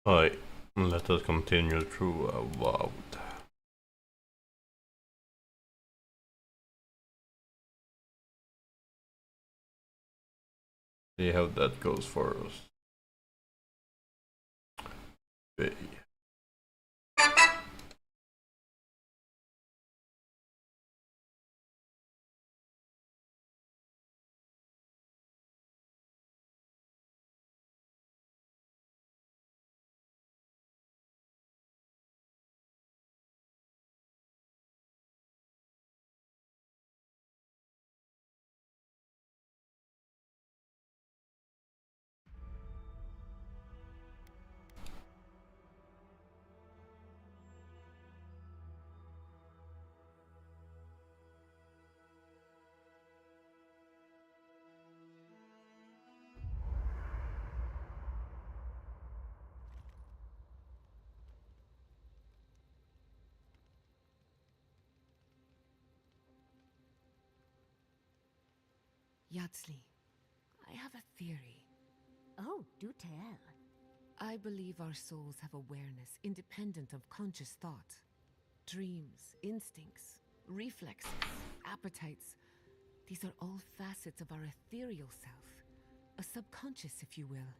Alright, let us continue through Avowed. See how that goes for us. Okay. Yatsli, I have a theory. Oh, do tell. I believe our souls have awareness independent of conscious thought. Dreams, instincts, reflexes, appetites. These are all facets of our ethereal self. A subconscious, if you will.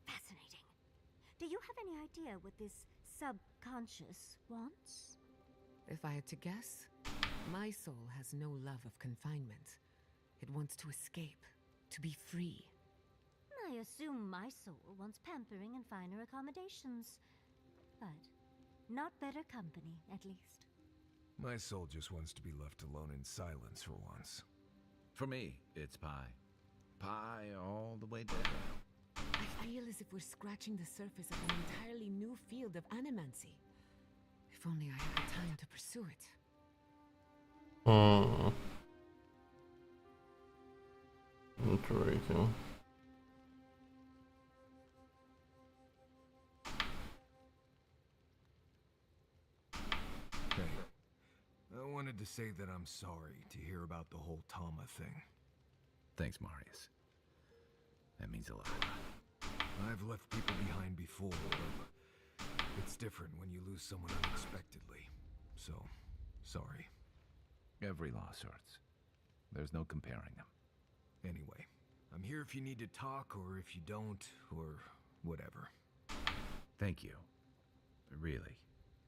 Fascinating. Do you have any idea what this subconscious wants? If I had to guess, my soul has no love of confinement. It wants to escape, to be free. I assume my soul wants pampering and finer accommodations. But not better company, at least. My soul just wants to be left alone in silence for once. For me, it's pie. Pie all the way down. I feel as if we're scratching the surface of an entirely new field of animancy. If only I had the time to pursue it. Intriguing. Hey, I wanted to say that I'm sorry to hear about the whole Tama thing. Thanks, Marius. That means a lot. I've left people behind before, but it's different when you lose someone unexpectedly. So, sorry. Every loss hurts. There's no comparing them. Anyway, I'm here if you need to talk, or if you don't, or whatever. Thank you. Really.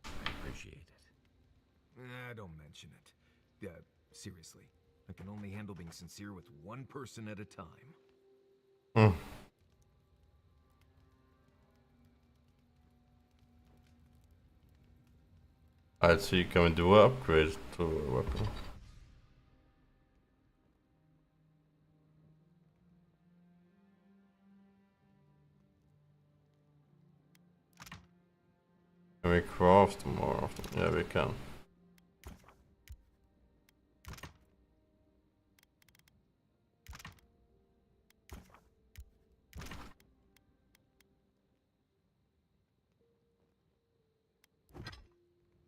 I appreciate it. Don't mention it. Yeah, seriously. I can only handle being sincere with one person at a time. I'd see you can do upgrades to a weapon. Can we craft more of them? Yeah, we can.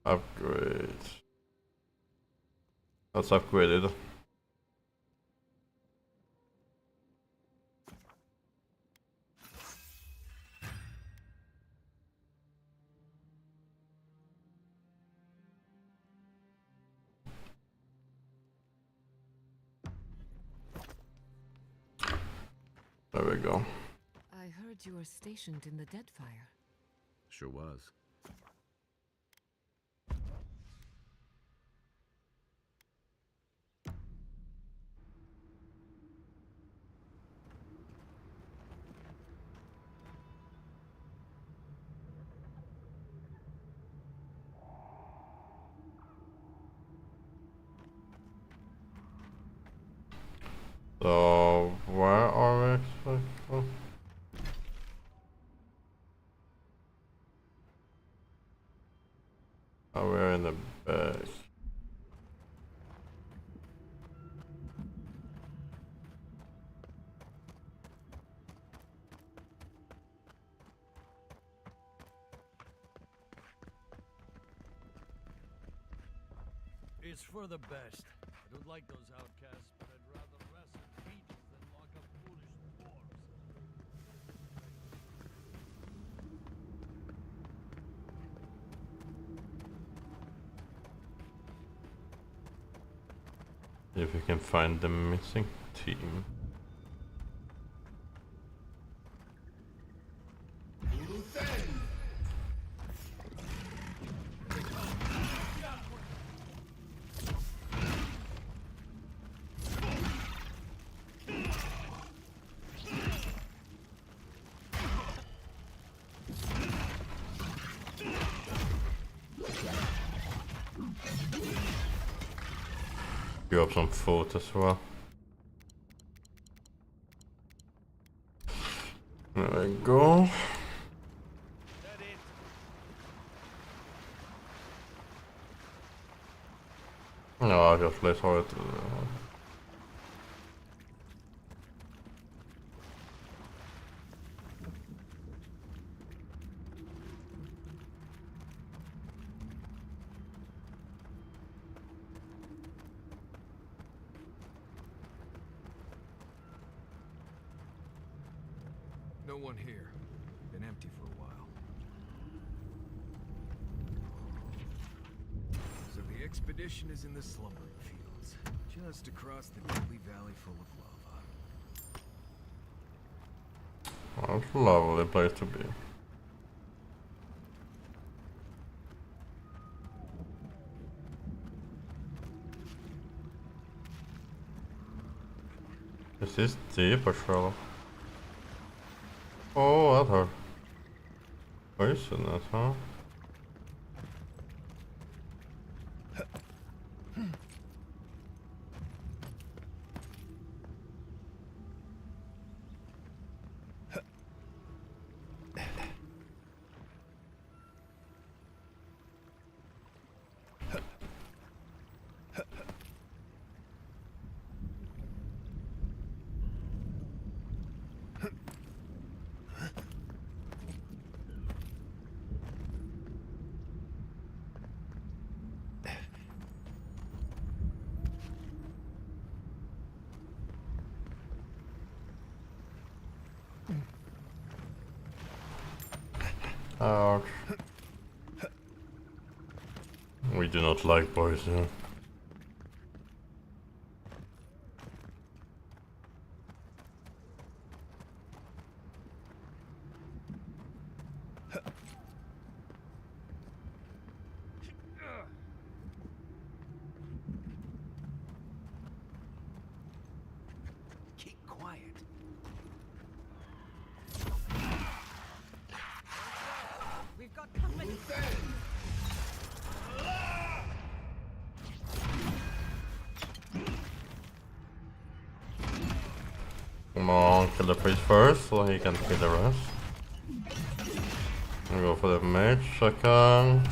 Upgrade. Let's upgrade it. There we go. I heard you were stationed in the Deadfire. Sure was. So, where are we exactly? Oh, we're in the back. It's for the best. I don't like those outcasts, but I'd rather rest in cages than lock up foolish dwarves. See if we can find the missing team. You up some food as well. There we go. No, I just let it. No one here. Been empty for a while. So the expedition is in the slumbering fields, just across the deadly valley full of lava. Well, it's a lovely place to be. Is this deep or shallow? Oh, that hurt. Poisonous, huh? Ouch. We do not like poison. Keep quiet. We've got company. Come on, kill the priest first so he can kill the rest. I'll go for the mage second.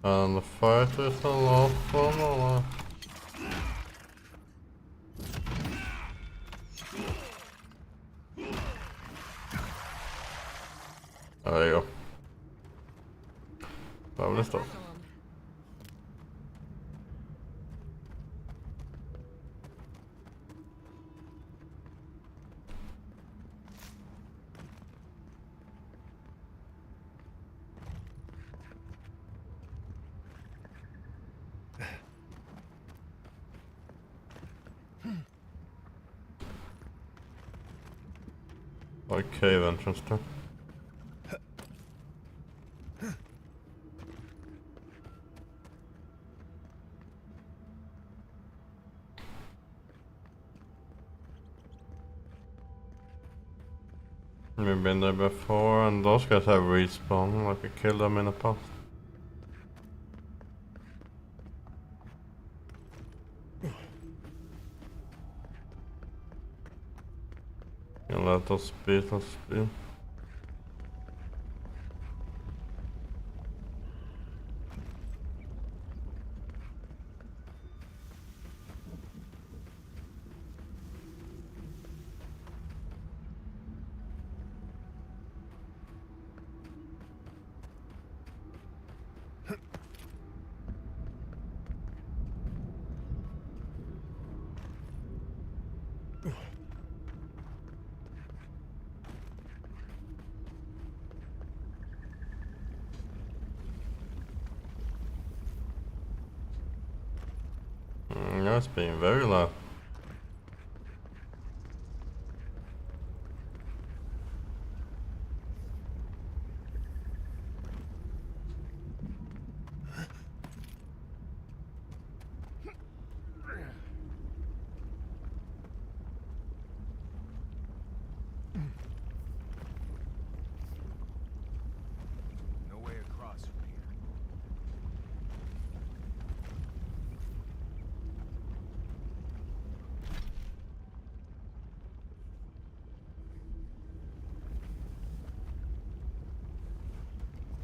And the fighter is the last one alive. There you go. Lovely stuff. Like cave entrance too. We've been there before, and those guys have respawn, like we killed them in the past. And let us beat us be. That's being very loud. No way across from here.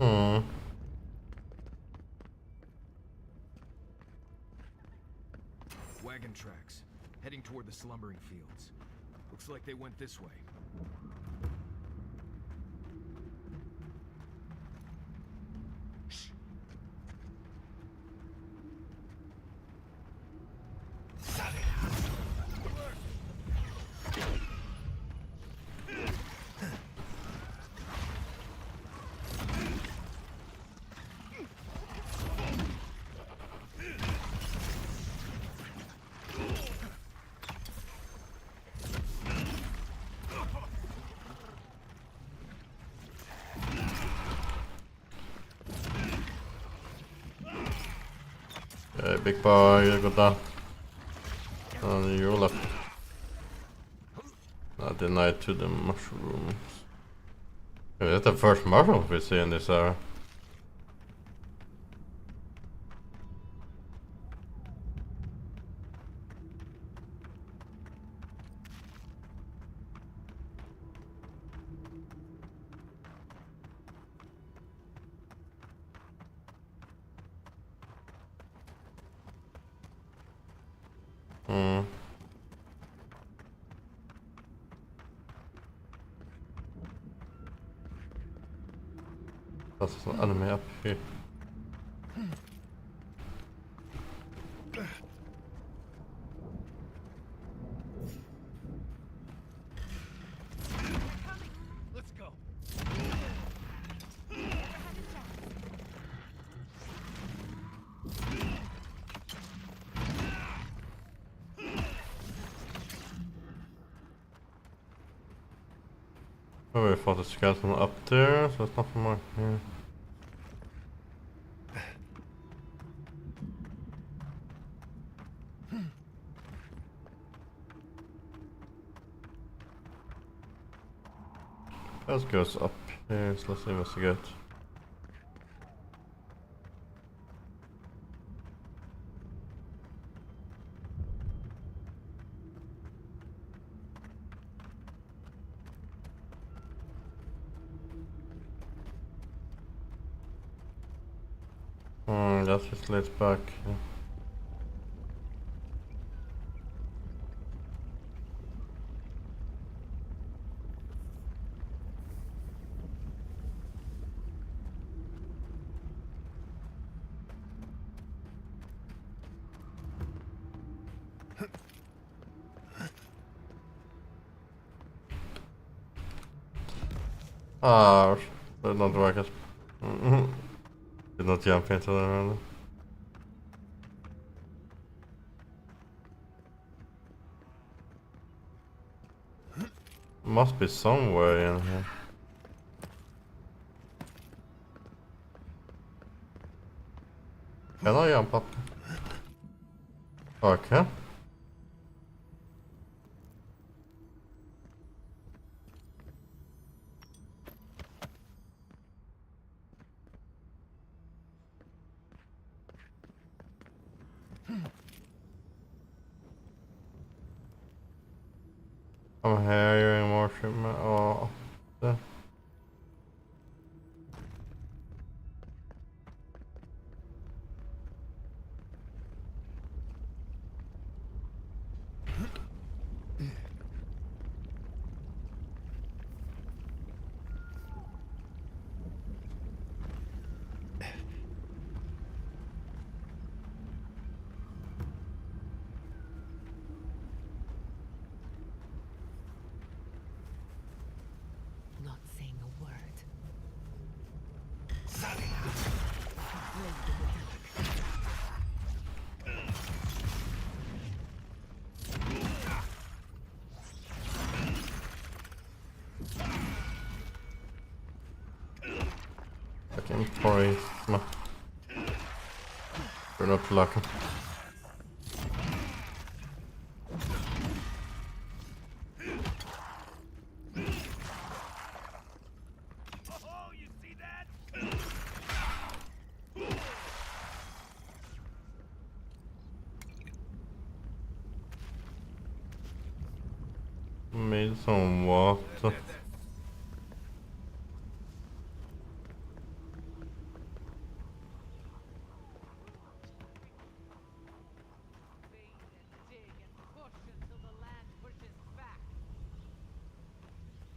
Hmm. Wagon tracks, heading toward the slumbering fields. Looks like they went this way. Hey, big boy, you got that. And you left. Denied to the mushrooms. Yeah, that's the first mushrooms we see in this area. Hmm. That's an enemy up here. Let's go. Oh, we fought a skeleton up there, so there's nothing more here. Let's go up here, so let's investigate. That just leads back. Yeah. Ah, did not work as. Did not jump into them. Must be somewhere in here. Can I jump up? Oh, I can? I'm hearing more shipment. Oh, the. fucking prisma. We're not lucky. Oh, you see that? Made some water.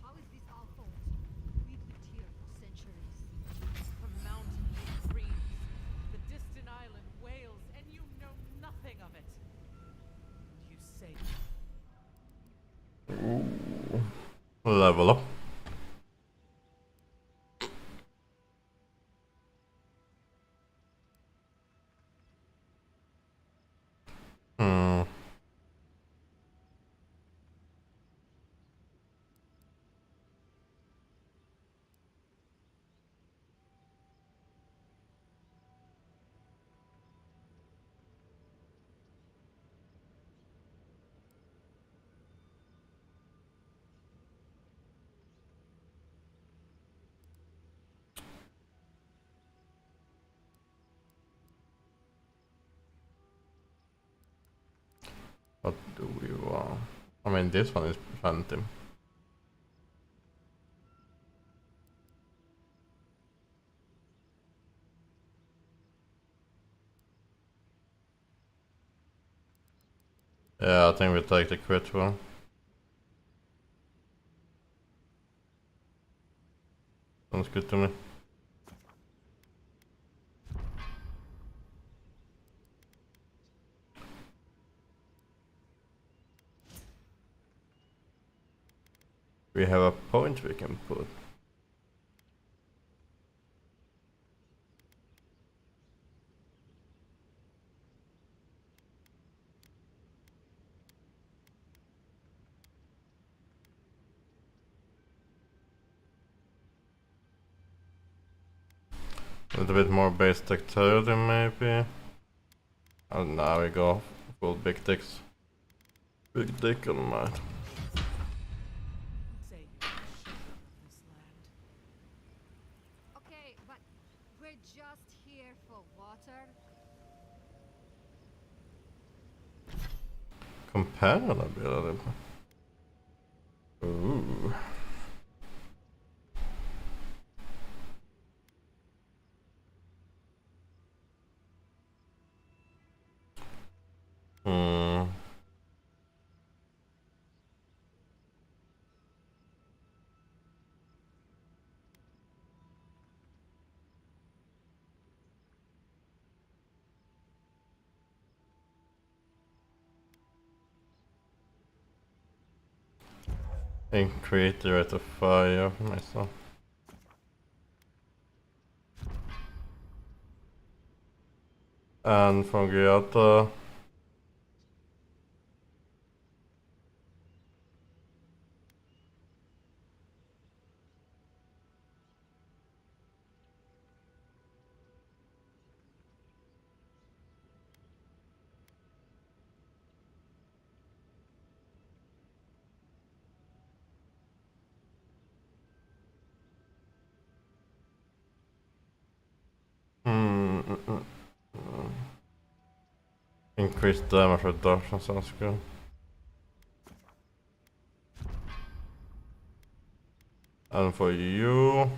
How is this our fault? We've lived here for centuries. The mountain screams. The distant island wails, and you know nothing of it. You say Level up. What do we want? I mean, this one is phantom. Yeah, I think we take the crit one. Sounds good to me. We have a point we can put. A little bit more base dexterity maybe. And now we go full big dicks. Big dick on mine. say you're the shepherd of this land. Okay, but we're just here for water. Companion ability. Ooh. Increase the rate of fire for myself. And from Gyata. Increased damage reduction sounds good. And for you.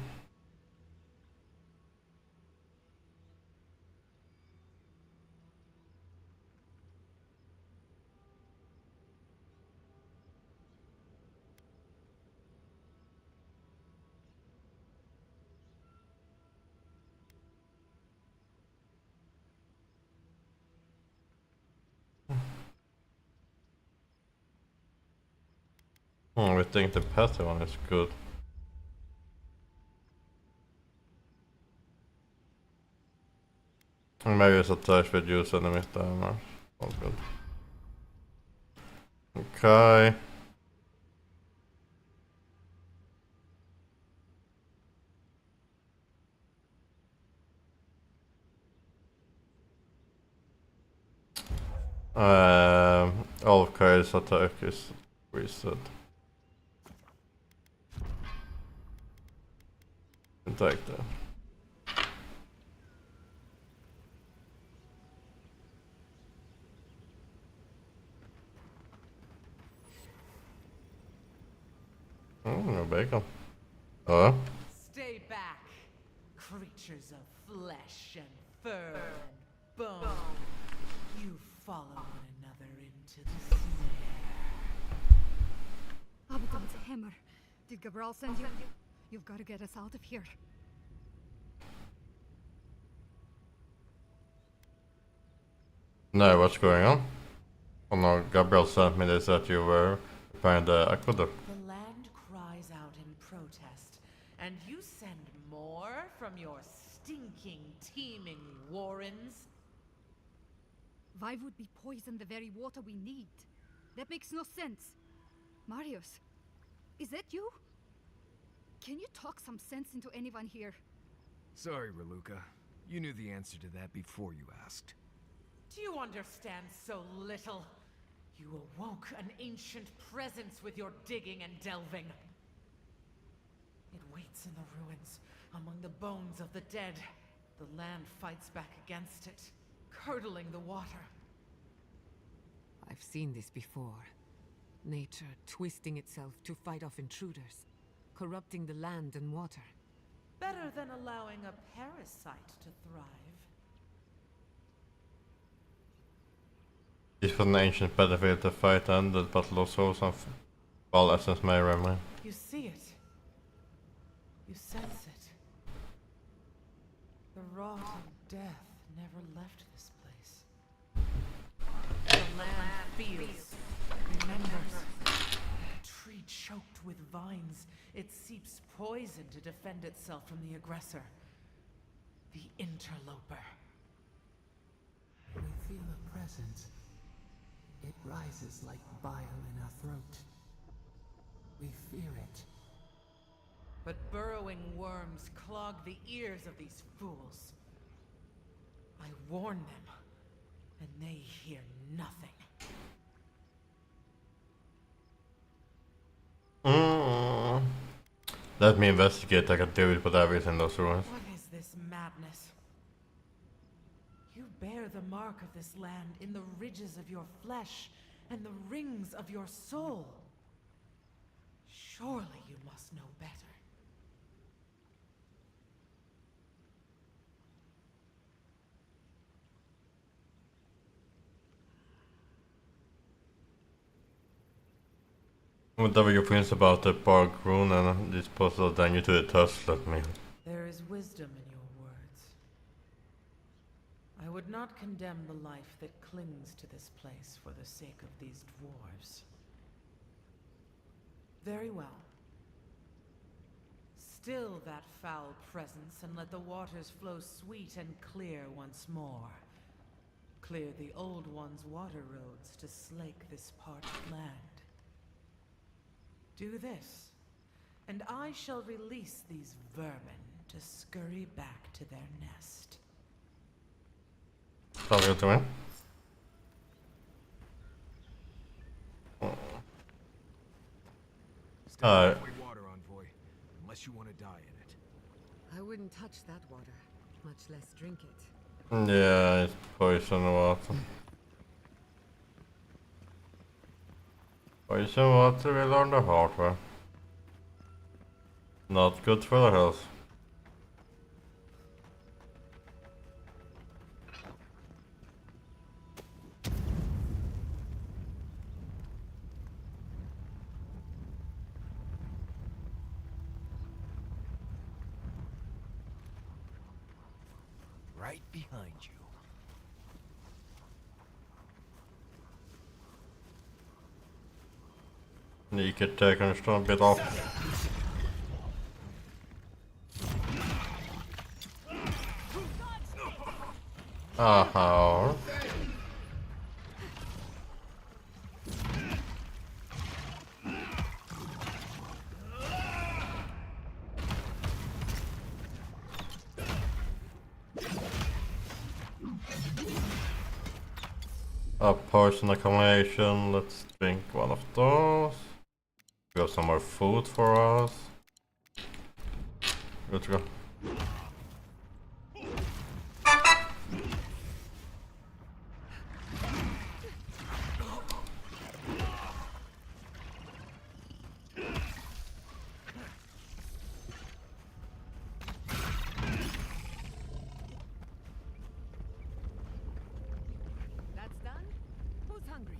We think the passive one is good. Maybe it's attached with use enemy damage. All good. Okay. All of Kai's attack is reset. Can take that. No bacon. Oh? Stay back, creatures of flesh and fur and bone. You follow one another into the snare. Abaddon's hammer. Did Gabral send you? You've got to get us out of here. No, what's going on? Oh no, Gabriel sent me this that you were repairing the aqueduct. The land cries out in protest, and you send more from your stinking, teeming warrens? Why would we poison the very water we need? That makes no sense. Marius, is that you? Can you talk some sense into anyone here? Sorry, Raluca. You knew the answer to that before you asked. Do you understand so little? You awoke an ancient presence with your digging and delving. It waits in the ruins, among the bones of the dead. The land fights back against it, curdling the water. I've seen this before. Nature twisting itself to fight off intruders, corrupting the land and water. Better than allowing a parasite to thrive. This was an ancient battlefield to fight ended, but lost souls and all essence may remain. You see it. You sense it. The rot of death never left this place. The land feels, remembers. A tree choked with vines. It seeps poison to defend itself from the aggressor. The interloper. We feel a presence. It rises like bile in our throat. We fear it. But burrowing worms clog the ears of these fools. I warn them, and they hear nothing. Let me investigate. I can do it with everything in those ruins. What is this madness? You bear the mark of this land in the ridges of your flesh and the rings of your soul. Surely you must know better. Whatever your feelings about the Park Rune and this puzzle, then you to the tusk, let me. There is wisdom in your words. I would not condemn the life that clings to this place for the sake of these dwarves. Very well. Still that foul presence, and let the waters flow sweet and clear once more. Clear the old one's water roads to slake this parched land. Do this, and I shall release these vermin to scurry back to their nest. Sounds good to me. Stay away from water, Envoy, unless you want to die in it. I wouldn't touch that water, much less drink it. Yeah, it's poison water. Poison water we learned the hard way. Not good for the health. Right behind you. Ni could take a strong bit off. Aha. a poison accumulation. Let's drink one of those. We have some more food for us. Good to go. That's done? Who's hungry?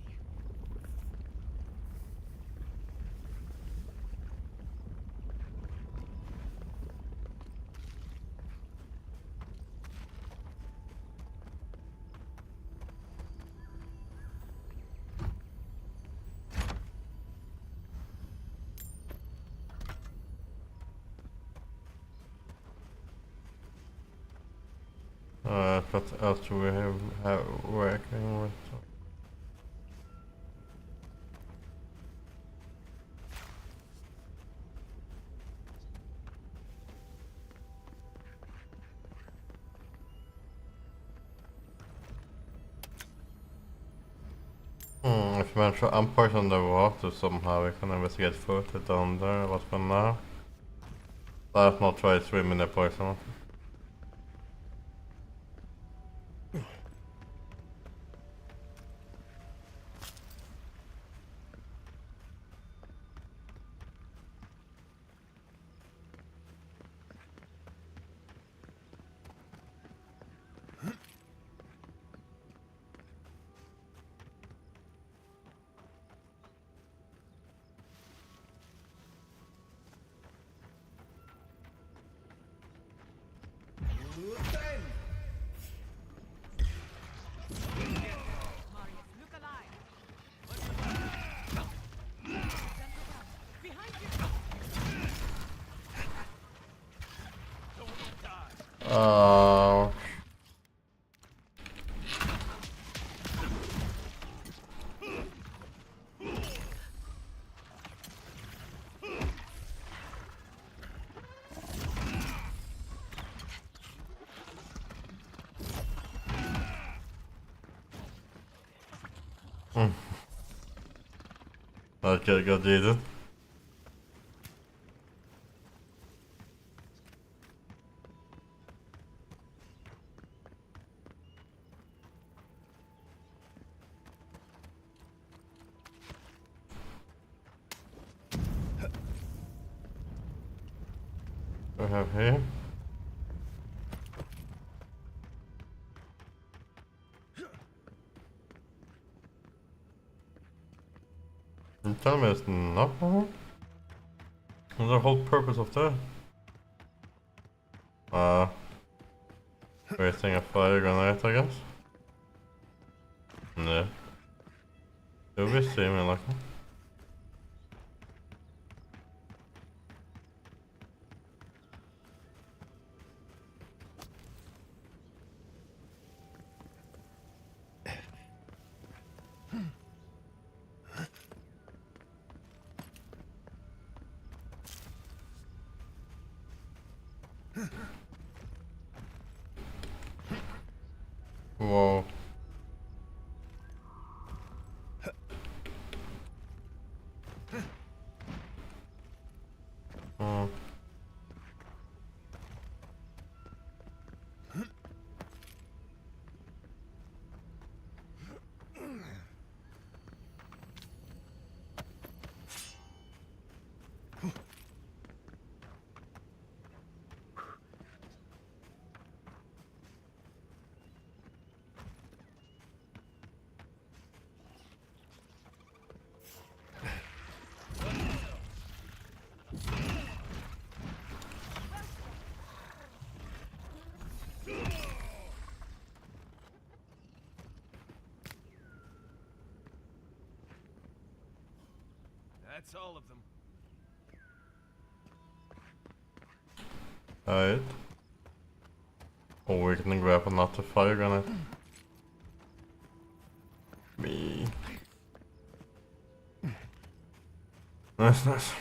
What else do we have working with? If you manage to unpoison the water somehow, we can investigate further down there, but for now, I have not tried swimming the poison. Marius, look alive! Behind you! Oh. Okay, got eaten. We have here. You tell me it's not what's the whole purpose of that? Wasting a fire grenade, I guess? No. Do we see me like that? Whoa. Hmm. That's all of them. Alright. Or we can grab another fire grenade. Me. Nice, nice.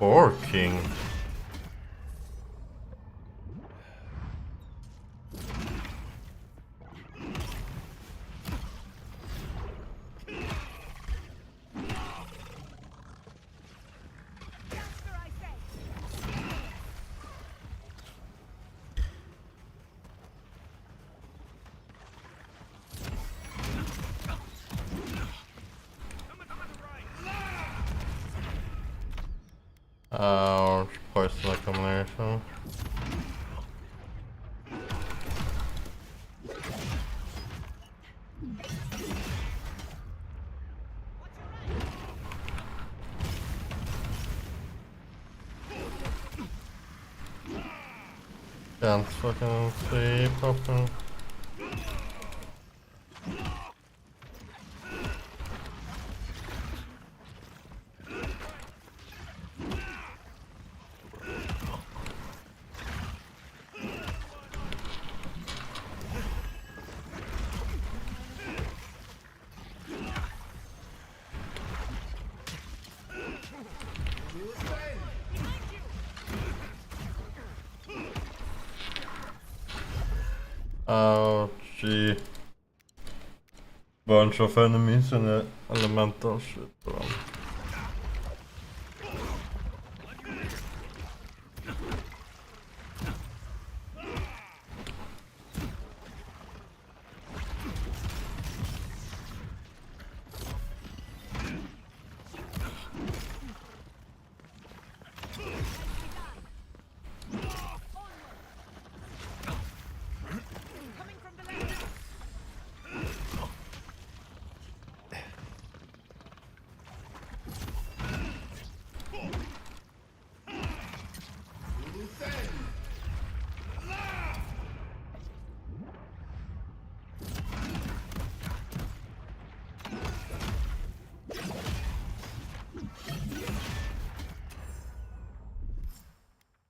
Poor king. Ouch, poison combination. Can't fucking see properly. Ouchie. Bunch of enemies and the elemental shit, bro.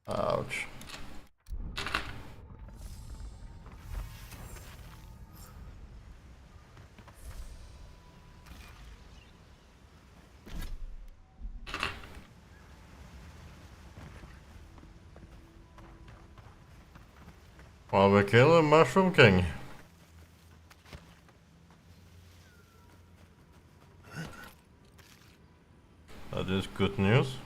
Ouch. Well, we kill a Mushroom King. That is good news.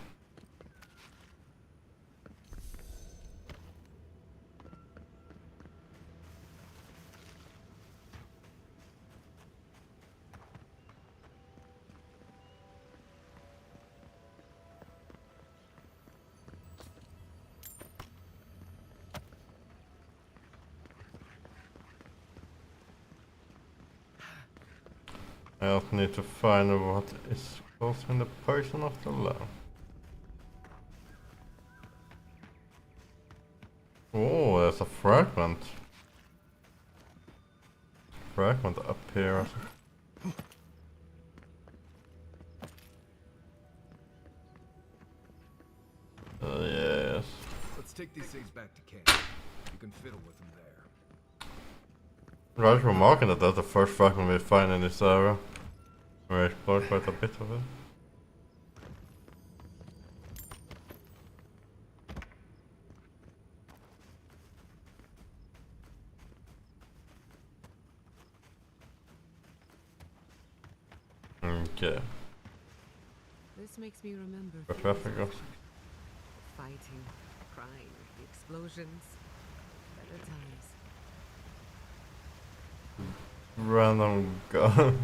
I also need to find what is causing the poison of the law. Oh, there's a fragment. Fragment up here. Yes. Let's take these things back to camp. You can fiddle with them there. Right, remarking that that's the first fragment we find in this area. We explored quite a bit of it. Okay. This makes me remember Where traffic goes. fighting, crying, the explosions, better times. Random gun.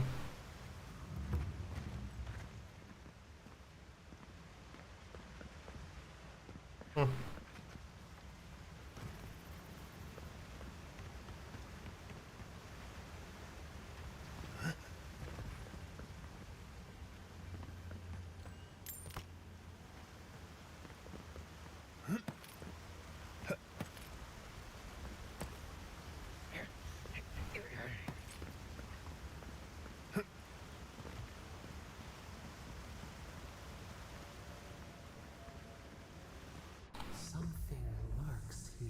Something lurks here.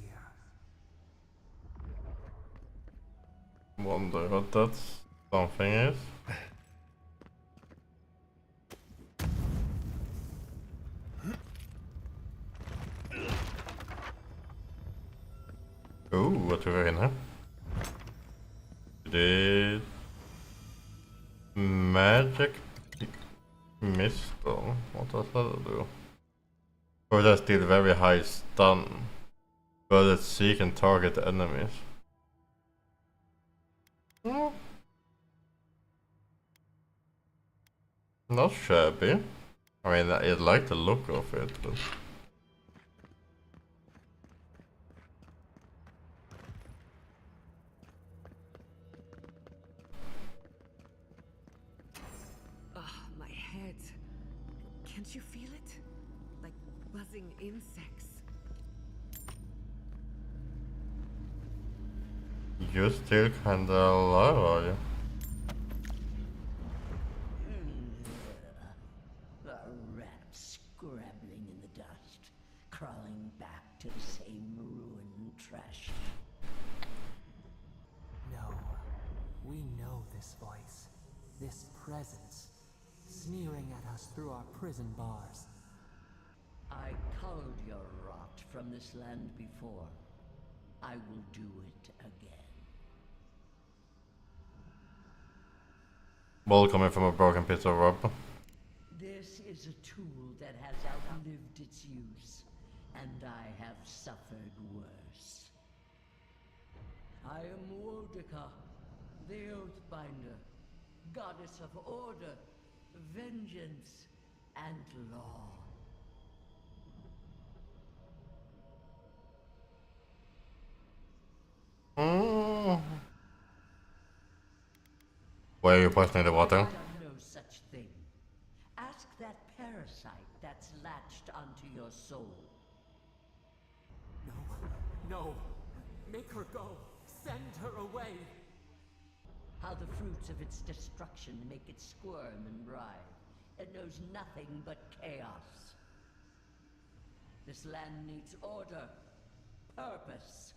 Wonder what that something is. gå tur här inne. Det... Magic Missile. What does that do? Bullets deal very high stun. Bullets seek and target enemies. Mm. Not shabby. I mean, I like the look of it, but... My head. Can't you feel it? Like buzzing insects. You're still kinda alive, are you? Rats scrabbling in the dust, crawling back to the same ruined trash. No. We know this voice. This presence. Sneering at us through our prison bars. I culled your rot from this land before. I will do it again. Ball coming from a broken piece of rubber. This is a tool that has outlived its use, and I have suffered worse. I am Wodika, the Oathbinder, goddess of order, vengeance, and law. Why are you poisoning the water? I've done no such thing. Ask that parasite that's latched onto your soul. No. No. Make her go. Send her away. How the fruits of its destruction make it squirm and writhe. It knows nothing but chaos. This land needs order, purpose.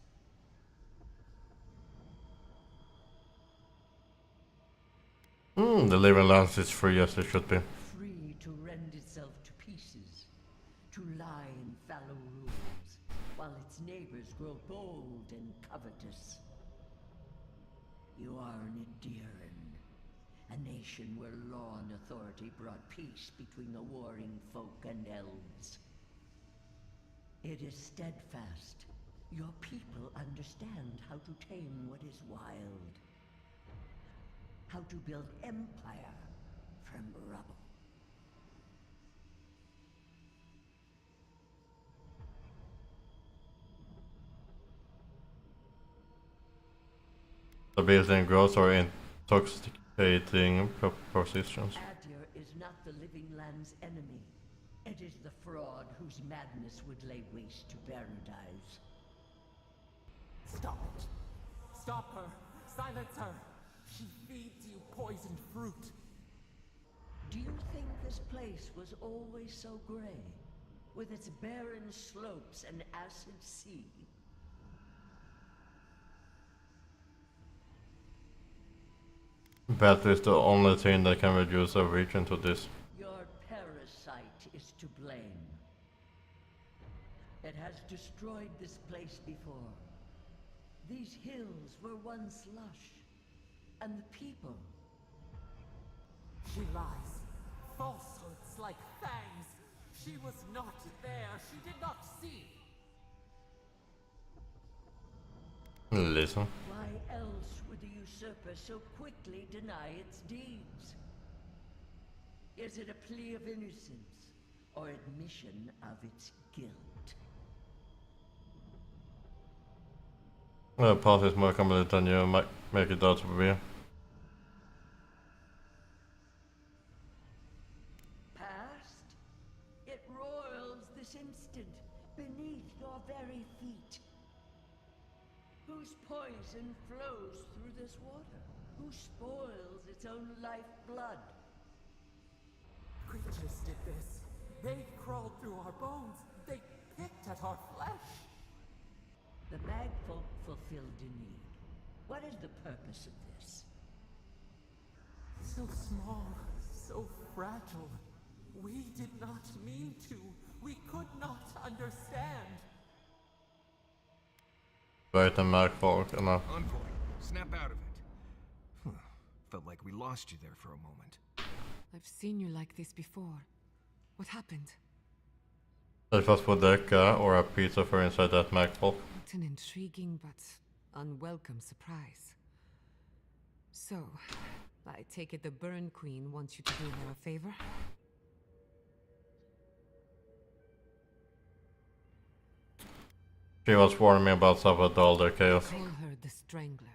The living lands is free as it should be. Free to rend itself to pieces, to lie in fallow ruins, while its neighbors grow bold and covetous. You are an Ediran, a nation where law and authority brought peace between the warring folk and elves. It is steadfast. Your people understand how to tame what is wild. How to build empire from rubble. The building growth or intoxicating propositions. Adir is not the living land's enemy. It is the fraud whose madness would lay waste to paradise. Stop it. Stop her. Silence her. She feeds you poisoned fruit. Do you think this place was always so gray? With its barren slopes and acid sea? Battery is the only thing that can reduce a region to this. Your parasite is to blame. It has destroyed this place before. These hills were once lush. And the people. She lies. Falsehoods like fangs. She was not there. She did not see. Listen. Why else would the usurper so quickly deny its deeds? Is it a plea of innocence or admission of its guilt? The path is more complicated than you might make it out to be. Past? It roils this instant, beneath your very feet. Whose poison flows through this water? Who spoils its own lifeblood? Creatures did this. They crawled through our bones. They picked at our flesh. The Magfolk fulfilled a need. What is the purpose of this? So small, so fragile. We did not mean to. We could not understand. Wait, and Merfolk enough. Envoy, snap out of it. Felt like we lost you there for a moment. I've seen you like this before. What happened? It was Vodka or a pizza for inside that Merfolk. What an intriguing but unwelcome surprise. So, I take it the Burn Queen wants you to do her a favor? She was warning me about stuff with all their chaos. Call her the Strangler,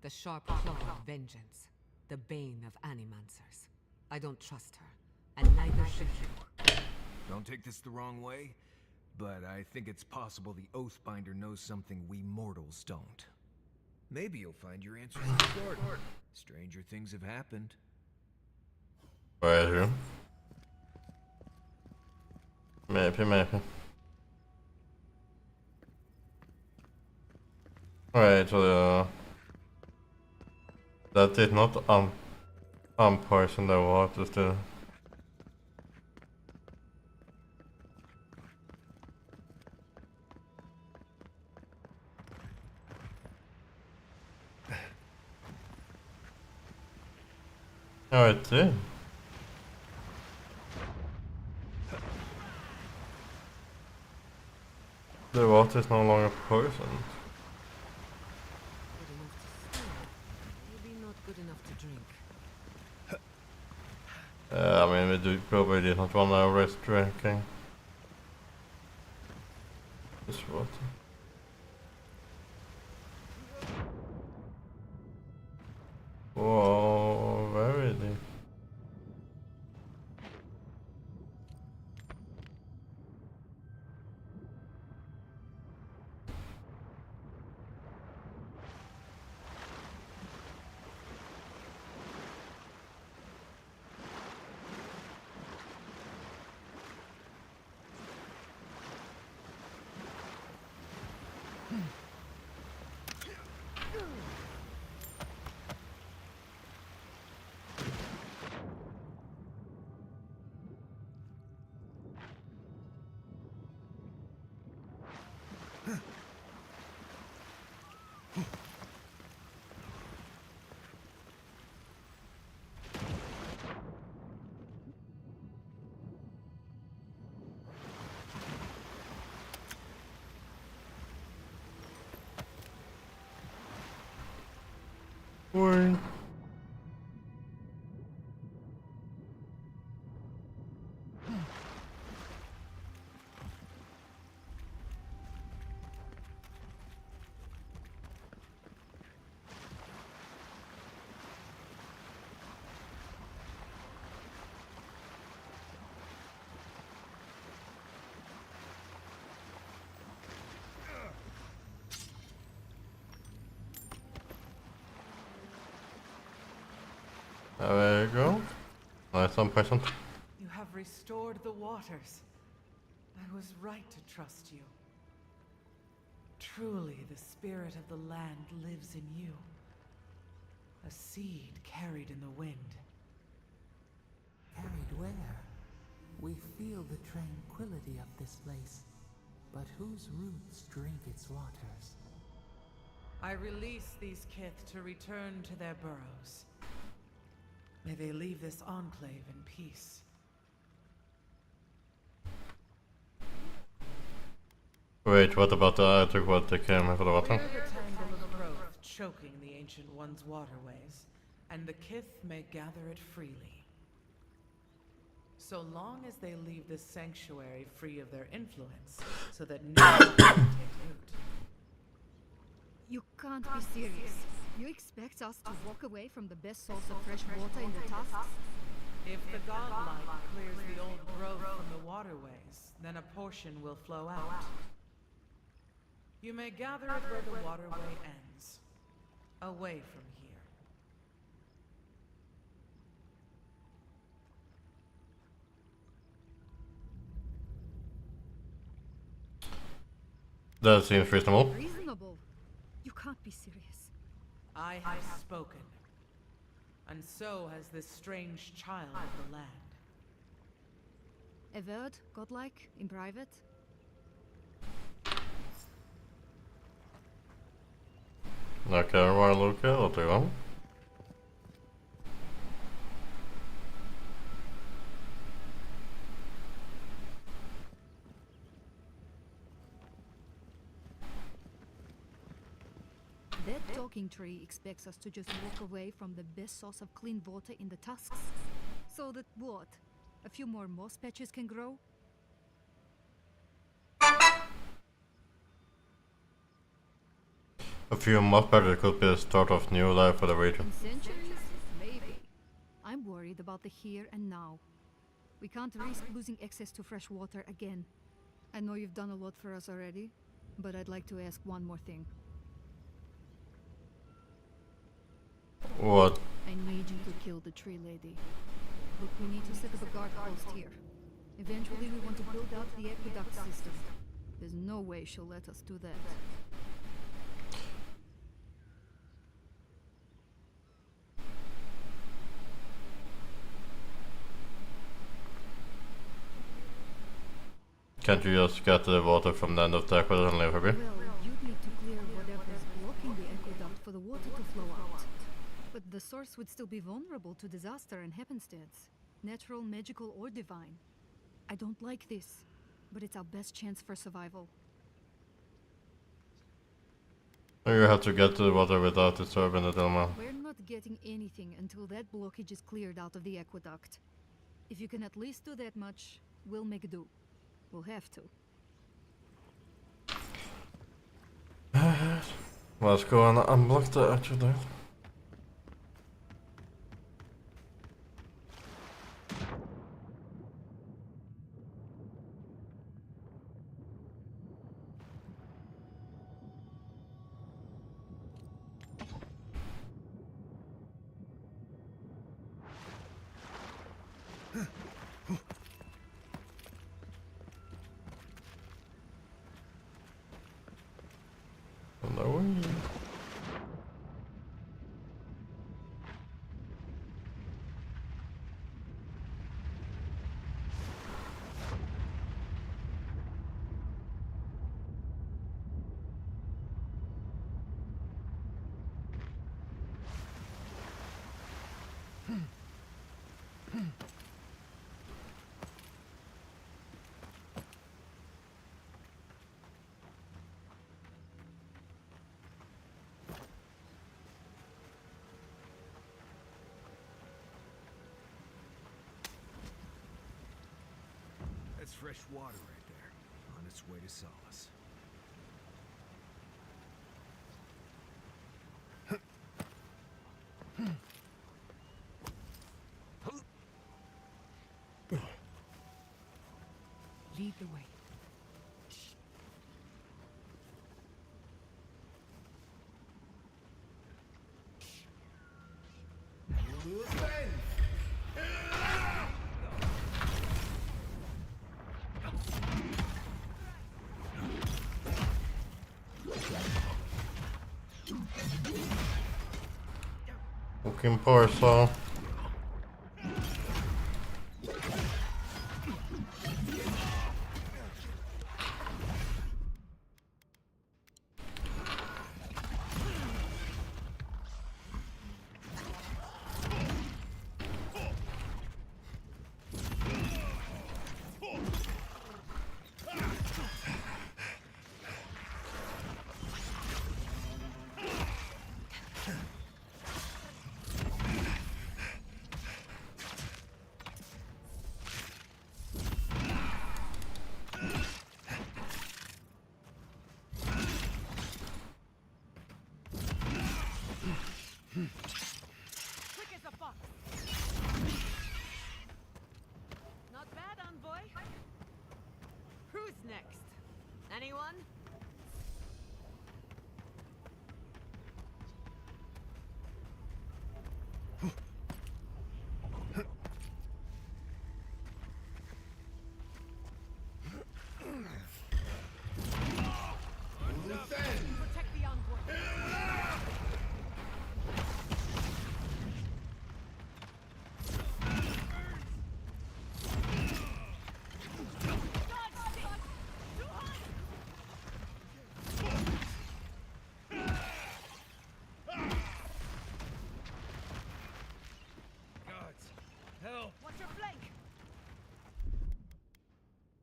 the sharp claw of vengeance, the bane of animancers. I don't trust her, and neither should you. Don't take this the wrong way, but I think it's possible the Oathbinder knows something we mortals don't. Maybe you'll find your answers in the garden. Stranger things have happened. Where are you? Maybe. Alright, so that did not unpoison the water still. Oh, it did. The water is no longer poisoned. Good enough to steal, maybe not good enough to drink. I mean, we probably did not want to risk drinking this water. Whoa, very deep. Boring. There you go. Nice on person. You have restored the waters. I was right to trust you. Truly, the spirit of the land lives in you. A seed carried in the wind. Carried where? We feel the tranquility of this place, but whose roots drink its waters? I release these kith to return to their burrows. May they leave this enclave in peace. Wait, what about the other what they came for the water? Clear the tangle of growth choking the Ancient One's waterways, and the kith may gather it freely. So long as they leave this sanctuary free of their influence, so that no one can take root. You can't be serious. You expect us to walk away from the best source of fresh water in the Tusks? If the godlight clears the old growth from the waterways, then a portion will flow out. You may gather it where the waterway ends, away from here. That seems reasonable. Reasonable? You can't be serious. I have spoken, and so has this strange child of the land. Avowed, godlike, in private? Okej, var Luka återgång. That talking tree expects us to just walk away from the best source of clean water in the tusks. So that what? A few more moss patches can grow? A few moss patches could be the start of new life for the region. In centuries? Maybe. I'm worried about the here and now. We can't risk losing access to fresh water again. I know you've done a lot for us already, but I'd like to ask one more thing. What? I need you to kill the tree lady. Look, we need to set up a guard post here. Eventually we want to build out the aqueduct system. There's no way she'll let us do that. Can't you just get the water from the end of the aqueduct and leave her be? Well, you'd need to clear whatever's blocking the aqueduct for the water to flow out. But the source would still be vulnerable to disaster and happenstance. Natural, magical, or divine. I don't like this, but it's our best chance for survival. You have to get to the water without disturbing the Dilma. We're not getting anything until that blockage is cleared out of the aqueduct. If you can at least do that much, we'll make do. We'll have to. Let's go and unblock the aqueduct. Hello. That's fresh water right there, on its way to Solace. Lead the way. Fucking poor soul.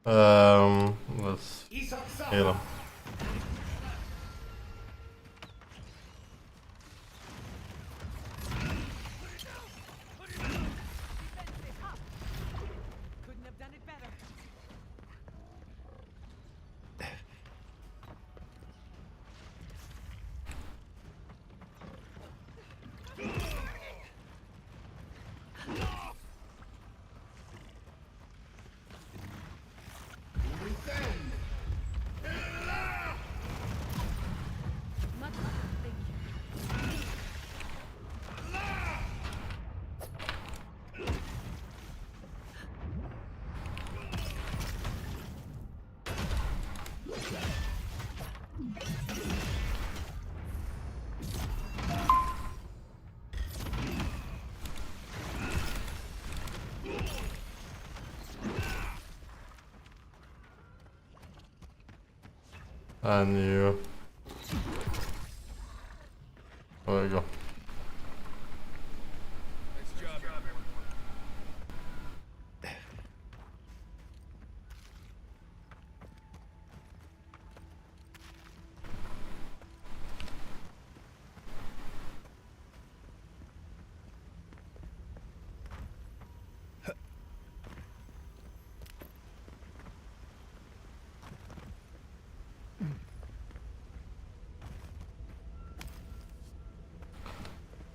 Let's heal him. Couldn't have done it better. And you. There you go. Nice job, everyone.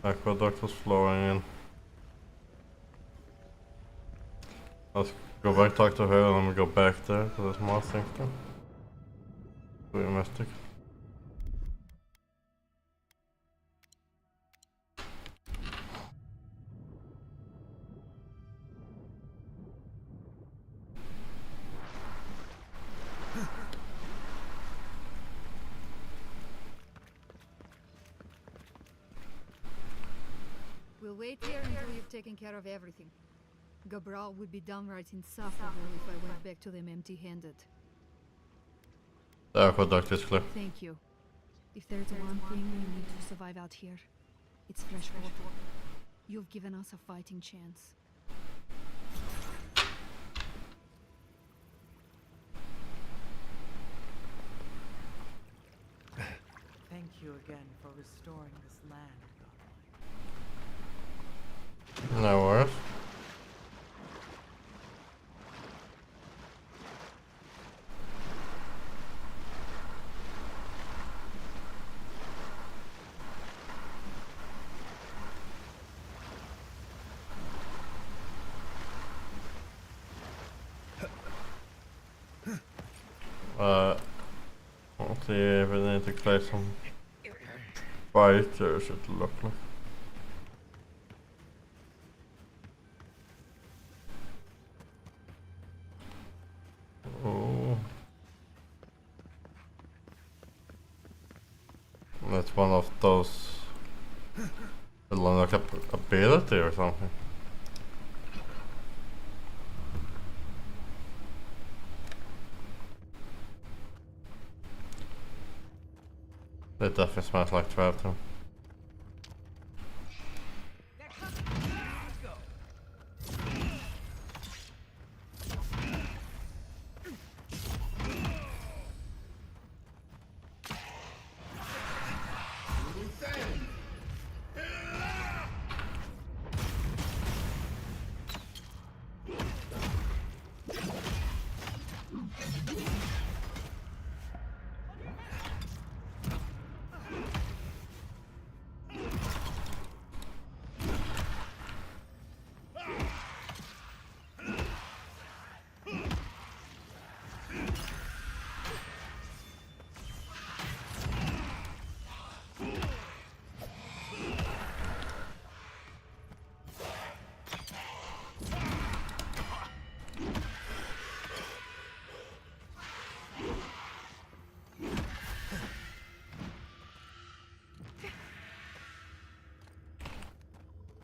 Aqueduct was flowing in. Let's go back, talk to her, and then we go back there to this more thing then. We investigate. We'll wait here until you've taken care of everything. Gabral would be downright insufferable if I went back to them empty-handed. The aqueduct is clear. Thank you. If there's one thing we need to survive out here, it's fresh water. You've given us a fighting chance. Thank you again for restoring this land, Godlike. No worries. Let's see if we need to play some fighters, it look like. Oh. That's one of those like ability or something. It definitely smells like trap too.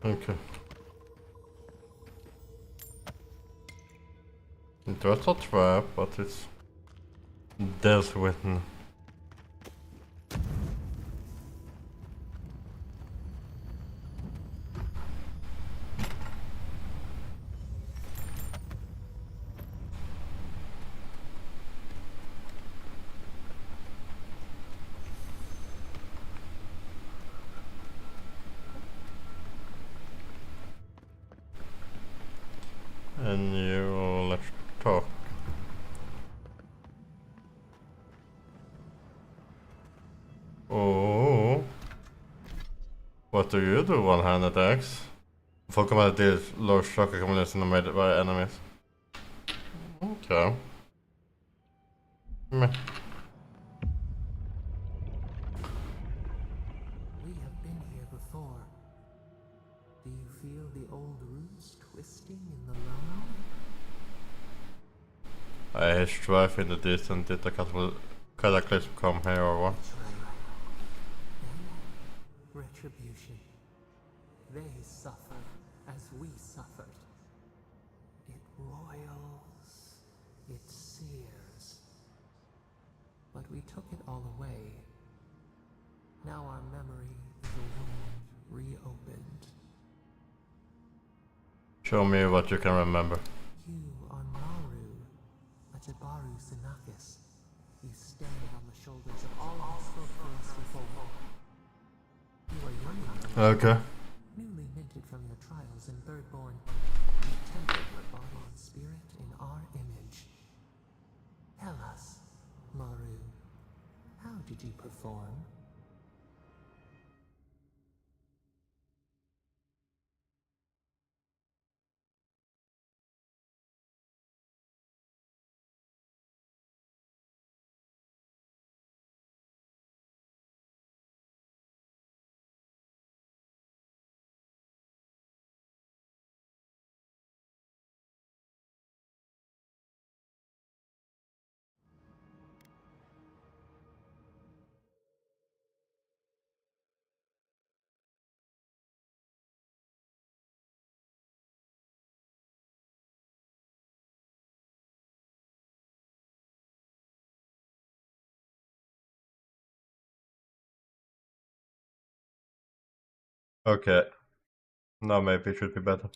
Okay. It was a trap, but it's dealt with now. and you, let's talk. Oh. What do you do, one-hand attacks? Folk kommer att deal large shock accumulation made by enemies. Okay. Meh. We have been here before. Do you feel the old roots twisting in the loam? I hear strife in the distance. Did the cataclysm come here or what? Retribution. They suffer as we suffered. It roils, it sears. But we took it all away. Now our memory is a wound reopened. Show me what you can remember. You are Maru, a Jabaru Sinakis. You stand on the shoulders of all who spoke for us before. You are young, Okay. newly minted from your trials in Birdborn. You tempered your body and spirit in our image. Tell us, Maru, how did you perform? Okay. Now maybe it should be better.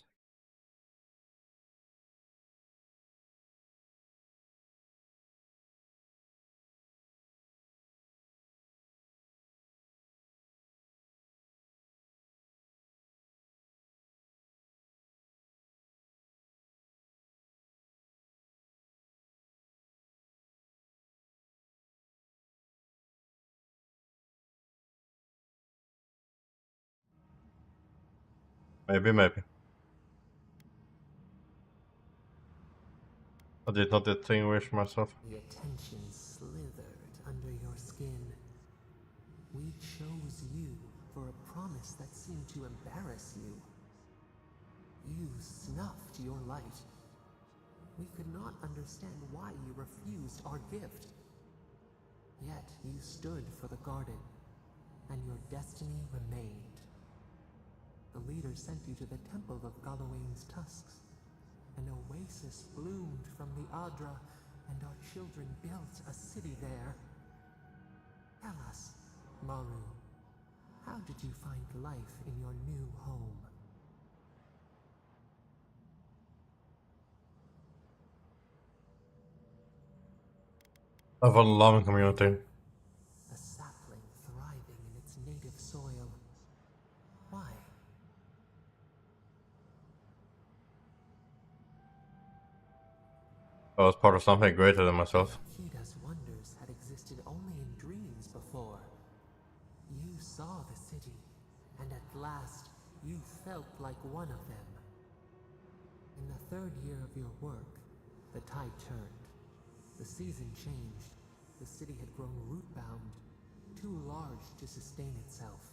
Maybe. I did not distinguish myself. The attention slithered under your skin. We chose you for a promise that seemed to embarrass you. You snuffed your light. We could not understand why you refused our gift. Yet you stood for the garden, and your destiny remained. The leader sent you to the temple of Galawain's tusks. An oasis bloomed from the Adra, and our children built a city there. Tell us, Maru, how did you find life in your new home? Of a loving community. A sapling thriving in its native soil. Why? I was part of something greater than myself. Kida's wonders had existed only in dreams before. You saw the city, and at last you felt like one of them. In the third year of your work, the tide turned. The season changed. The city had grown root-bound, too large to sustain itself.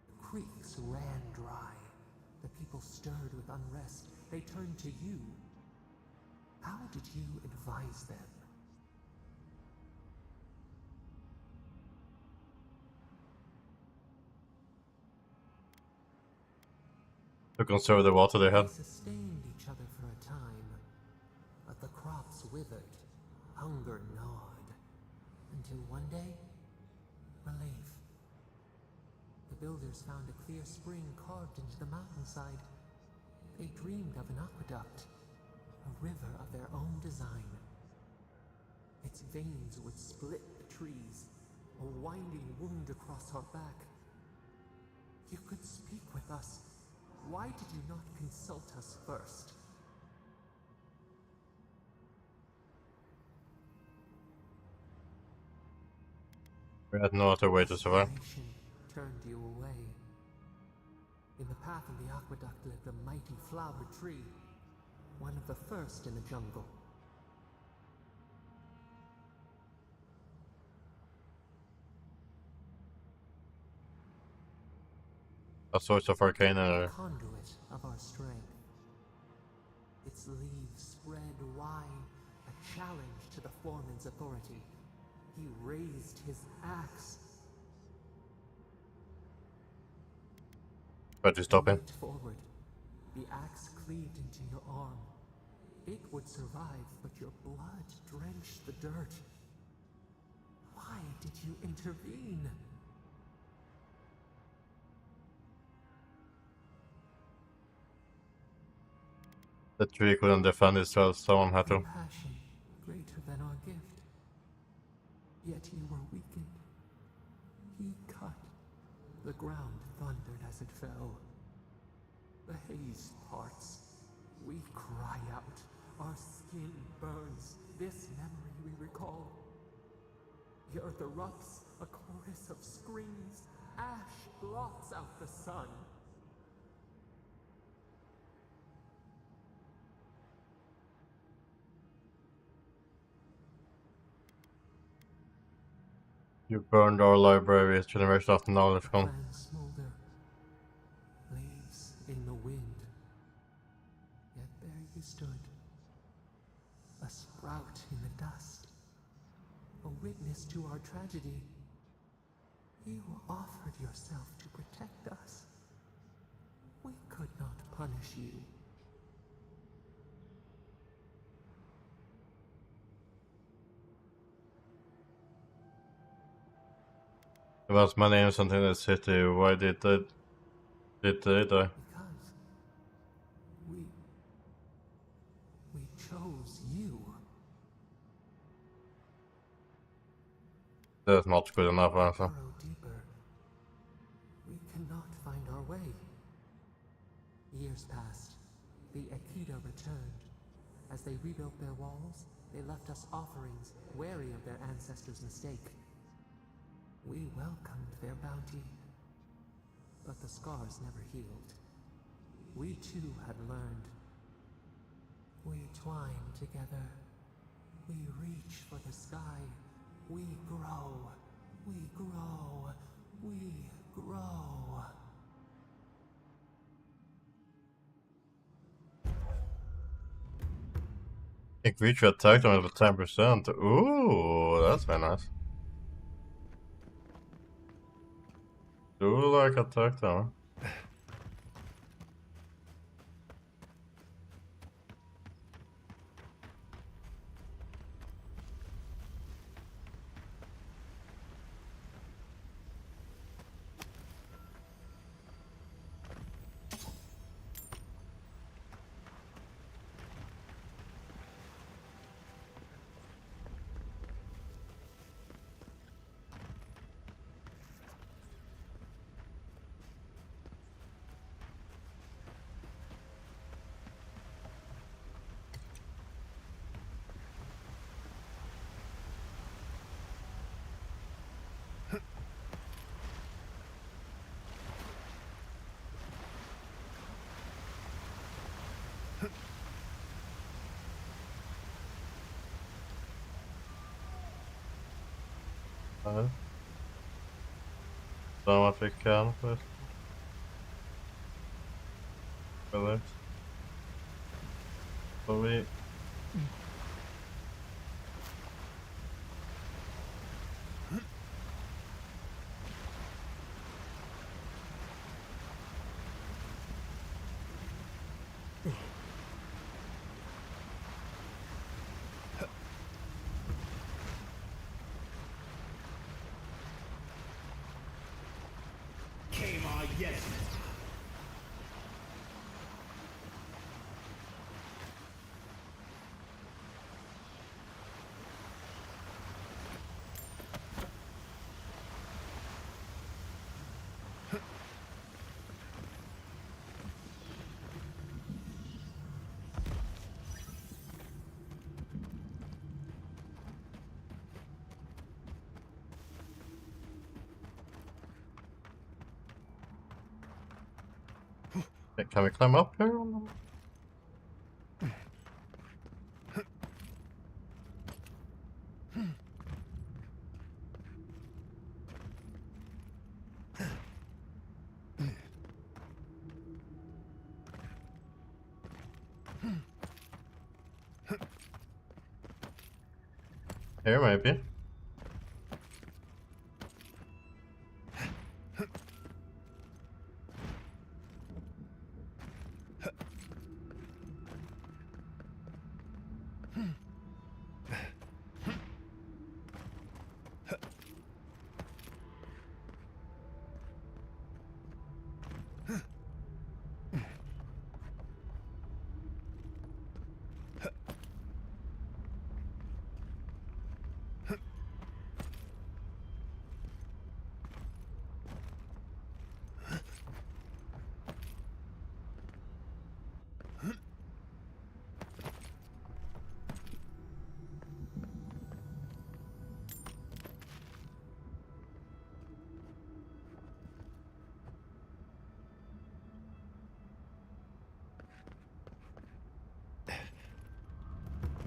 The creeks ran dry. The people stirred with unrest. They turned to you. How did you advise them? To conserve the water they had. They sustained each other for a time, but the crops withered, hunger gnawed, until one day, relief. The builders found a clear spring carved into the mountainside. They dreamed of an aqueduct, a river of their own design. Its veins would split the trees, a winding wound across our back. You could speak with us. Why did you not consult us first? We had no other way to survive. Desperation turned you away. In the path of the aqueduct lived a mighty flower tree, one of the first in the jungle. A source of arcane A energy. conduit of our strength. Its leaves spread wide, a challenge to the foreman's authority. He raised his axe. But you stop You him. leaped forward. The axe cleaved into your arm. It would survive, but your blood drenched the dirt. Why did you intervene? The tree couldn't defend itself, someone had to. Compassion greater than our gift. Yet you were weakened. He cut. The ground thundered as it fell. The haze parts. We cry out. Our skin burns. This memory we recall. The earth erupts, a chorus of screams. Ash blots out the sun. You burned our library, generation of knowledge gone. Plans smolder. Leaves in the wind. Yet there you stood. A sprout in the dust. A witness to our tragedy. You offered yourself to protect us. We could not punish you. There was many innocent in the city. Why did they die? Because we chose you. That's not good enough answer. Burrow deeper. We cannot find our way. Years passed. The Akita returned. As they rebuilt their walls, they left us offerings, wary of their ancestors' mistake. We welcomed their bounty, but the scars never healed. We too had learned. We twine together. We reach for the sky. We grow. We grow. We grow. Ik reach your attack damage with 10%. Ooh, that's very nice. Do like attack damage. Samma fickan först. Eller? Så vi... Can we climb up here? Here, maybe.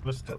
What's that?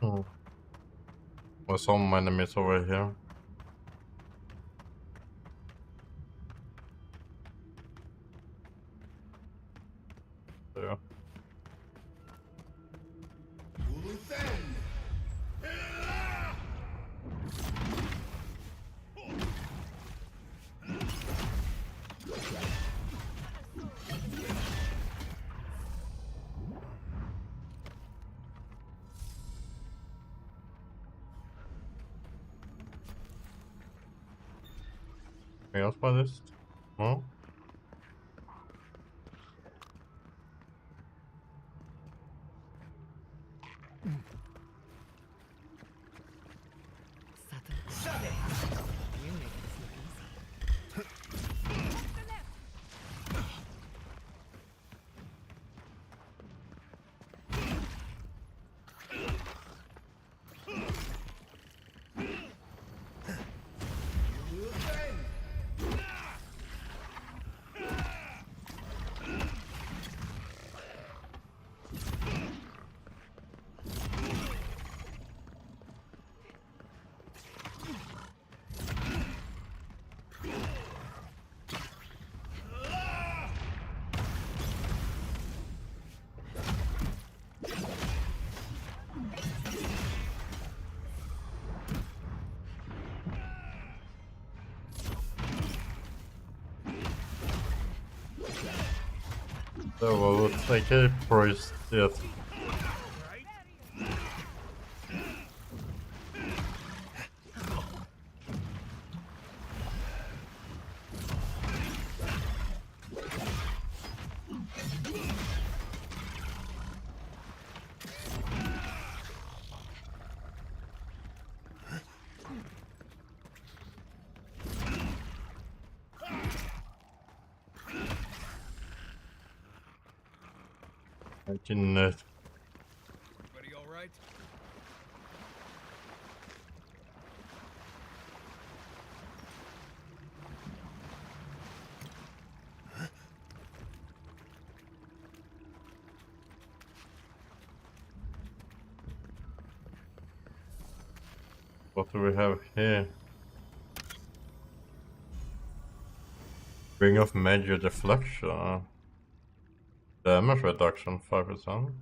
Bravo! There's some enemies over here. There. Anything else by this? No? You make this look easy. So we'll take a priest, yes. I can Everybody all right? What do we have here? Ring of Major Deflection. Damage reduction 5%.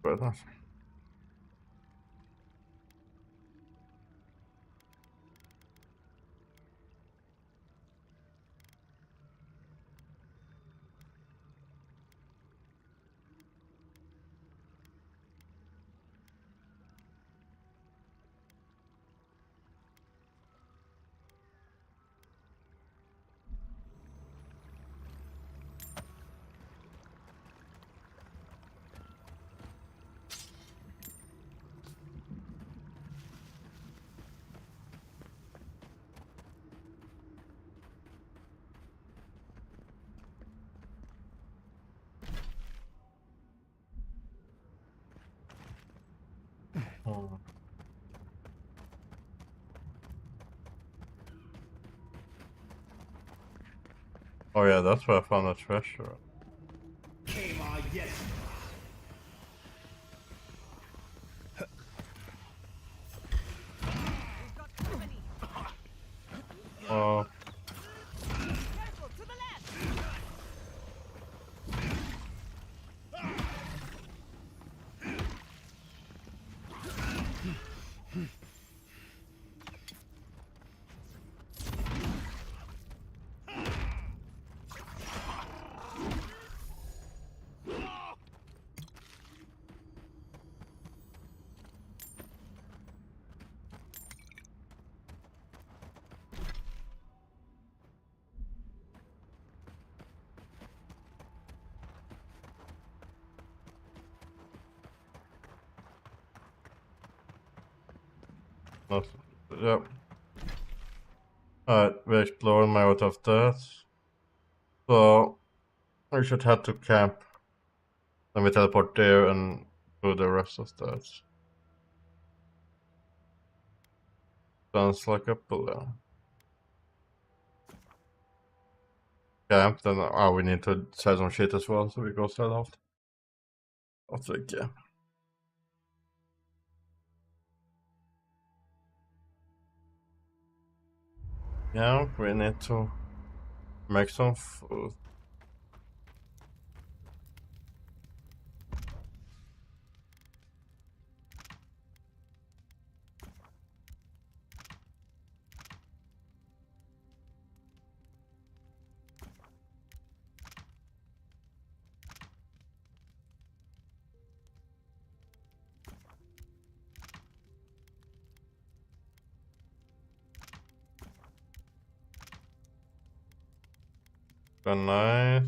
Very nice. Oh. Oh yeah, that's where I found the treasure. Oh. That's, yep. Alright, we explored my out of that. So we should head to camp. Then we teleport there and do the rest of that. Sounds like a plan. Camp, then we need to sell some shit as well, so we go sell off. That's like, yeah. Yeah, we need to make some food. Very nice.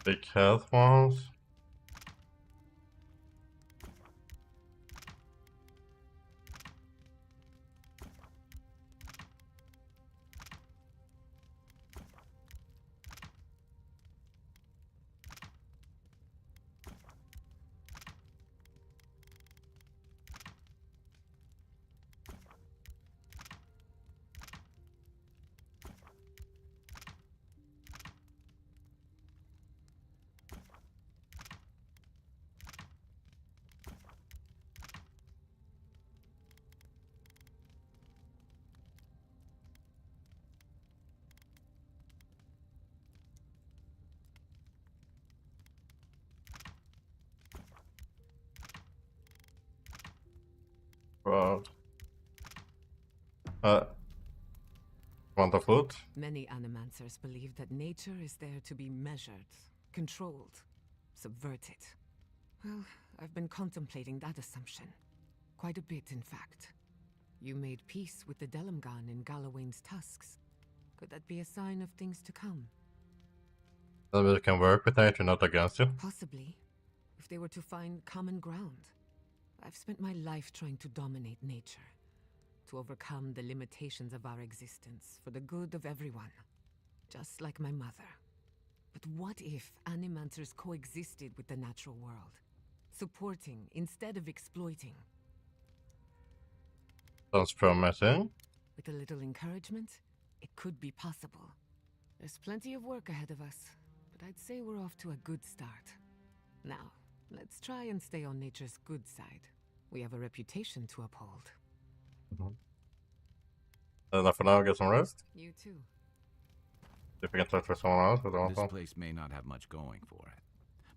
Big health ones. But Want of food? Many animancers believe that nature is there to be measured, controlled, subverted. Well, I've been contemplating that assumption. Quite a bit, in fact. You made peace with the Delimgan in Galawain's tusks. Could that be a sign of things to come? That we can work with nature, not against it. Possibly. If they were to find common ground. I've spent my life trying to dominate nature. To overcome the limitations of our existence for the good of everyone. Just like my mother. But what if animancers coexisted with the natural world? Supporting instead of exploiting. Sounds promising. With a little encouragement, it could be possible. There's plenty of work ahead of us, but I'd say we're off to a good start. Now, let's try and stay on nature's good side. We have a reputation to uphold. Enough for now, get some rest. You too. If we can talk to someone else, we don't This know. place may not have much going for it,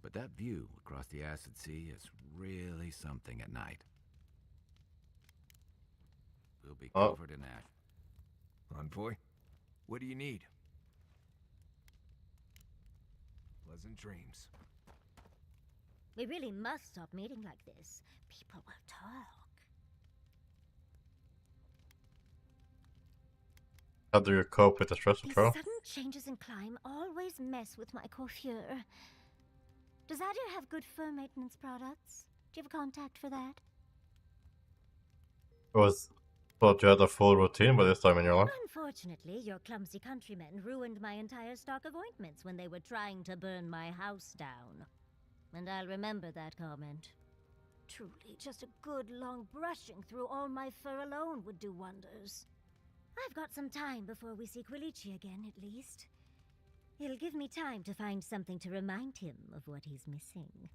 but that view across the Acid Sea is really something at night. We'll be covered in ash. Envoy, what do you need? Pleasant dreams. We really must stop meeting like this. People will talk. How do you cope with the stress of These travel? sudden changes in climate always mess with my coiffure. Does Adir have good fur maintenance products? Do you have a contact for that? It was thought you had a full routine by this time in your life. Unfortunately, your clumsy countrymen ruined my entire stock of ointments when they were trying to burn my house down. And I'll remember that comment. Truly, just a good long brushing through all my fur alone would do wonders. I've got some time before we see Quilici again, at least. It'll give me time to find something to remind him of what he's missing.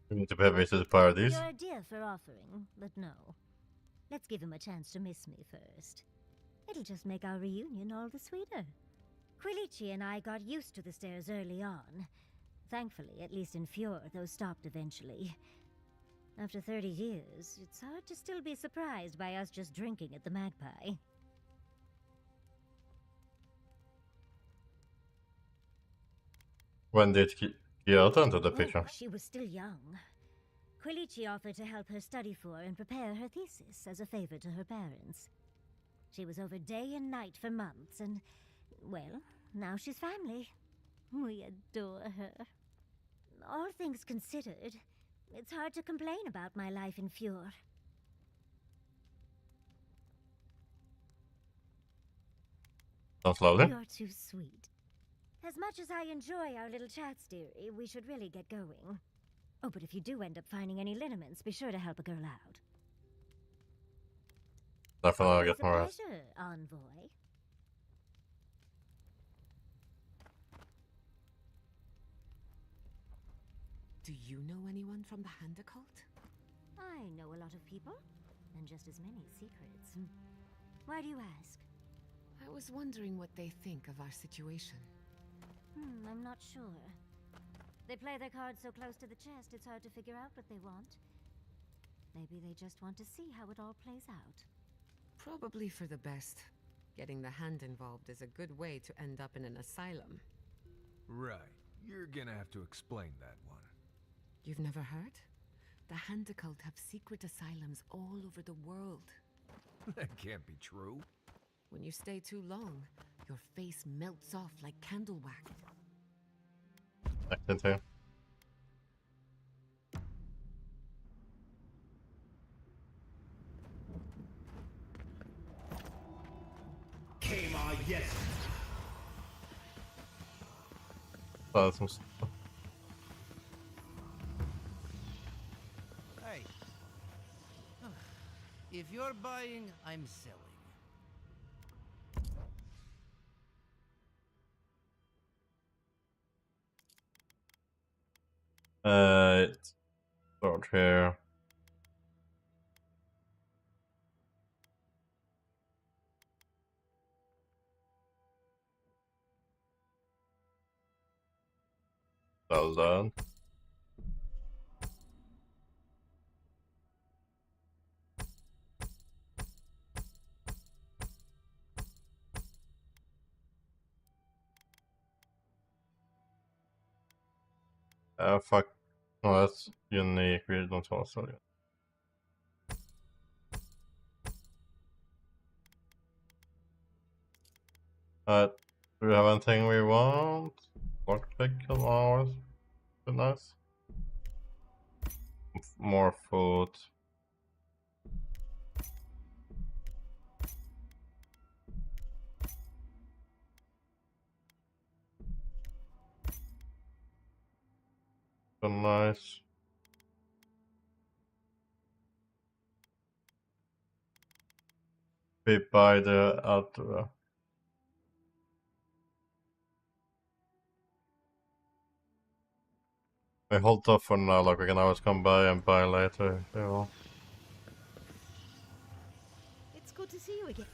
We need to pay a visit to Paradise. Your idea for offering, but no. Let's give him a chance to miss me first. It'll just make our reunion all the sweeter. Quilici and I got used to the stairs early on. Thankfully, at least in Fjord, those stopped eventually. After 30 years, it's hard to still be surprised by us just drinking at the Magpie. When did Kyoto enter the picture? Oh, she was still young. Quilici offered to help her study for and prepare her thesis as a favor to her parents. She was over day and night for months, and, well, now she's family. We adore her. All things considered, it's hard to complain about my life in Fjord. Sounds lovely. You're too sweet. As much as I enjoy our little chats, dearie, we should really get going. Oh, but if you do end up finding any liniments, be sure to help a girl out. Definitely It's get more a rest. pleasure, Envoy. Do you know anyone from the Handa cult? I know a lot of people, and just as many secrets. Why do you ask? I was wondering what they think of our situation. I'm not sure. They play their cards so close to the chest, it's hard to figure out what they want. Maybe they just want to see how it all plays out. Probably for the best. Getting the Hand involved is a good way to end up in an asylum. Right. You're gonna have to explain that one. You've never heard? The Handa cult have secret asylums all over the world. That can't be true. When you stay too long, your face melts off like candle wax. I can tell. Some stuff. Hey. If you're buying, I'm selling. Start here. Well done. Fuck. No, that's unique. We don't also. Do we have anything we want? Lockpick of ours. Be nice. More food. Be nice. We buy the other. We hold off for now, like we can always come by and buy later if you want. It's good to see you again.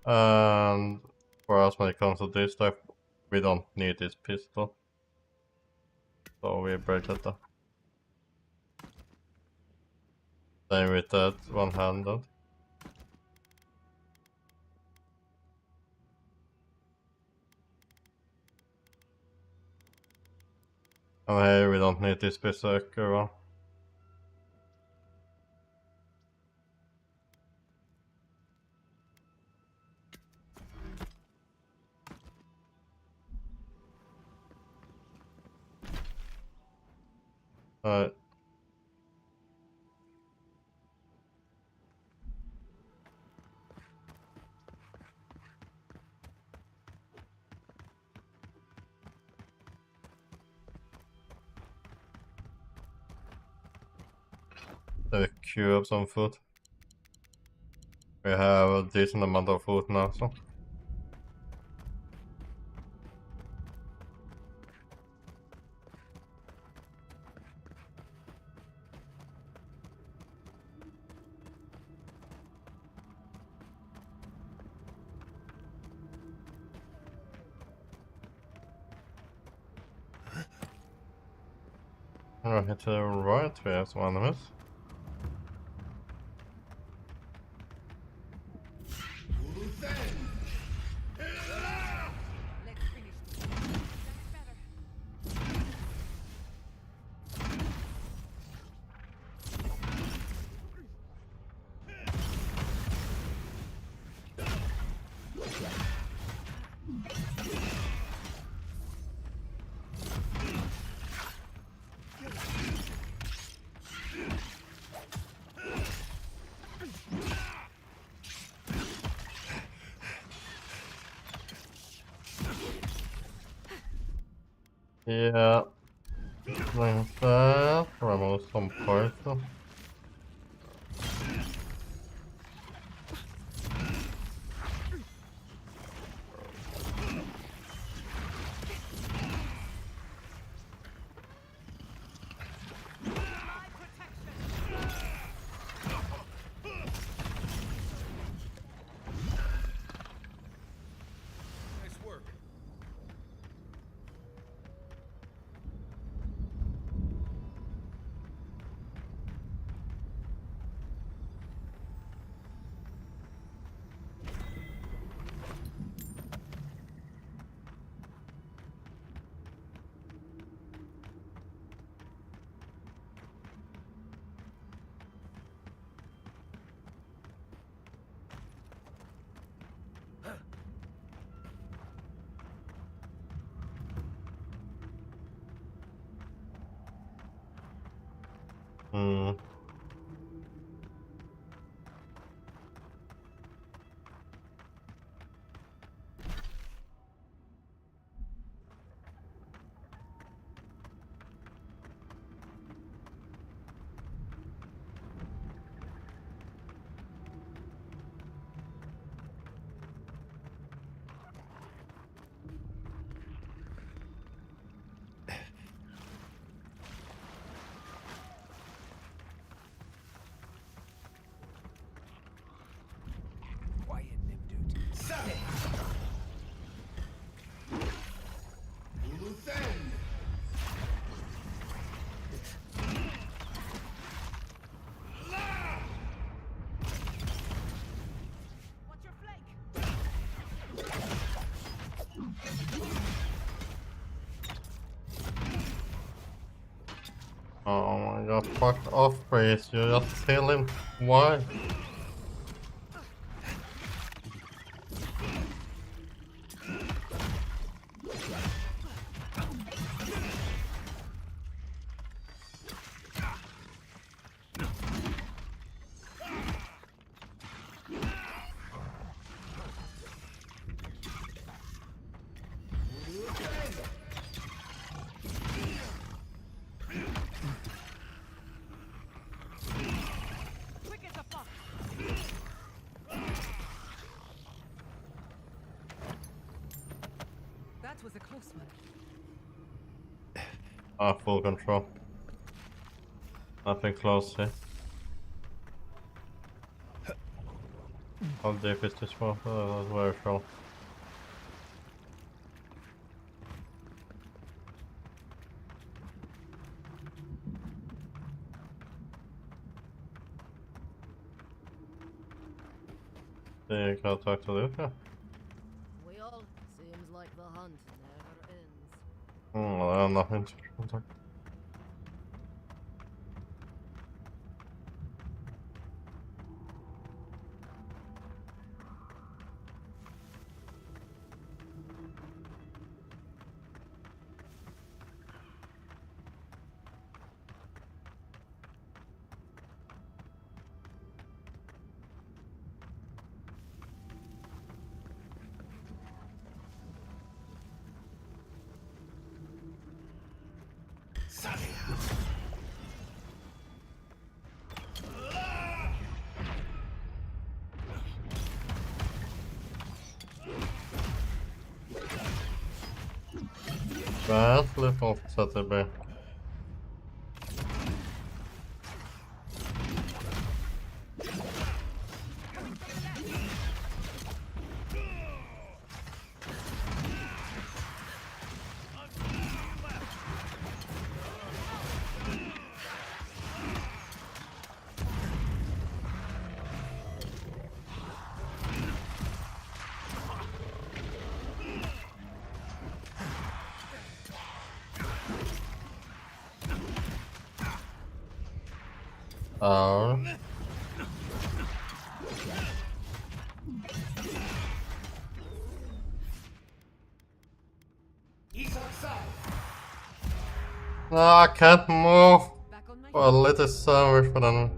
And for us, when it comes to this stuff, we don't need this pistol. So we break it up. Same with that one-handed. And here we don't need this berserker one. Alright. Let me queue up some food. We have a decent amount of food now, so. Right to the right, we have some enemies. Yeah, like that. Remove some poison. Nice work. Oh my god, fuck off, Grace. You're just killing. Why? That was a close one. Full control. Nothing close here. How deep is this one? That's very sure. You can talk to Luca. Well, seems like the hunt never ends. Well, I have nothing to contact. Vastly fortsätter be. No, I can't move. Well, it is so much for them.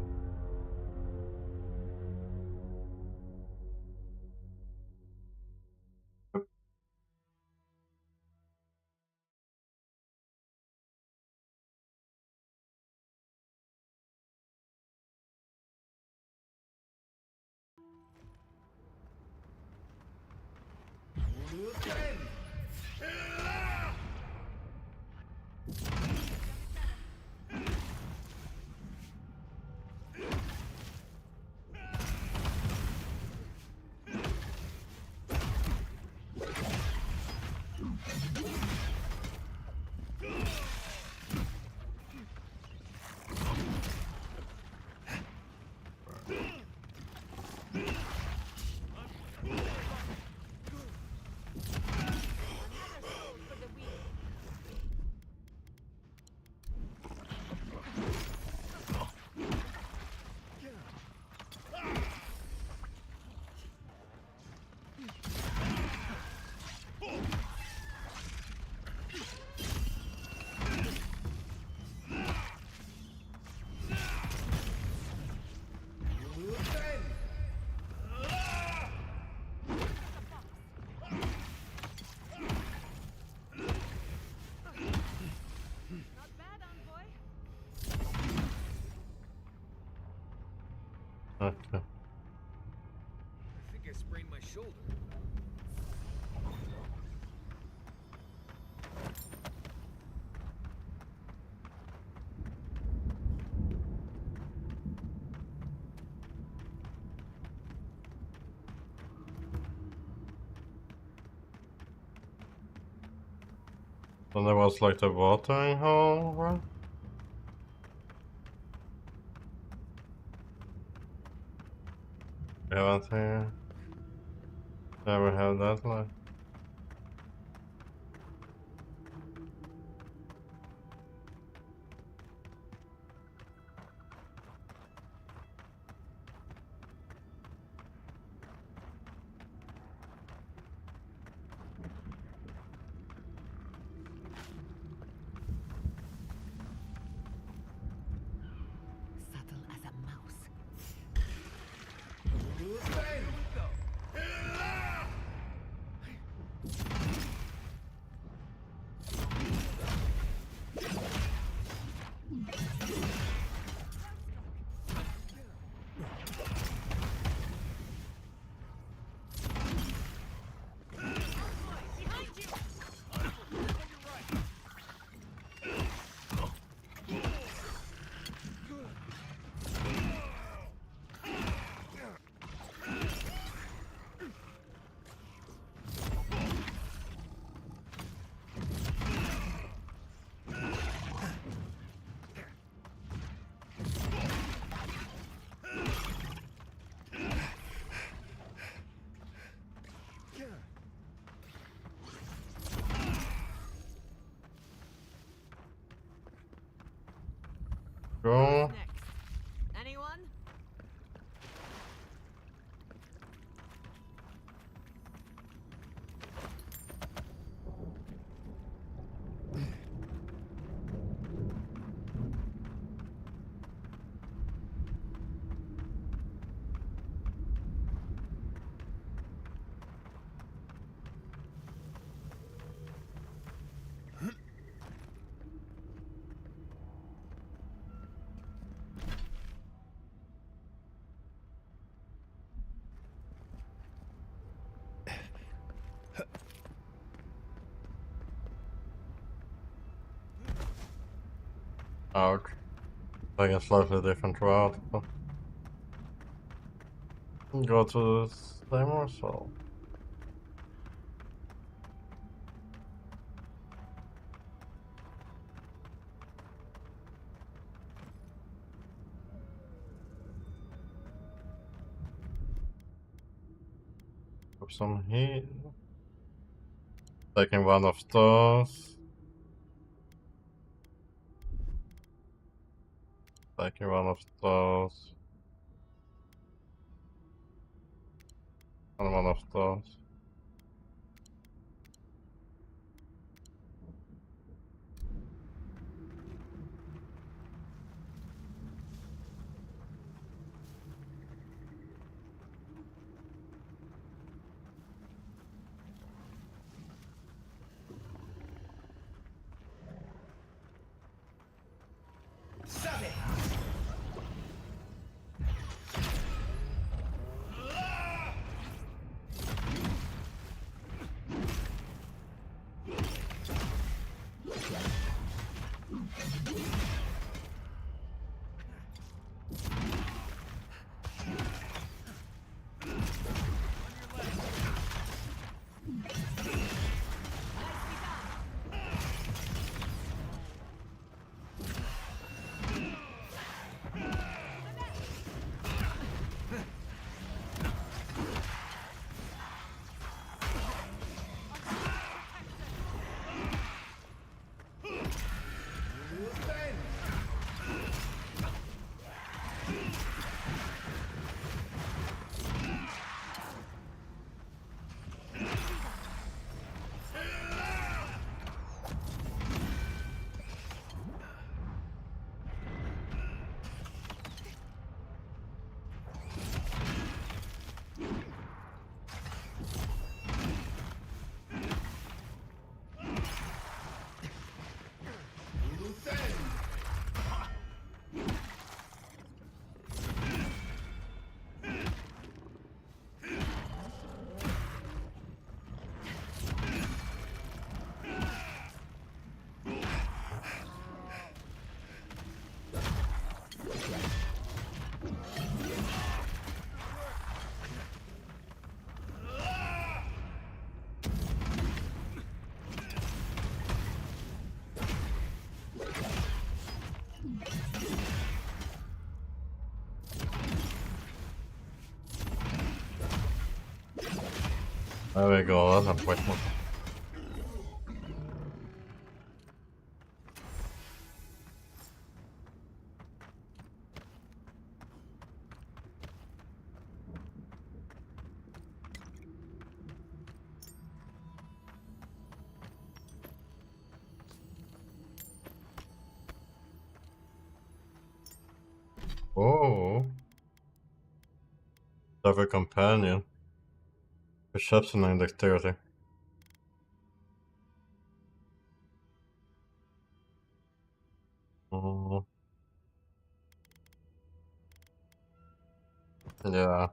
Okay. I think I sprained my shoulder. And there was like the watering hole, right? We haven't here. Never have that like. Avowed. Like a slightly different route. But go to the same or so. Put some heat. Taking one of those. Taking one of those. And one of those. There we go, that's a quick one. Oh, have a companion. Perception and dexterity. Oh, yeah.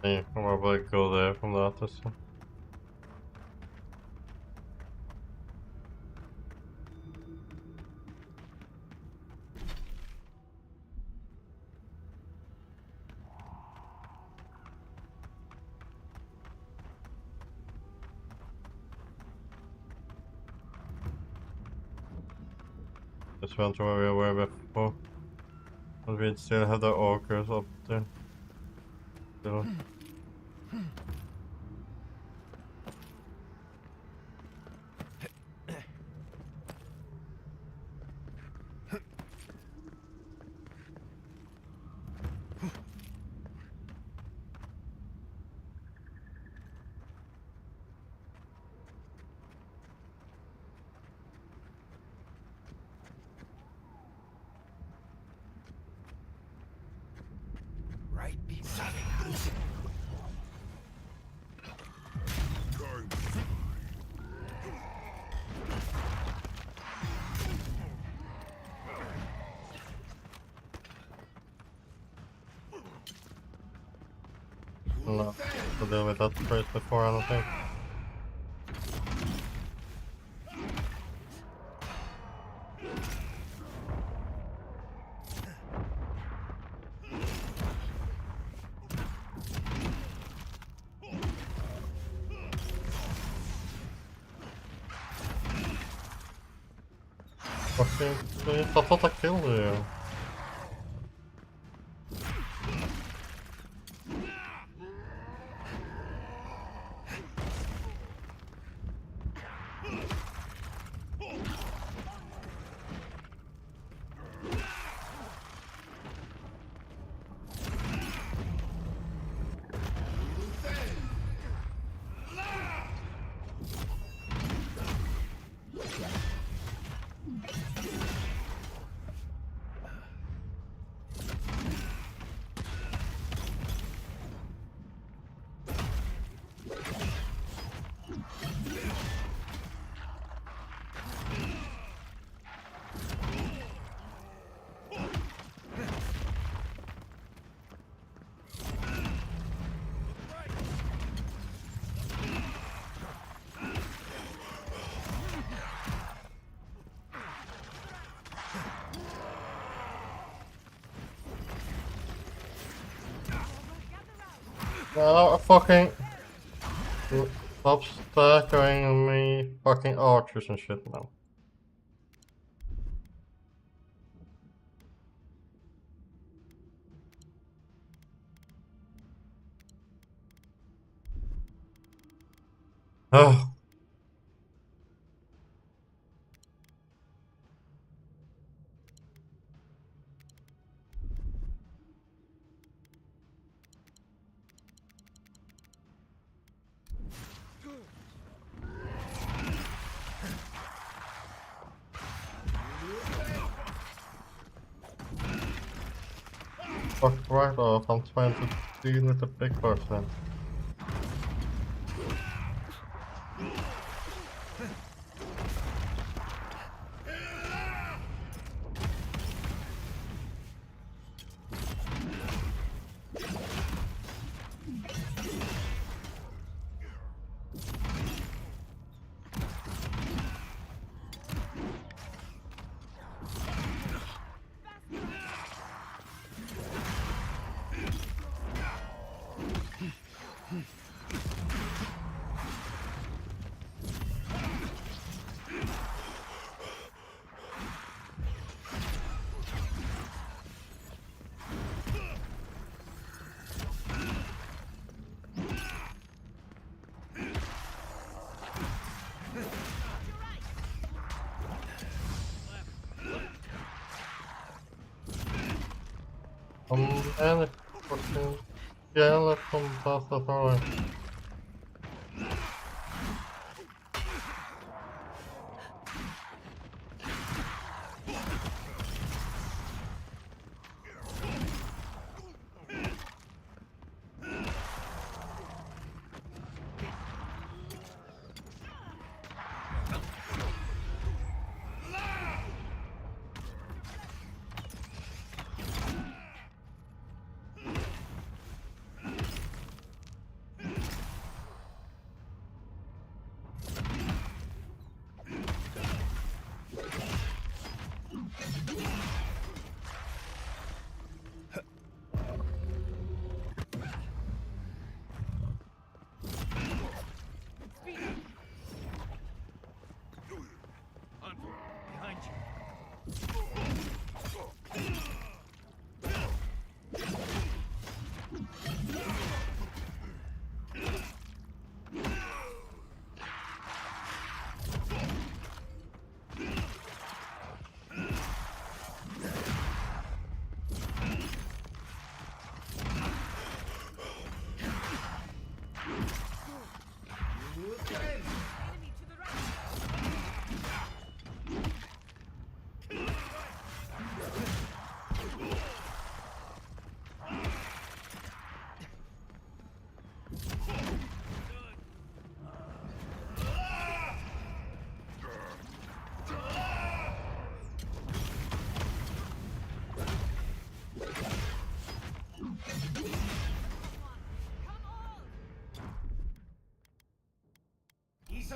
You can probably go there from that or so. Just went to where we were before. But we'd still have the orcers up there. Still. Right beside it. No, to deal with that first before, I don't think. Fucking shit, I thought I killed you. No, fucking... Stop stackering on me, fucking archers and shit now. Oh. Fuck right off, I'm trying to deal with the big person. And it's fucking jealous from past authority.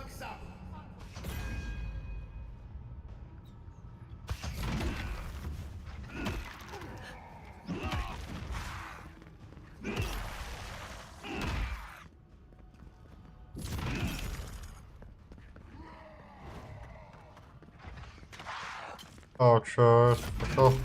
took some. Oh, sure. Oh.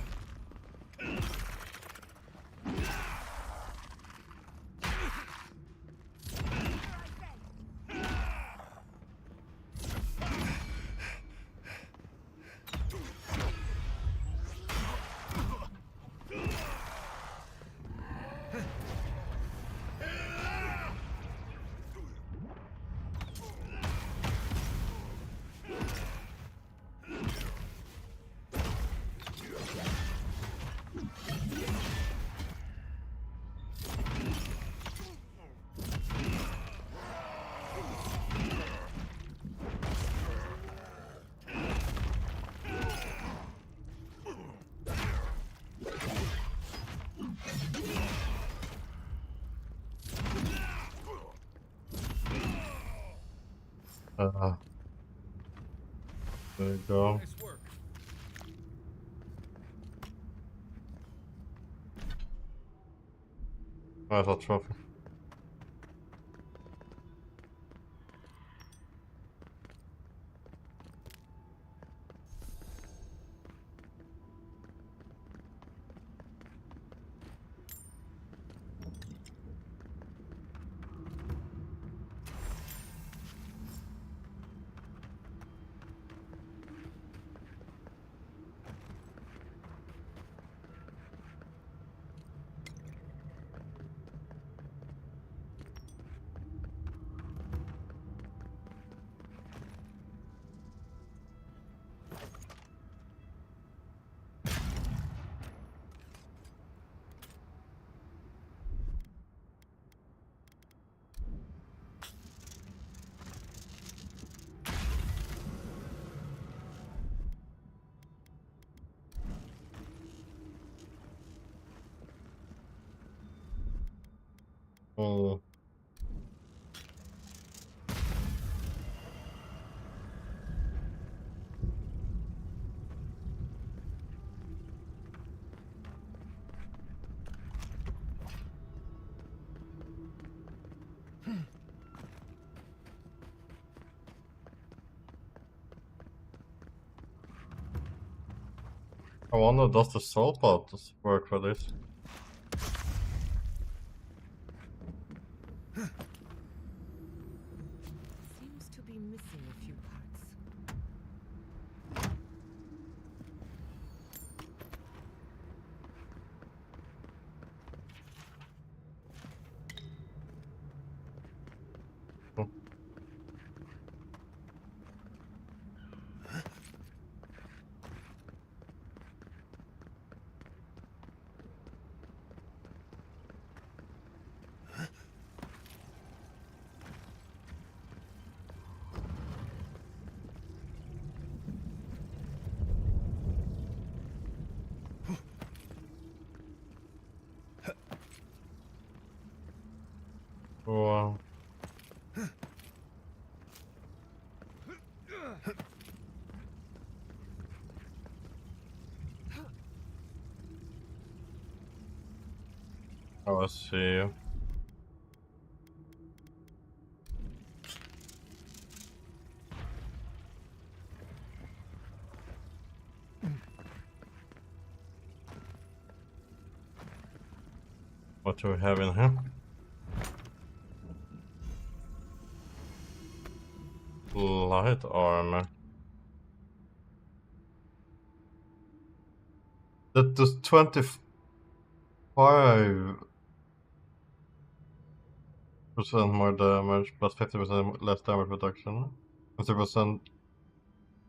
There you go. Nice work. Nice little trophy. Oh. I wonder, does the soul pod work for this? Seems to be missing a few parts. Oh. Wow. Oh, I see. What do we have in here? Light armor. That does 25% more damage, plus 50% less damage reduction. 50%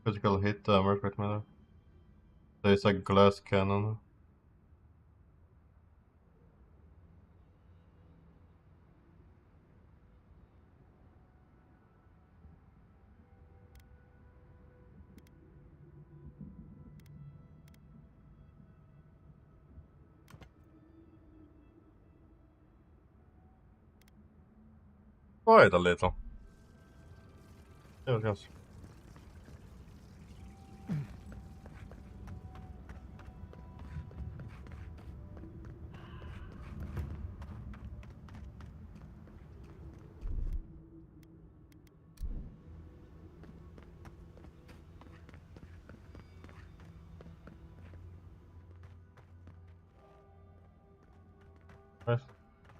critical hit damage, wait a minute. There's a glass cannon. Quite a little. Ja, ganska.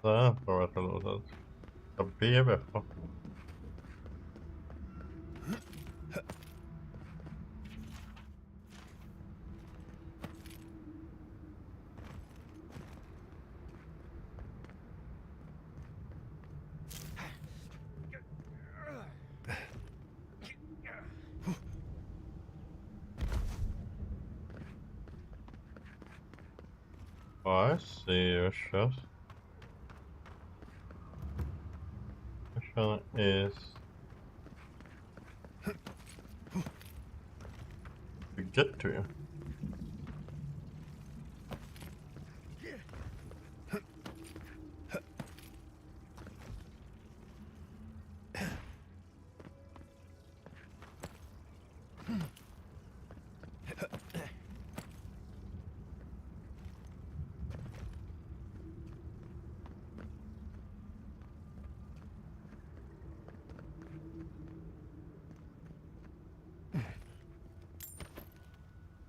Där var det låtet. Jag ber bättre. I see your shot. Question is to get to you.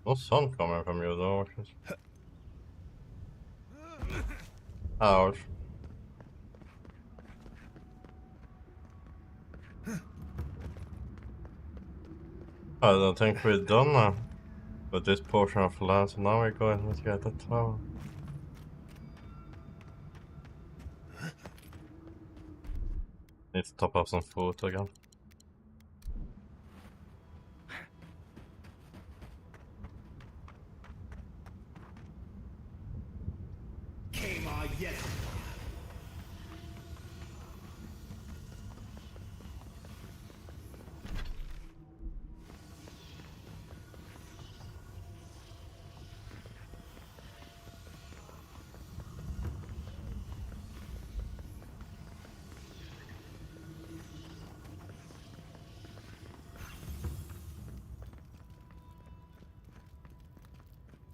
No sun coming from you though. Ouch. I don't think we're done now with this portion of land, so now we're going to get the tower. Need to top up some food again.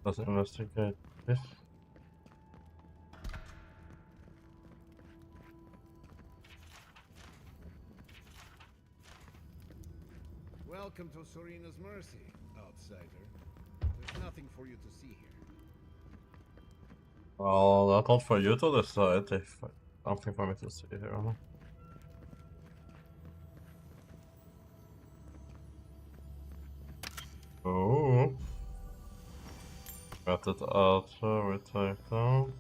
Let's investigate this. Welcome to Sorina's Mercy, outsider. There's nothing for you to see here. Well, that's not for you to decide if something for me to see here or not. Oh. Got it out, so we take down.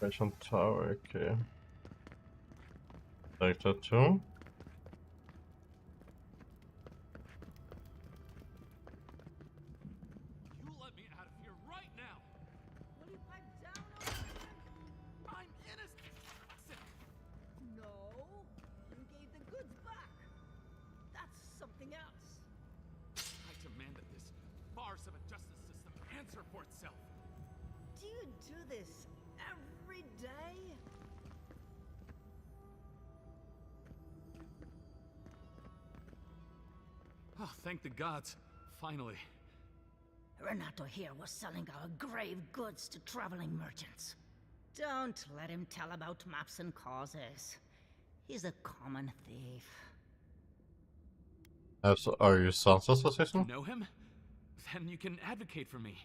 Patient tower, okay. Take that too. You let me out of here right now! Will you pipe down already? I'm innocent! No. You gave the goods back. That's something else. I demand that this farce of a justice system answer for itself. Do you do this every day? Oh, thank the gods. Finally. Renato here was selling our grave goods to traveling merchants. Don't let him tell about maps and causes. He's a common thief. So are you Sansa's assistant? You know him? Then you can advocate for me.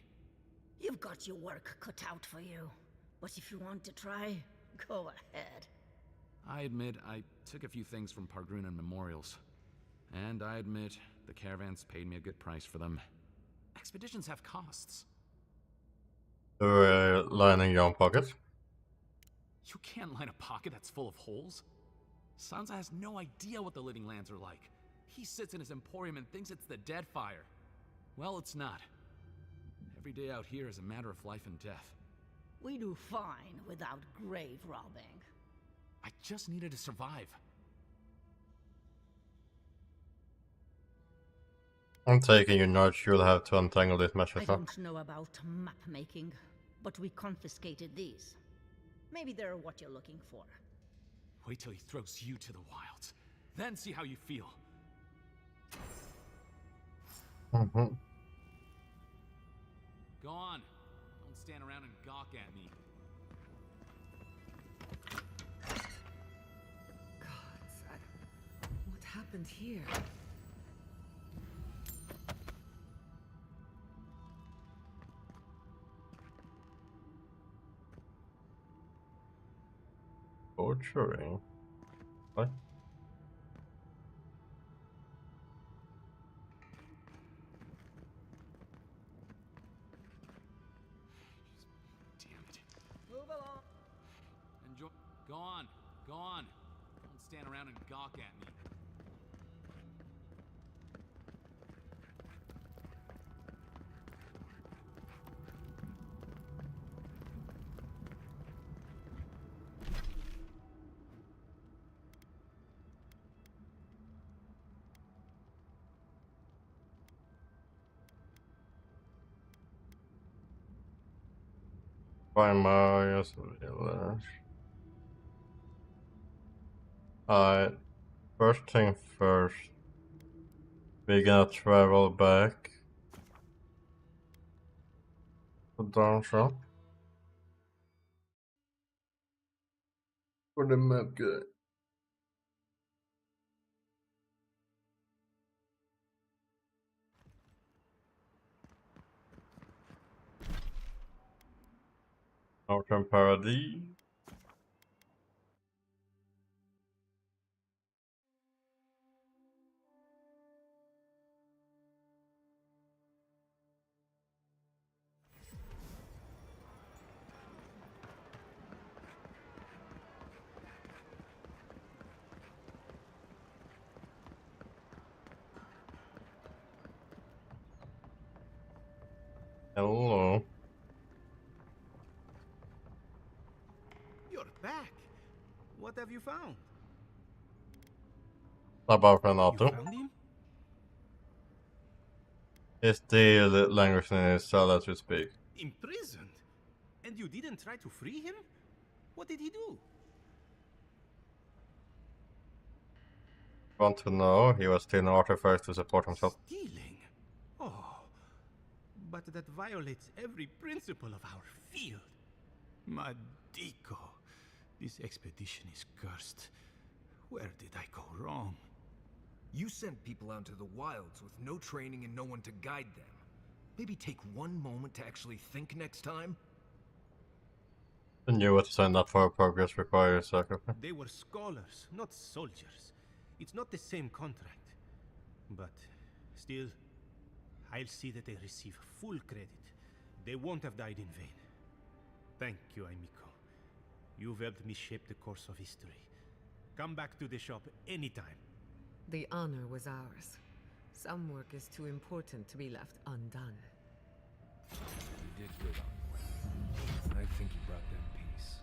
You've got your work cut out for you. But if you want to try, go ahead. I admit I took a few things from Pargrunan memorials. And I admit the caravans paid me a good price for them. Expeditions have costs. Lining your own pocket? You can't line a pocket that's full of holes. Sansa has no idea what the living lands are like. He sits in his emporium and thinks it's the Deadfire. Well, it's not. Every day out here is a matter of life and death. We do fine without grave robbing. I just needed to survive. I'm taking your nudge, you'll have to untangle this mesh I as well. don't know about map making, but we confiscated these. Maybe they're what you're looking for. Wait till he throws you to the wilds. then see how you feel. Mm-hmm. Go on. Don't stand around and gawk at me. What happened here? Torturing. What? Damn it. Move along. Enjoy. Go on. Go on. Don't stand around and gawk at me. Find Marius village. Alright. First thing first. We're gonna travel back to Dawn Shop for the map guy. Northern Paradis. Hello. You're back. What have you found? About You Renato. found him? It's the language in his cell as we speak. Imprisoned? And you didn't try to free him? What did he do? Want to know? He was stealing artifacts to support himself. Stealing? Oh, but that violates every principle of our field. Madico, this expedition is cursed. Where did I go wrong? You sent people out into the wilds with no training and no one to guide them. Maybe take one moment to actually think next time? I knew what to sign up for. Progress requires sacrifice. They were scholars, not soldiers. It's not the same contract. But still, I'll see that they receive full credit. They won't have died in vain. Thank you, Amico. You've helped me shape the course of history. Come back to the shop anytime. The honor was ours. Some work is too important to be left undone. You did good, Envoy. I think you brought them peace.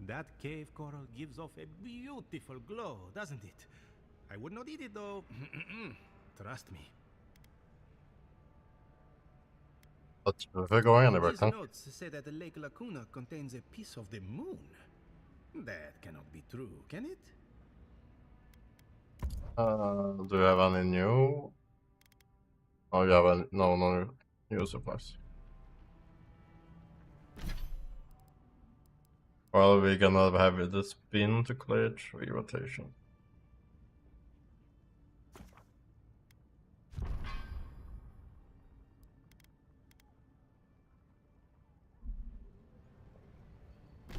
That cave coral gives off a beautiful glow, doesn't it? I would not eat it though. Trust me. But if we're going anywhere, These huh? notes say that the Lake Lacuna contains a piece of the moon. That cannot be true, can it? Do you have any new? Oh, you have any? No new supplies. Well, we're gonna have the spin to clear 3 rotation.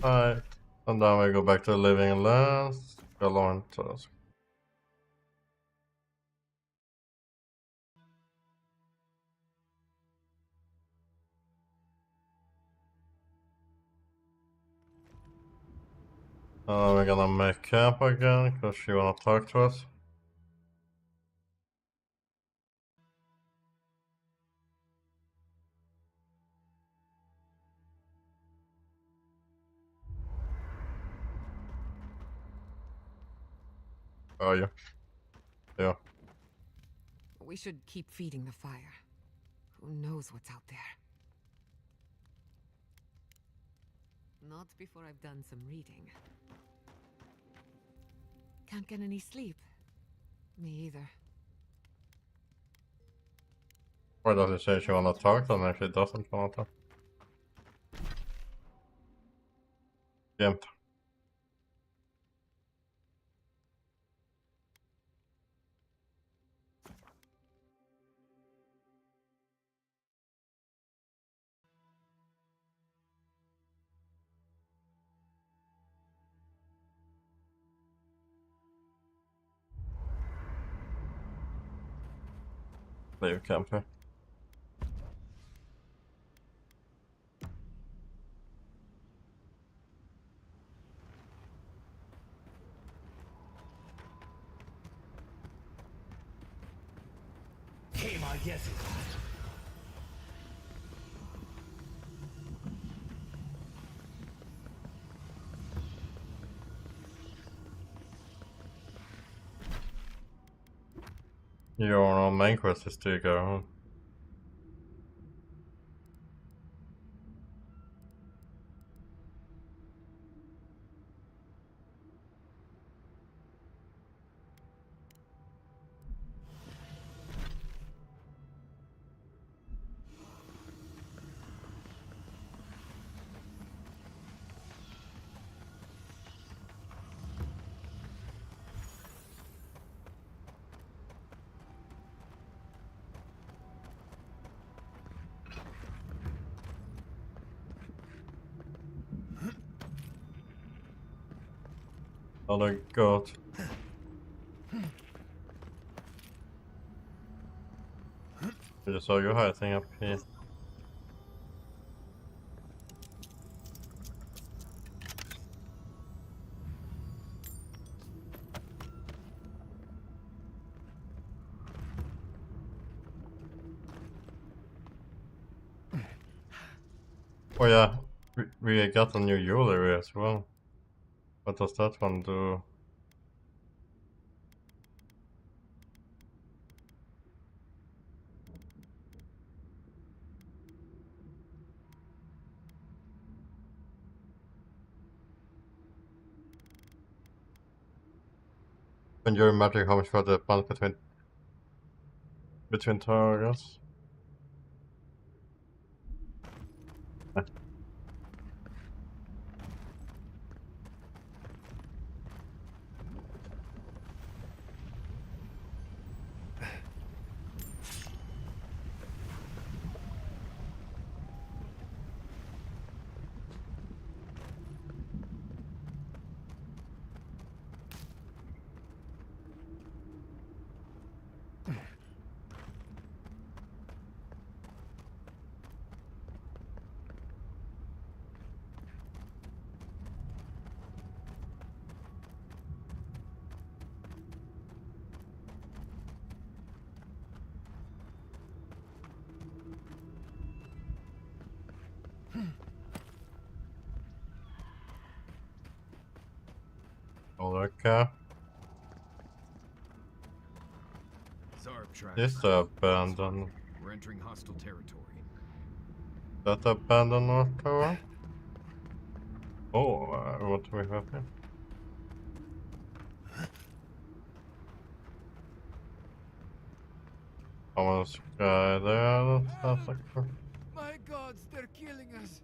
Alright, and then we go back to living lands. Gallant task. We're gonna make camp again because she wanna talk to us. Where are you? Yeah. We should keep feeding the fire. Who knows what's out there? Not before I've done some reading. Can't get any sleep. Me either. Or does it say she wanna talk, then actually doesn't wanna talk. Jämt. Leave camper. Your main quest is to go home. Oh god. I just saw you hiding up here. Oh yeah, we got a new jewelry as well. What does that one do? When you're matching how much for the bond between targets. Okay. This is the abandoned. We're entering hostile territory. That abandoned North Tower? Oh, what do we have here? Almost guy there, that sounds like My gods, they're killing us.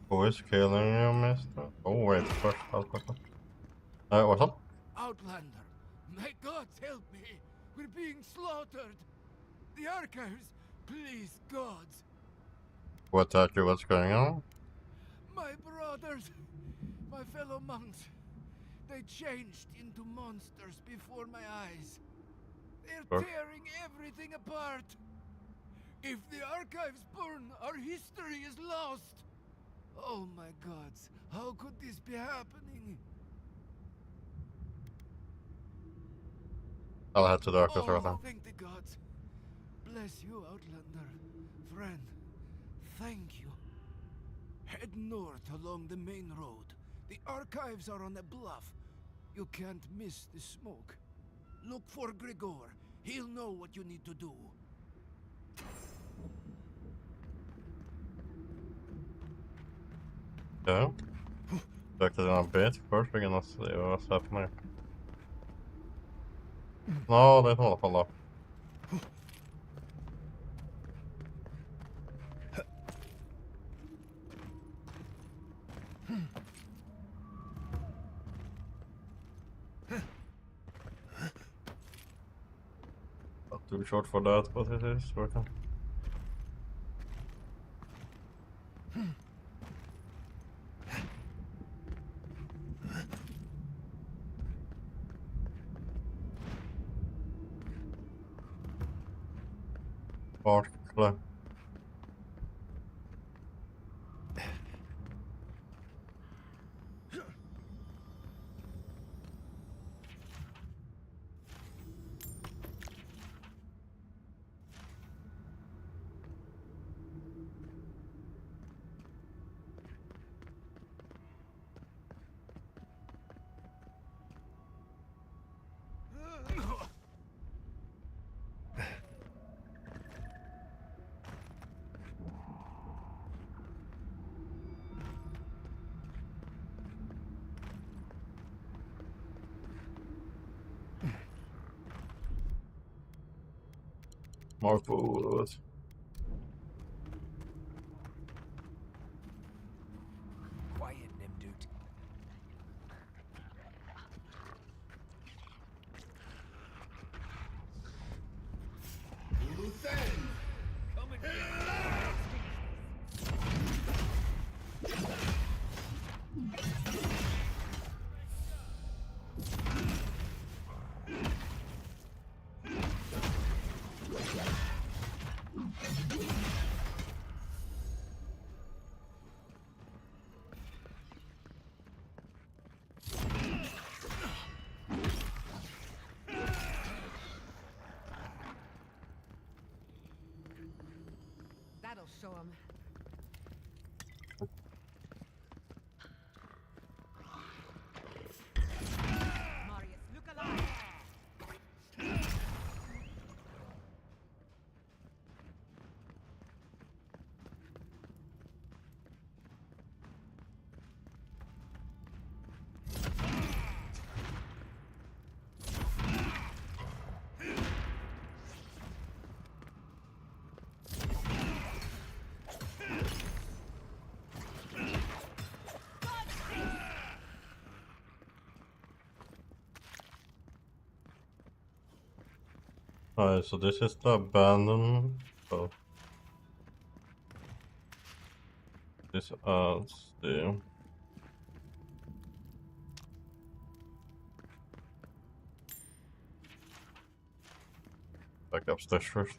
who is killing you, mister? Oh wait, first what's up? Outlander, my gods, help me. We're being slaughtered. The archives, please, gods. What's going on? My brothers, my fellow monks, they changed into monsters before my eyes. They're tearing everything apart. If the archives burn, our history is lost. Oh my gods, how could this be happening? I'll head to the darkness right Oh, now. thank the gods. Bless you, Outlander. Friend, thank you. Head north along the main road. The archives are on a bluff. You can't miss the smoke. Look for Grigor. He'll know what you need to do. Yeah. Ducked it on a bit. Of course, we're gonna see what's happening. No, det håller på att falla. Not too short for that, but it is working. Sparkle. More food. Quiet, Nimdut. Come and That'll show him. Marius, look alive! Alright, so this is the abandoned. Oh. This adds the. Back upstairs first.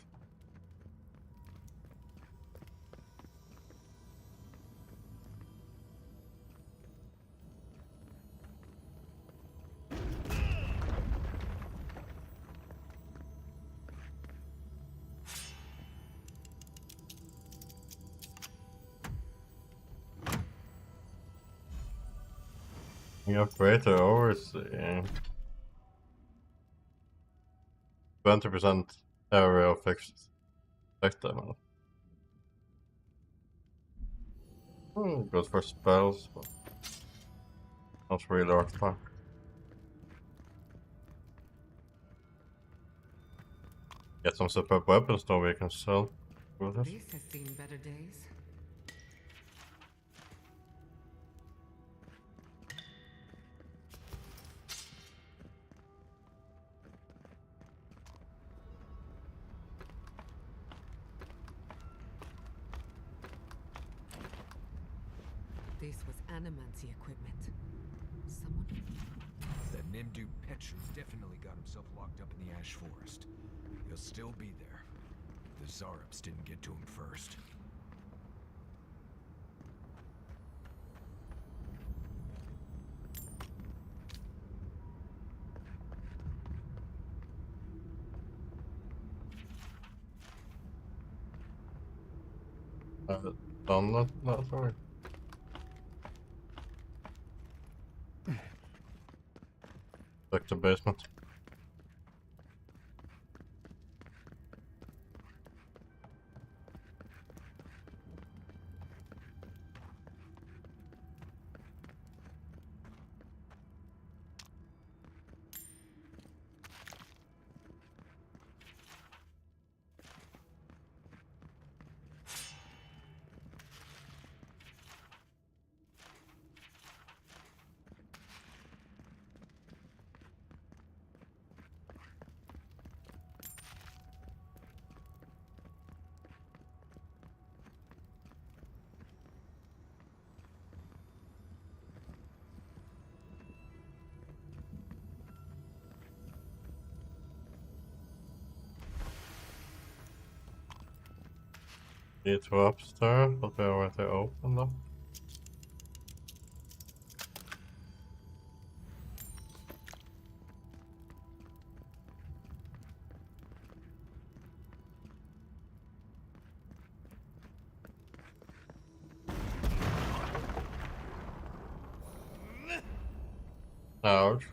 You have greater overseeing. 20% area of fixed damage. Good for spells, but not really artifact. Get some superb weapons though we can sell with this. This has seen better days. This was Animancy equipment. Someone... That Nimdu Petru's definitely got himself locked up in the Ash Forest. He'll still be there. The Zarups didn't get to him first. Done that last time. Back to basement. Need to upstairs, but we already opened up. Ouch.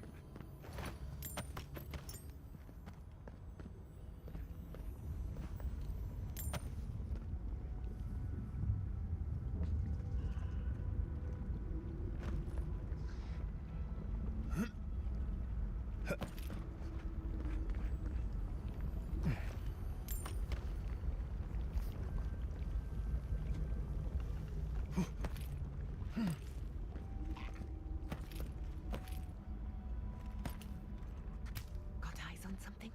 Got eyes on something?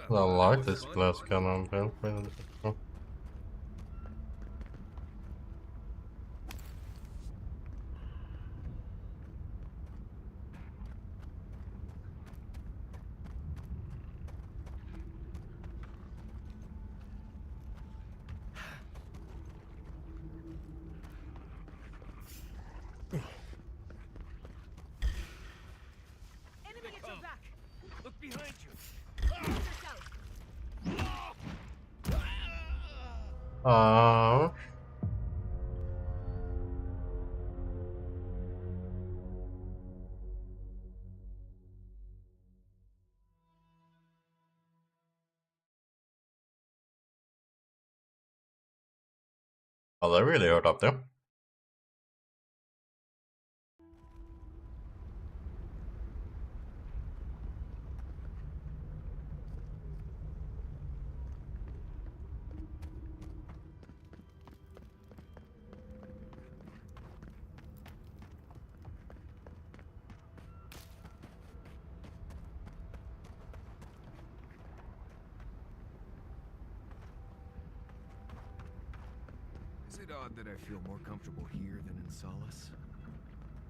I like this glass cannon build. Enemy at your back! Look behind you! Ouch. Oh, they really hurt up there. Is it odd that I feel more comfortable here than in Solace?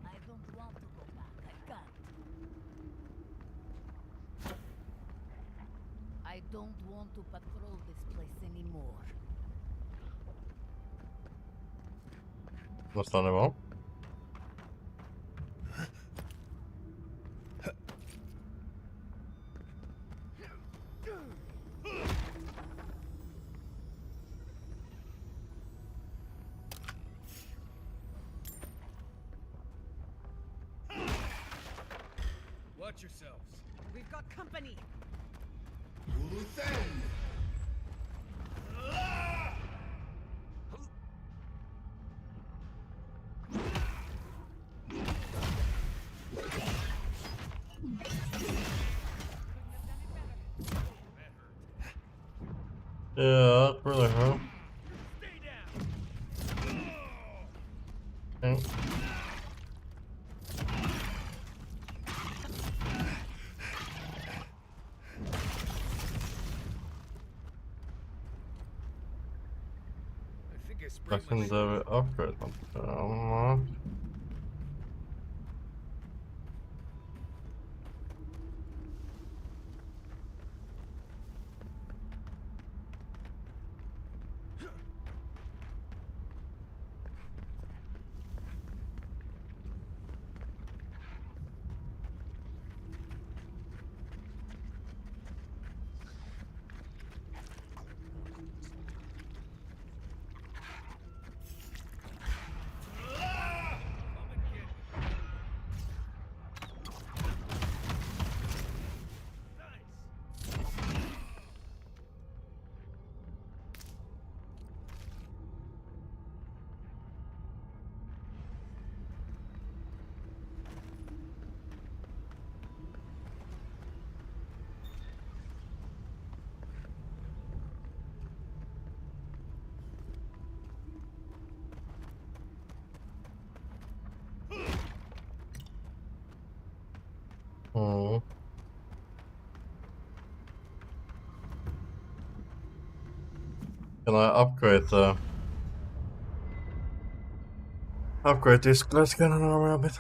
I don't want to go back. I can't. I don't want to patrol this place anymore. What's done well? Watch yourselves. We've got company! Yeah, that really hurt. Okay. I think I I sprained my think shoulder. the upgrade went down. Oh. Can I upgrade this glass cannon armor a bit?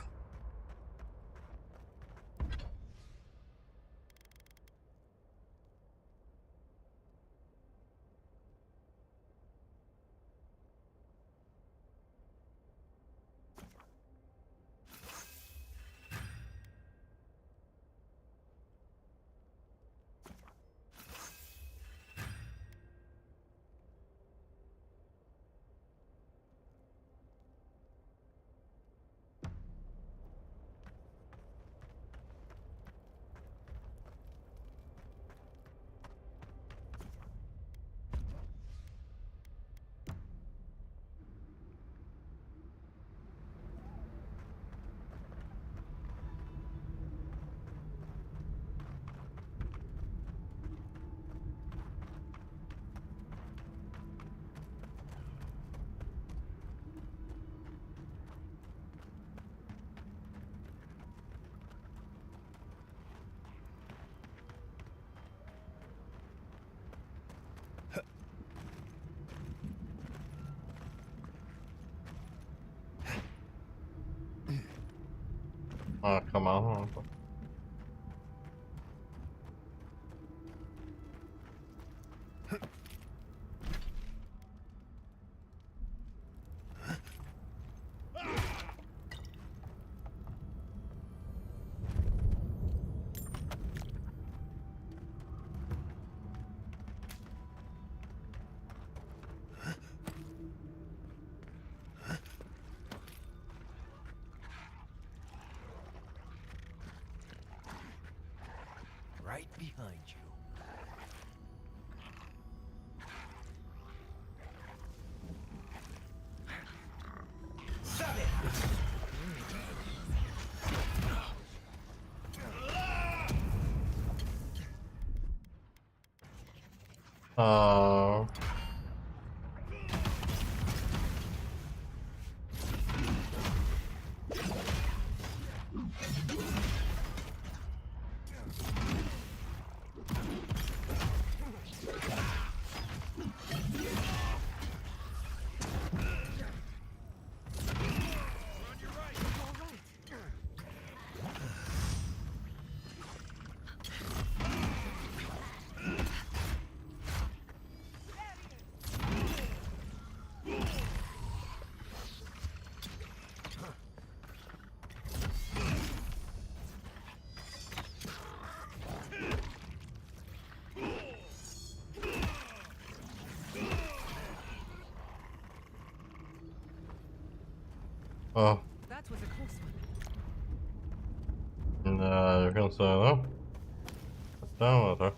Ah, come on. Right behind you. Oh. Oh. That was a close one. Nah, you can say that. What's down with her?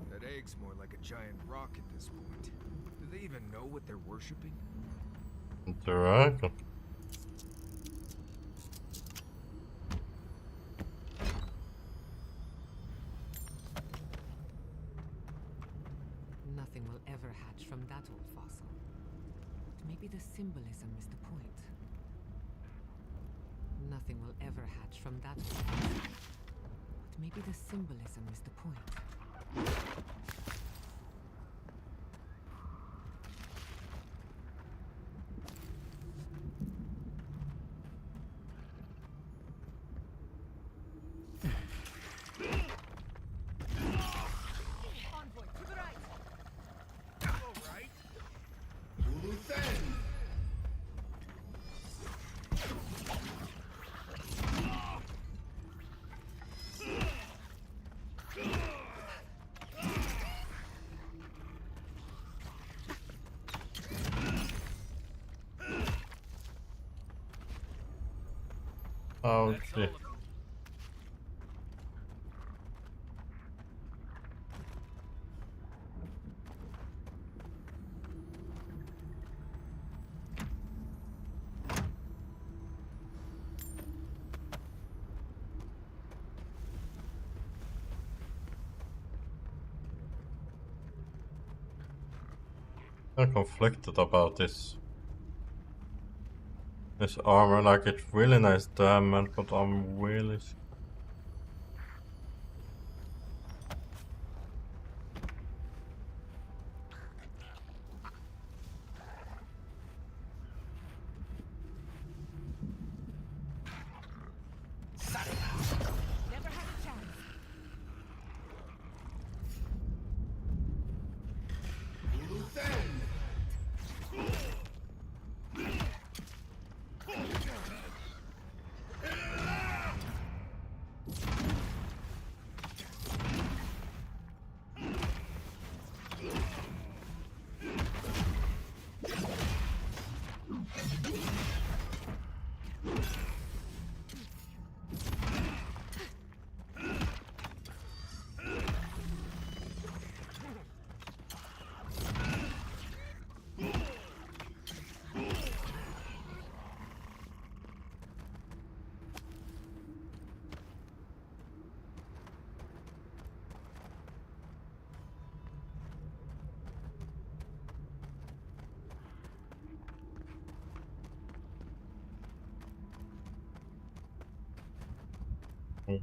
That egg's more like a giant rock at this point. Do they even know what they're worshipping? Dragon. Nothing will ever hatch from that old fossil. But maybe the symbolism is the point. Nothing will ever hatch from that old fossil. But maybe the symbolism is the point. Oh shit. I'm conflicted about this armor. Like, it's really nice damage, but I'm really Mm.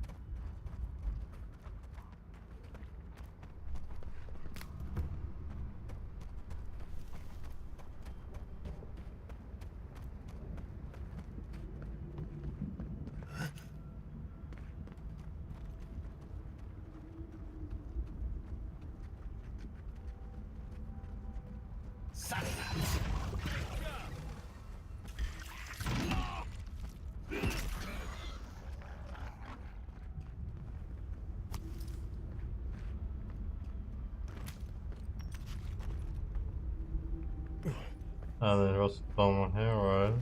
There was someone here, right?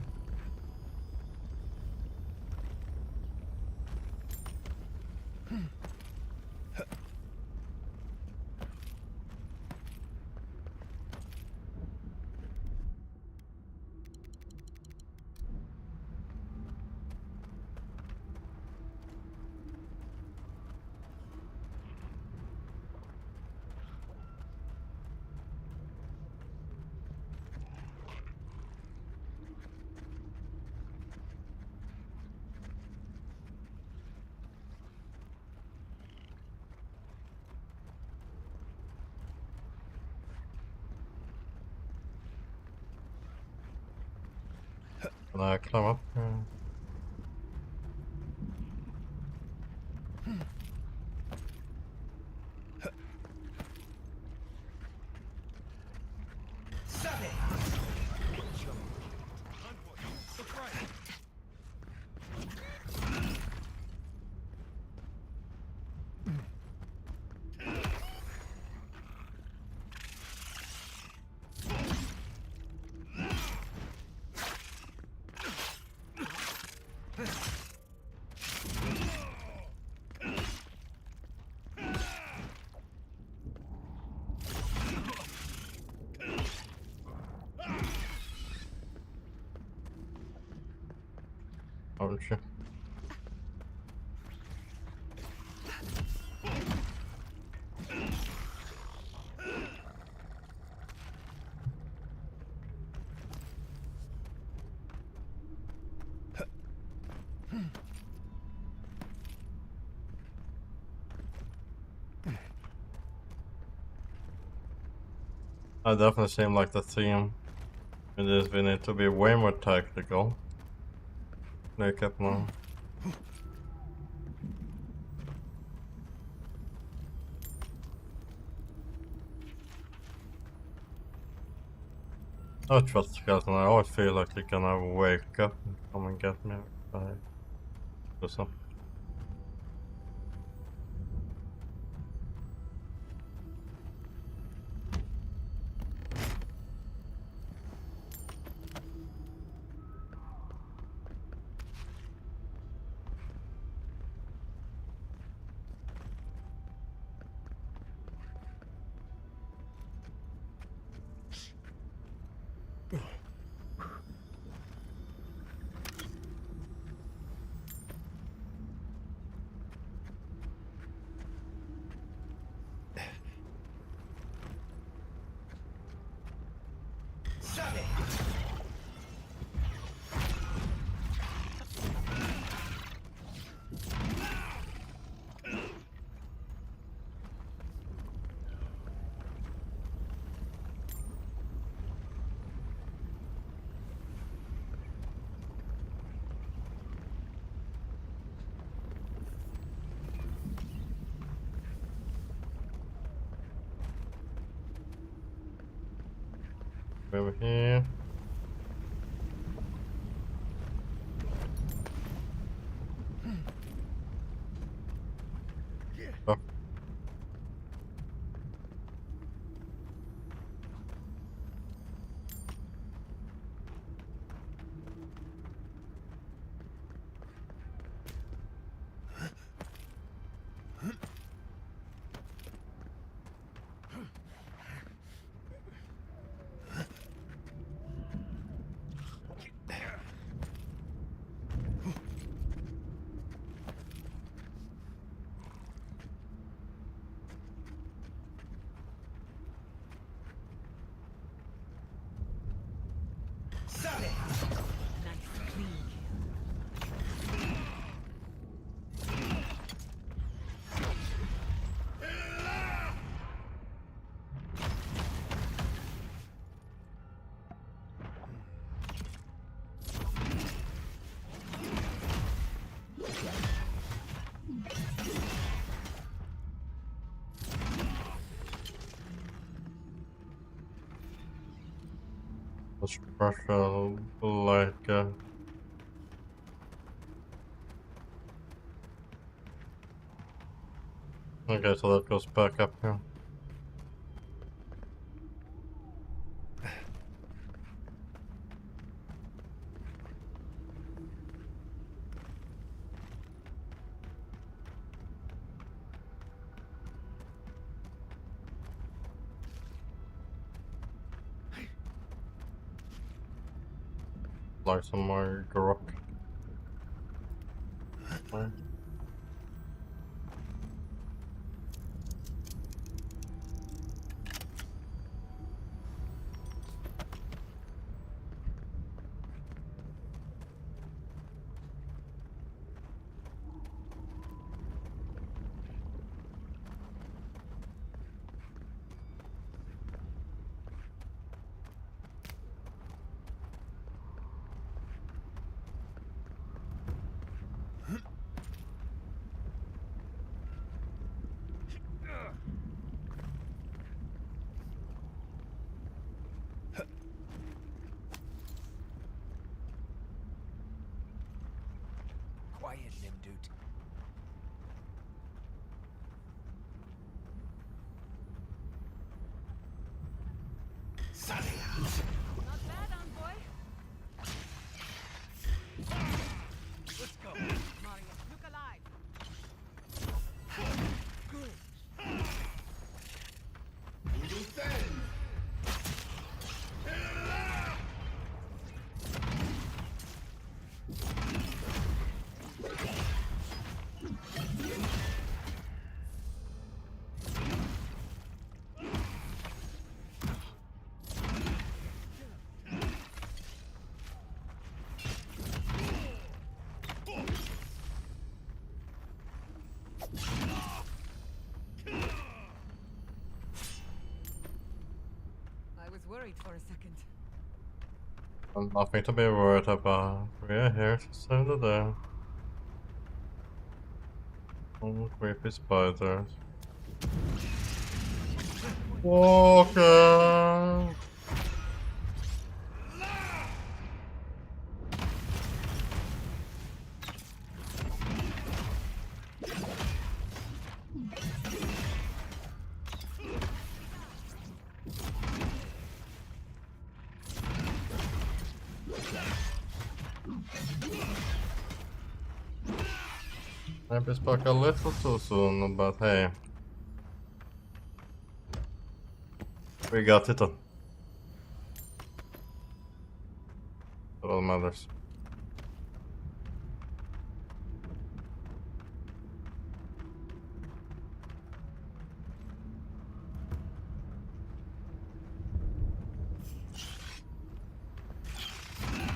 Can I climb up here? Oh shit. I definitely seem like the theme in this we need to be way more tactical. Like up now. I don't trust skeleton. I always feel like they're gonna wake up and come and get me if I do something. Over here. Oh. Nice clean kill. A special like okay, so that goes back up here. Like some more grok. Right. Quiet, Nimdut. Not bad, envoy. Let's go. Marius, look alive. I was worried for a second. Nothing to be worried about. We're here to save the day. Oh, creepy spiders. Walker! Maybe spoke a little too soon, but hey. We got it on. It all matters.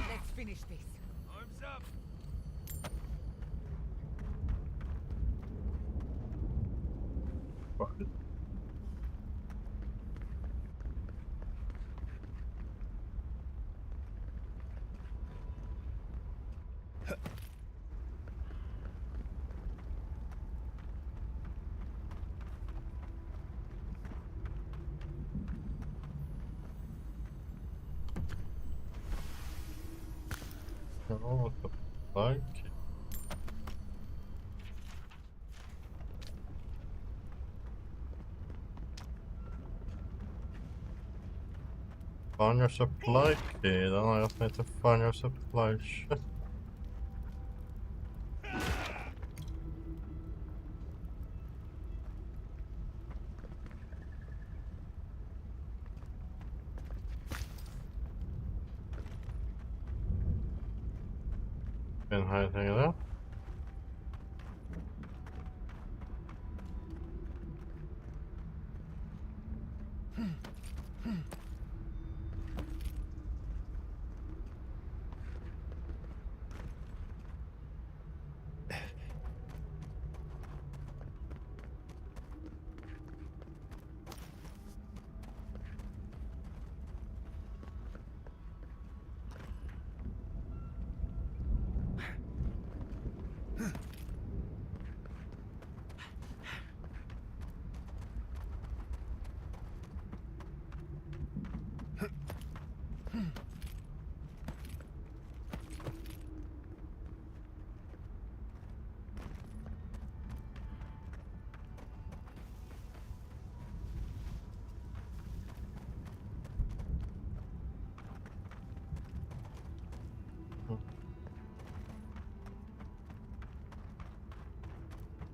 Let's finish this. Arms up. Fuck it. Oh, what the fuck? Find your supply key, then I just need to find your supply shit. Been hiding there.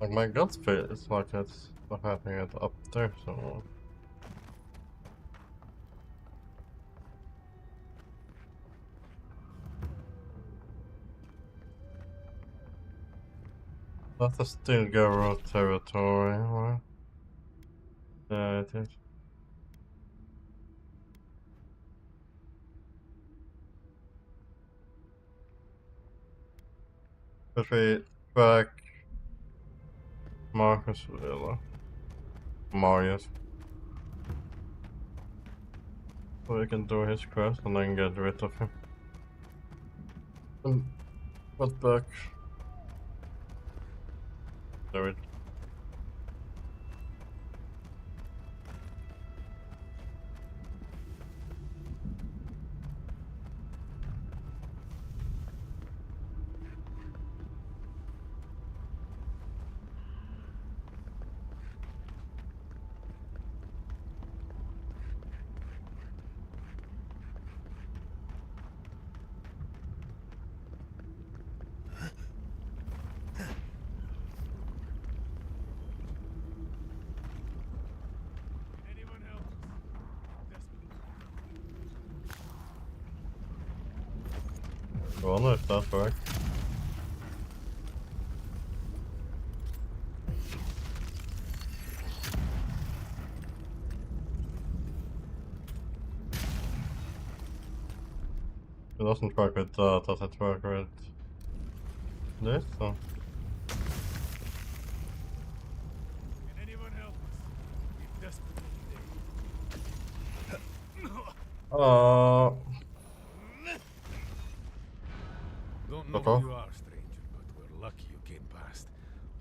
Like my gut feel is like it's not having it up there, so that is still Garo territory, right? Yeah, it is. But we track Marcus Villa. Marius. So we can do his quest and then get rid of him. But back. There it. I wonder if that works. It doesn't work with that, does it work with this? So. Can anyone help us? We desperately Don't know who you are, stranger, but we're lucky you came past.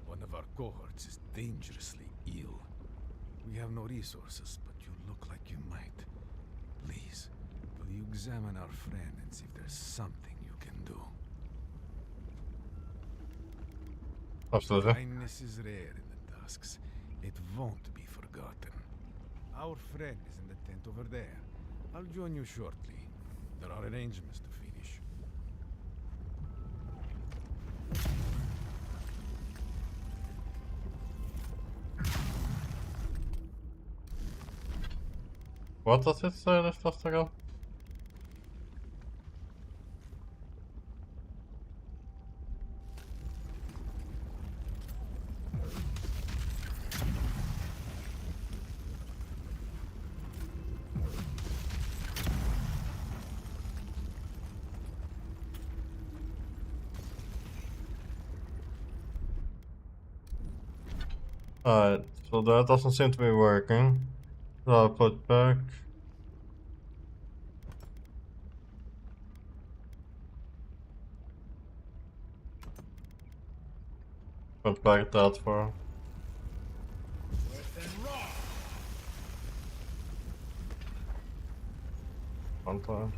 One of our cohorts is dangerously ill. We have no resources, but you look like you might. Please, will you examine our friend and see if there's something you can do? Absolutely. Kindness is rare in the Dusks. It won't be forgotten. Our friend is in the tent over there. I'll join you shortly. There are arrangements to finish. What does it say this does again? Alright, so that doesn't seem to be working. So I'll put back. Put back that for one time.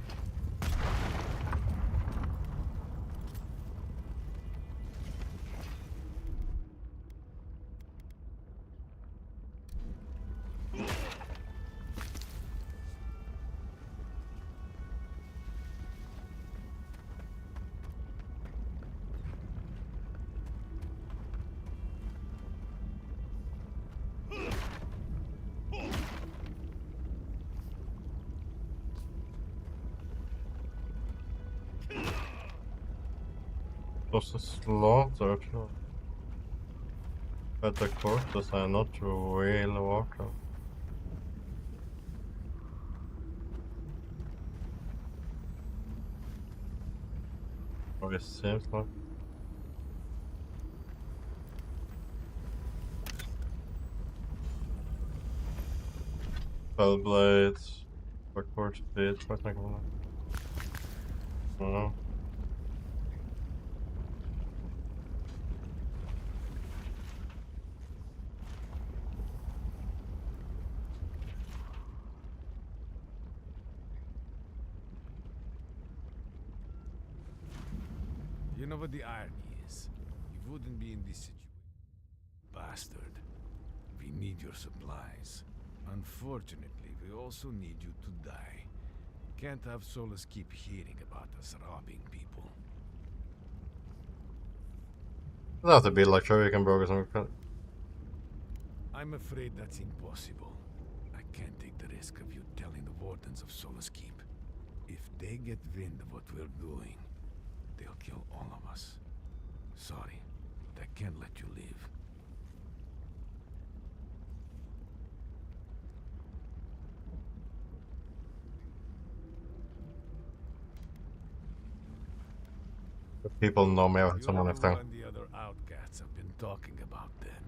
Was a slaughter at the corpses and not real water. Or it seems like. Spell blades, backward speed, what like that. I don't know. You know what the irony is? You wouldn't be in this situation. Bastard. We need your supplies. Unfortunately, we also need you to die. Can't have Solus keep hearing about us robbing people. Doesn't have to be like sure you can progress and I'm afraid that's impossible. I can't take the risk of you telling the Wardens of Solace Keep. If they get wind of what we're doing, they'll kill all of us. Sorry, but I can't let you leave. people know me or someone You're if the they one the other outcasts have been talking about then.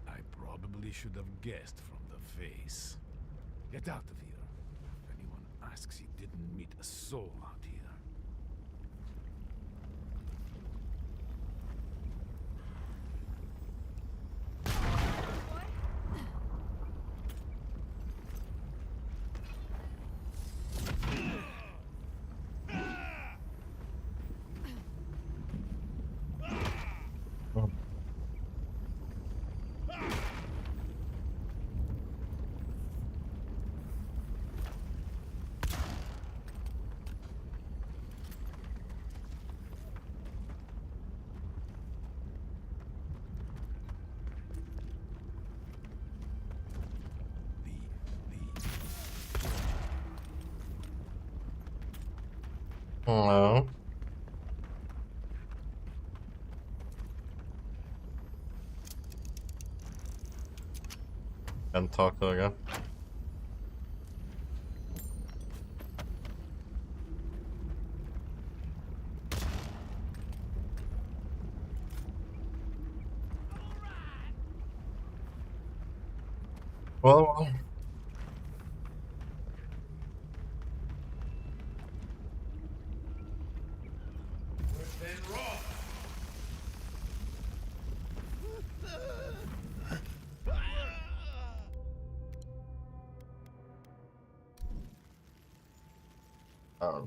I probably should have guessed from the face. Get out of here. If anyone asks, he didn't meet a soul out here. No. And talk to her again. Well. Oh.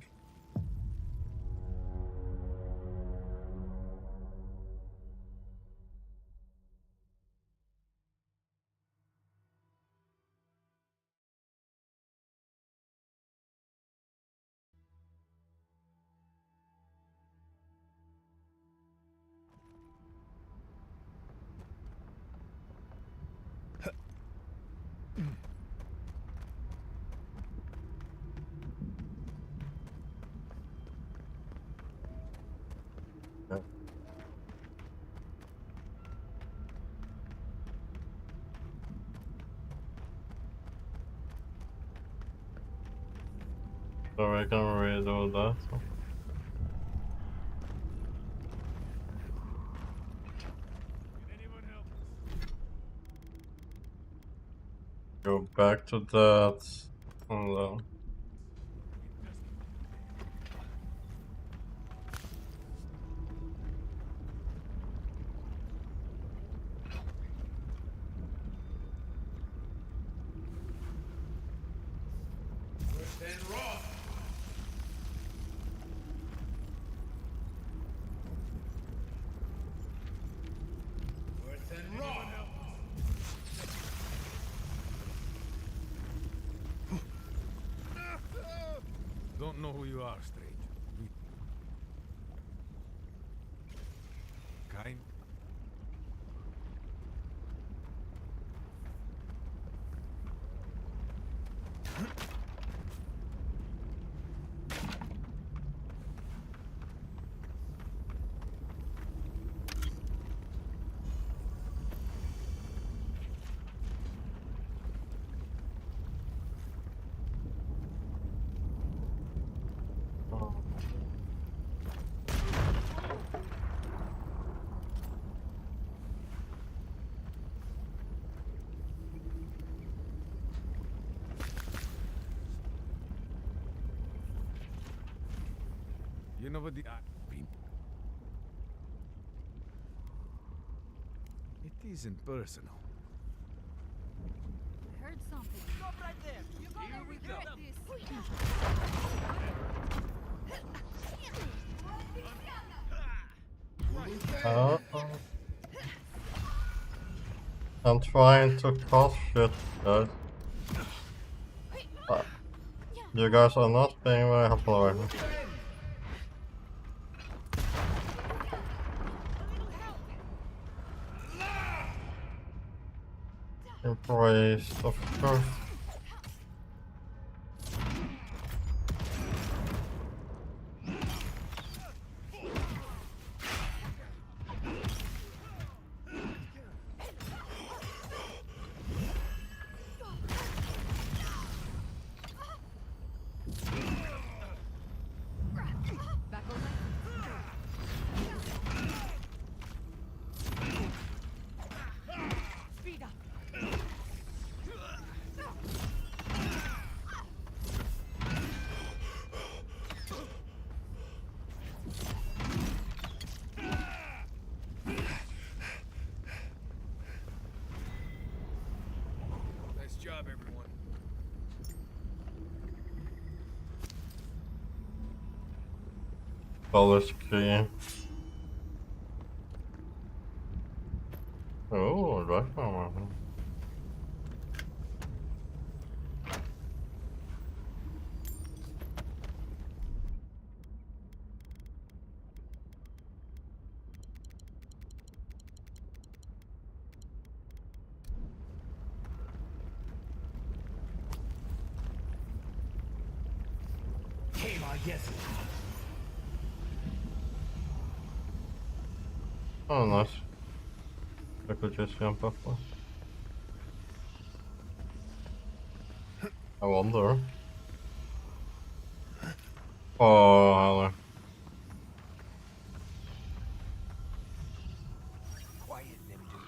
So we can redo that. Go back to that. And then. Don't know who you are, stranger. Kind. You know what the it isn't personal. I heard something. Stop right there. You're gonna regret this. I'm trying to cause shit, guys. You guys are not being very helpful right now. Priest, of course. Nice job, everyone. Color screen. Oh, that's not one. Oh, nice. I could just jump up one. I wonder. Oh, hello. Quiet, Nimdu.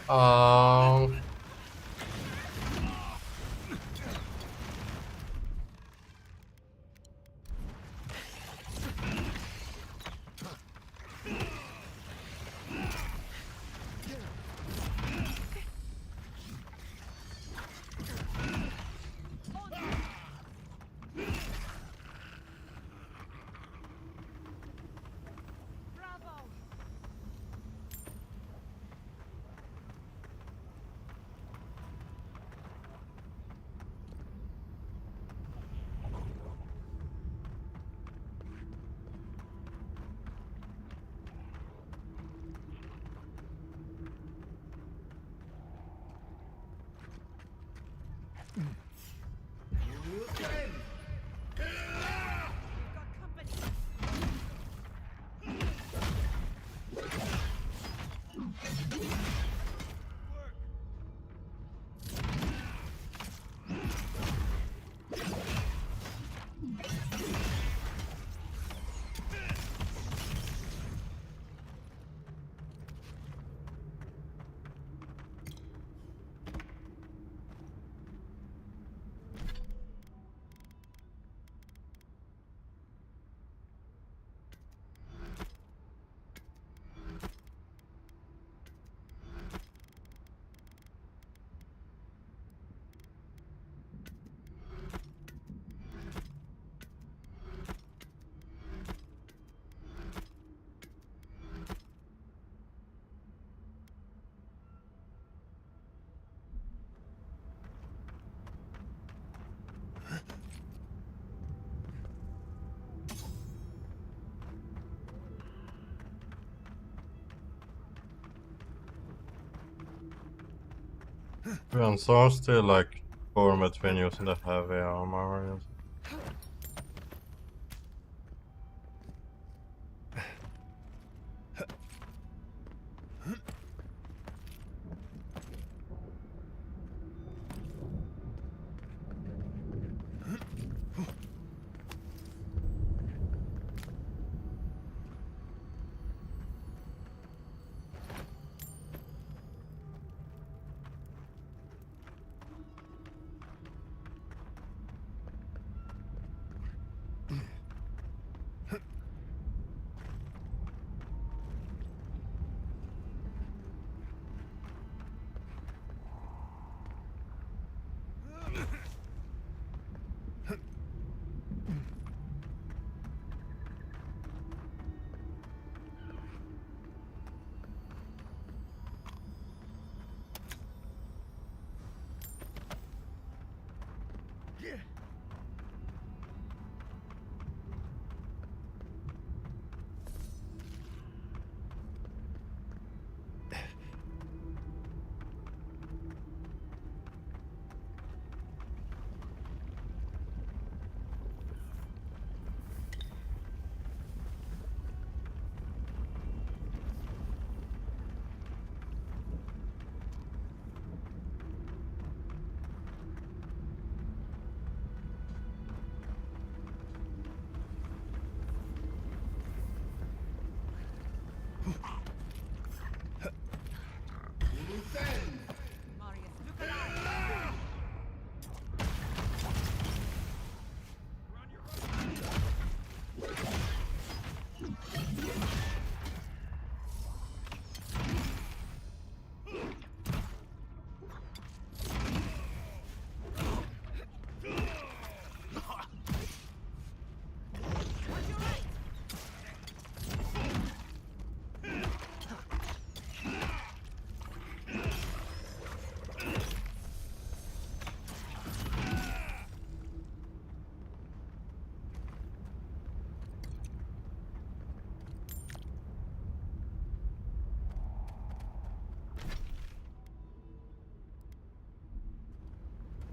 Um. And so I'm still like torn between using the heavy armor.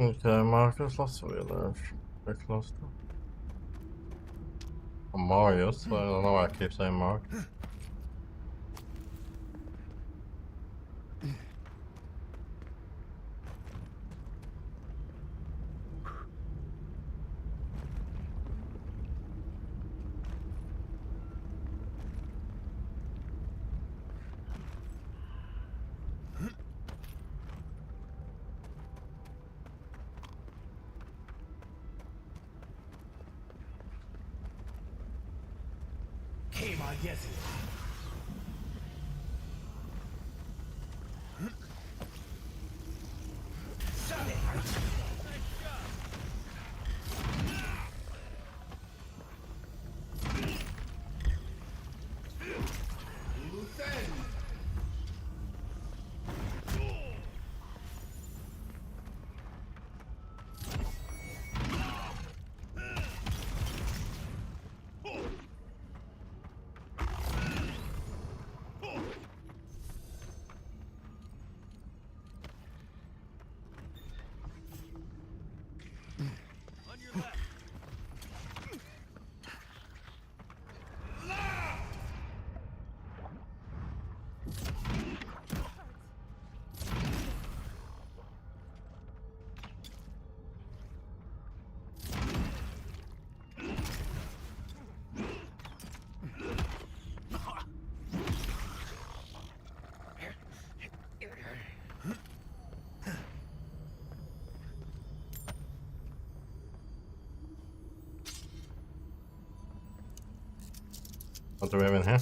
Okay, Marcus, lost wheelers. Very close to. Oh, Marius, I don't know why I keep saying Mark. What do we have in here?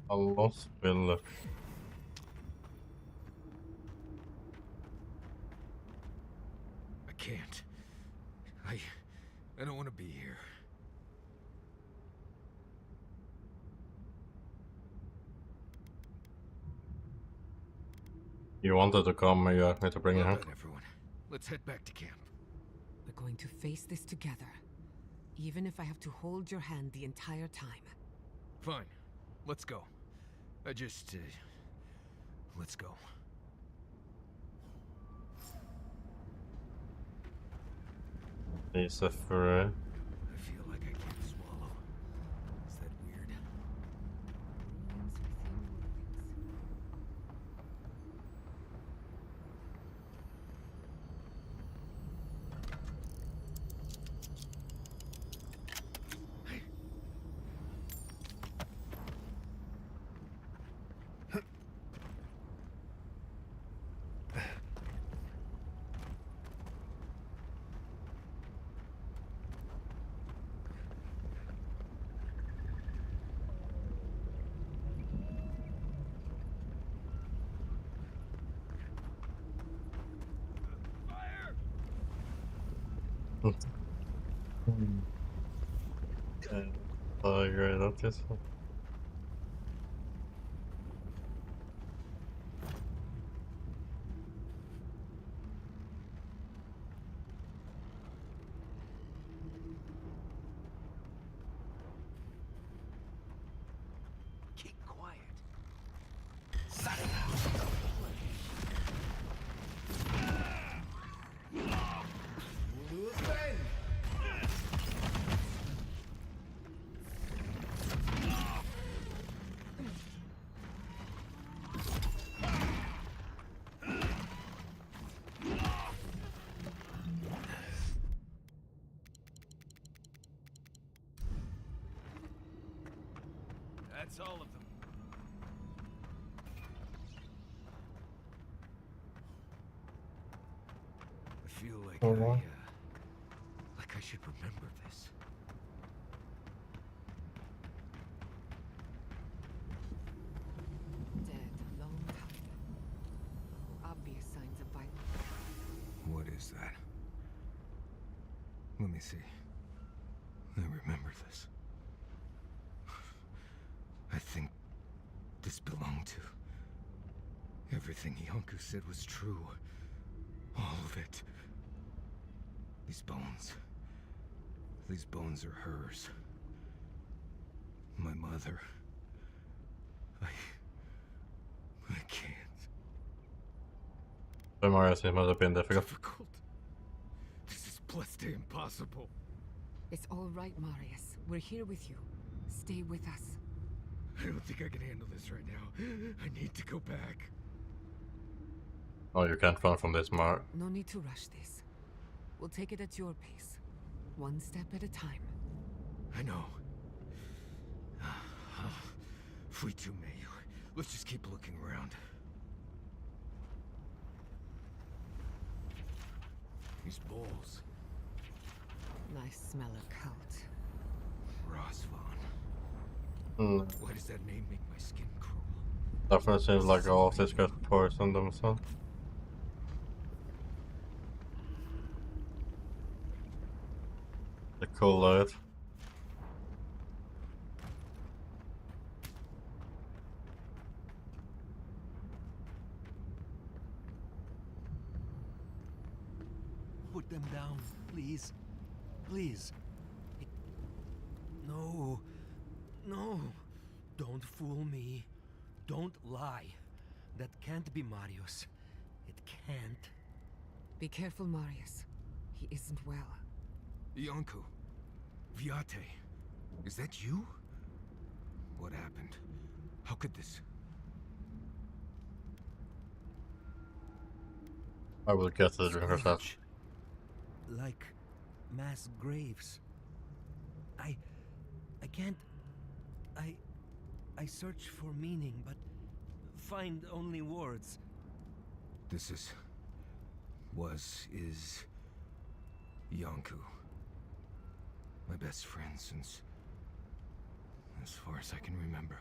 A lost village. I can't. I don't want to be here. You wanted to come, you asked me to bring you Well here. done, everyone. Let's head back to camp. We're going to face this together, even if I have to hold your hand the entire time. Fine. Let's go. Let's go. He's a I feel like I can't swallow. Is that weird? Oh, great, that's useful. Keep quiet. That's all of them. I feel like I should remember this. Dead a long time. No obvious signs of violence. What is that? Let me see. I remember this. I think this belonged to... Everything Yonku said was true. All of it. These bones. These bones are hers. My mother. I can't. Marius might have been difficult. This is blessed impossible. It's all right, Marius. We're here with you. Stay with us. I don't think I can handle this right now. I need to go back. Oh, you can't run from this, Mar. No need to rush this. We'll take it at your pace. One step at a time. I know. If we do, may, let's just keep looking around. These bowls. Nice smell of cult. Rosvan. Why does that name make my skin crawl? Definitely seems like all of this got poisoned themselves. The cool light. Put them down, please. Please. No. No. Don't fool me. Don't lie. That can't be Marius. It can't. Be careful, Marius. He isn't well. Yonku. Viate. Is that you? What happened? How could this... I will get to the drink herself. Like mass graves. I can't... I search for meaning, but find only words. This is... is... Yonku. My best friend since... as far as I can remember.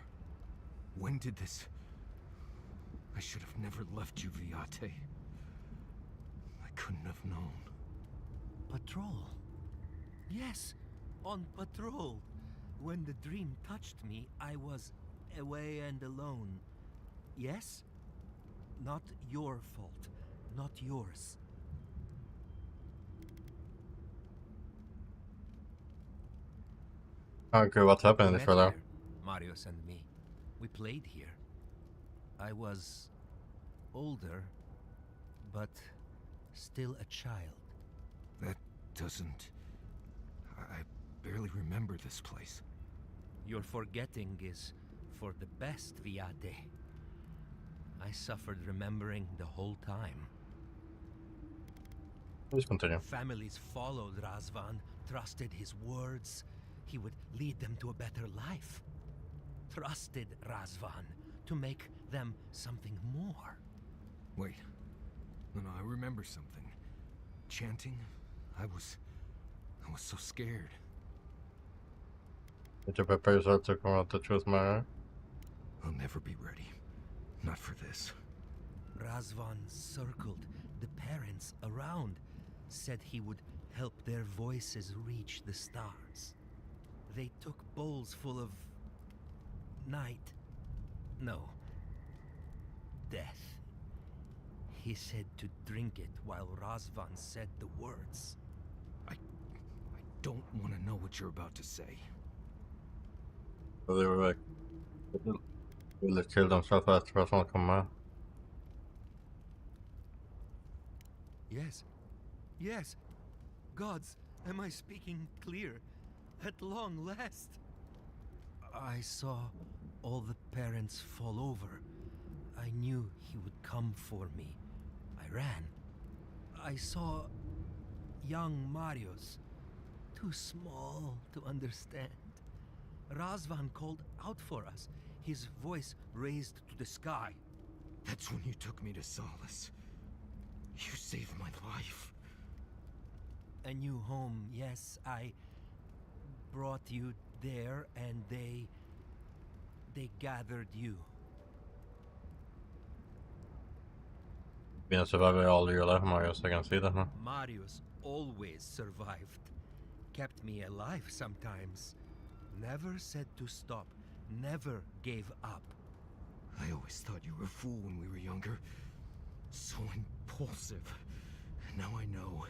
When did this... I should have never left you, Viate. I couldn't have known. Patrol. Yes, on patrol. When the dream touched me, I was away and alone. Yes? Not your fault. Not yours. Okay, what happened, fella? Marius and me. We played here. I was older, but still a child. That doesn't... I barely remember this place. Your forgetting is for the best, Viate. I suffered remembering the whole time. Please continue. Families followed Razvan, trusted his words. He would lead them to a better life. Trusted Razvan to make them something more. Wait. No, I remember something. Chanting? I was so scared. Did you prepare yourself to come out the truth, Mara? I'll never be ready. Not for this. Razvan circled the parents around, said he would help their voices reach the stars. They took bowls full of... night. No. Death. He said to drink it while Razvan said the words. I don't want to know what you're about to say. So they were like... Will they kill themselves after Razvan come out? Yes. Yes. Gods, am I speaking clear? At long last. I saw all the parents fall over. I knew he would come for me. I ran. I saw young Marius, too small to understand. Razvan called out for us, his voice raised to the sky. That's when you took me to Solace. You saved my life. A new home, yes, I brought you there and they gathered you. Been a survivor all your life, Marius, I can see that now. Marius always survived. Kept me alive sometimes. Never said to stop. Never gave up. I always thought you were a fool when we were younger. So impulsive. Now I know.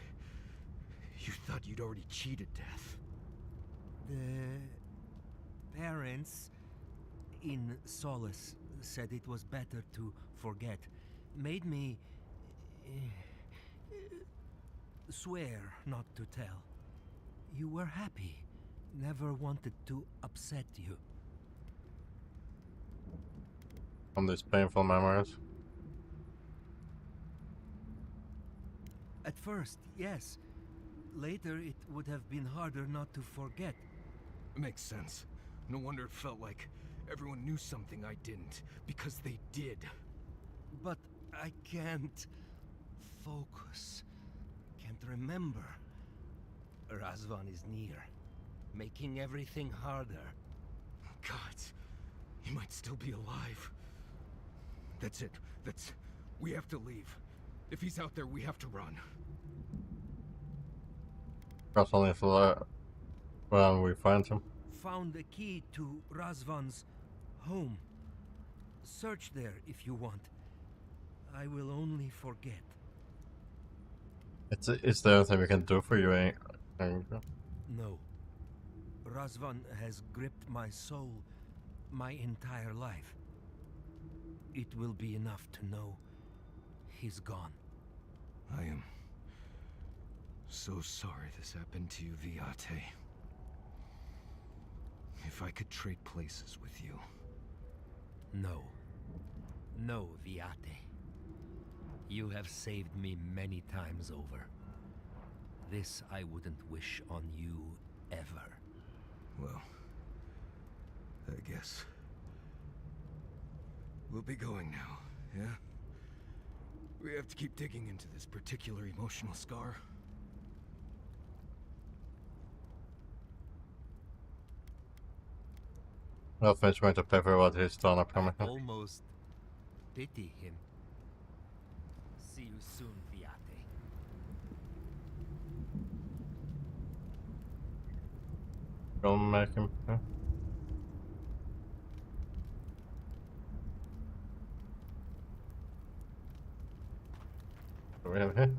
You thought you'd already cheated death. The parents in Solace said it was better to forget. Made me swear not to tell. You were happy. Never wanted to upset you. From these painful memories. At first, yes. Later, it would have been harder not to forget. Makes sense. No wonder it felt like everyone knew something I didn't, because they did. But I can't focus. Can't remember. Razvan is near, making everything harder. God, he might still be alive. That's it. We have to leave. If he's out there, we have to run. That's only when we find him. Found the key to Razvan's home. Search there if you want. I will only forget. Is there anything we can do for you, Angel? No. Razvan has gripped my soul my entire life. It will be enough to know he's gone. I am so sorry this happened to you, Viate. If I could trade places with you. No. No, Viate. You have saved me many times over. This I wouldn't wish on you ever. Well, I guess we'll be going now, yeah? We have to keep digging into this particular emotional scar. I'll finish going to pay for what he's done, I promise. Almost pity him. See you soon, Viate. Don't make him. Yeah. What do we have here?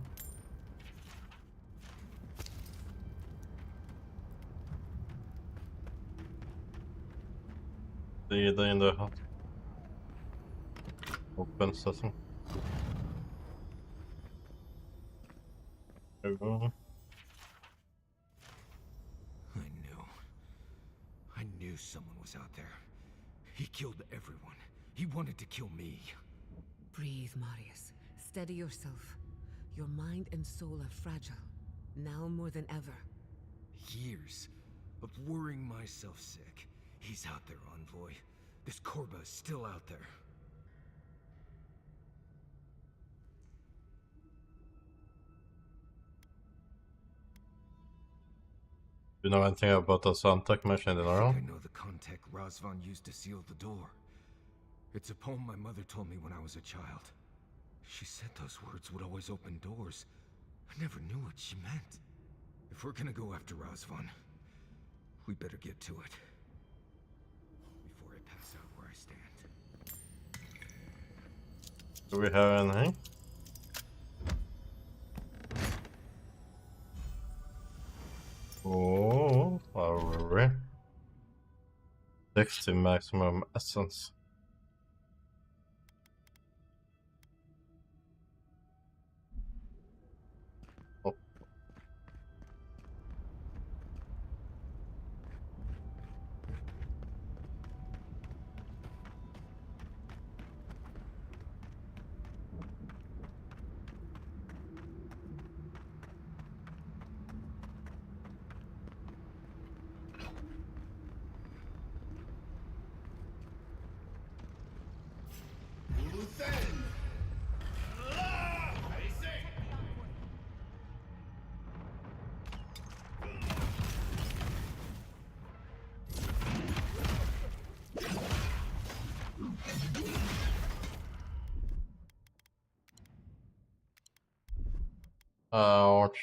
The in the hut. Open session. There we go. I knew someone was out there. He killed everyone. He wanted to kill me. Breathe, Marius. Steady yourself. Your mind and soul are fragile. Now more than ever. Years of worrying myself sick. He's out there, Envoy. This Korba is still out there. Do you know anything about the Suntech mission in general? I know the contact Razvan used to seal the door. It's a poem my mother told me when I was a child. She said those words would always open doors. I never knew what she meant. If we're gonna go after Razvan, we better get to it. Before I pass out where I stand. Do we have anything? Oh, alright. 60 maximum essence. Oh. Ouch.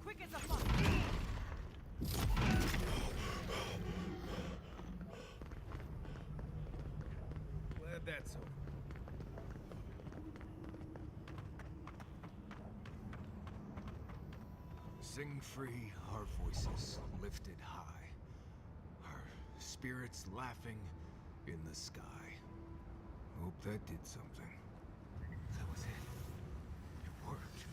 Quick as a fuck. Glad that's over. Sing free, our voices lifted high. Our spirits laughing in the sky. Hope that did something. That was it. It worked.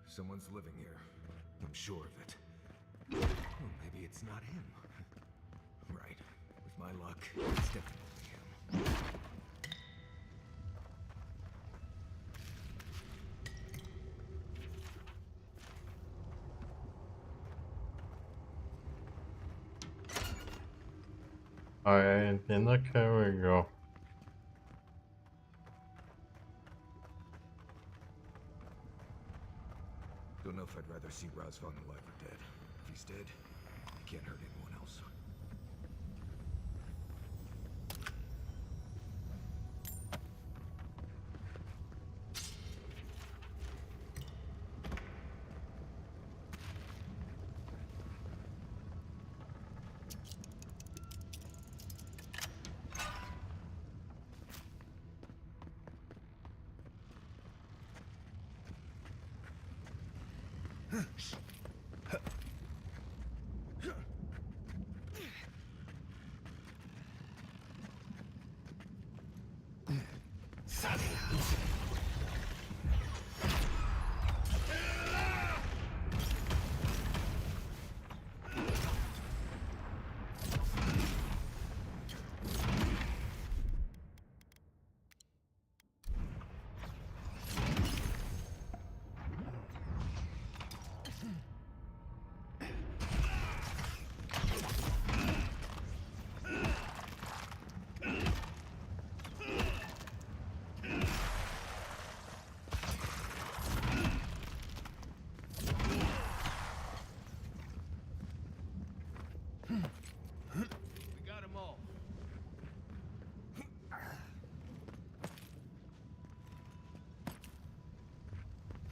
Someone's living here. I'm sure of it. Well, maybe it's not him. Right. With my luck, it's definitely him. Alright, then look, here we go. Don't know if I'd rather see Razvan alive or dead. If he's dead, he can't hurt anyone else.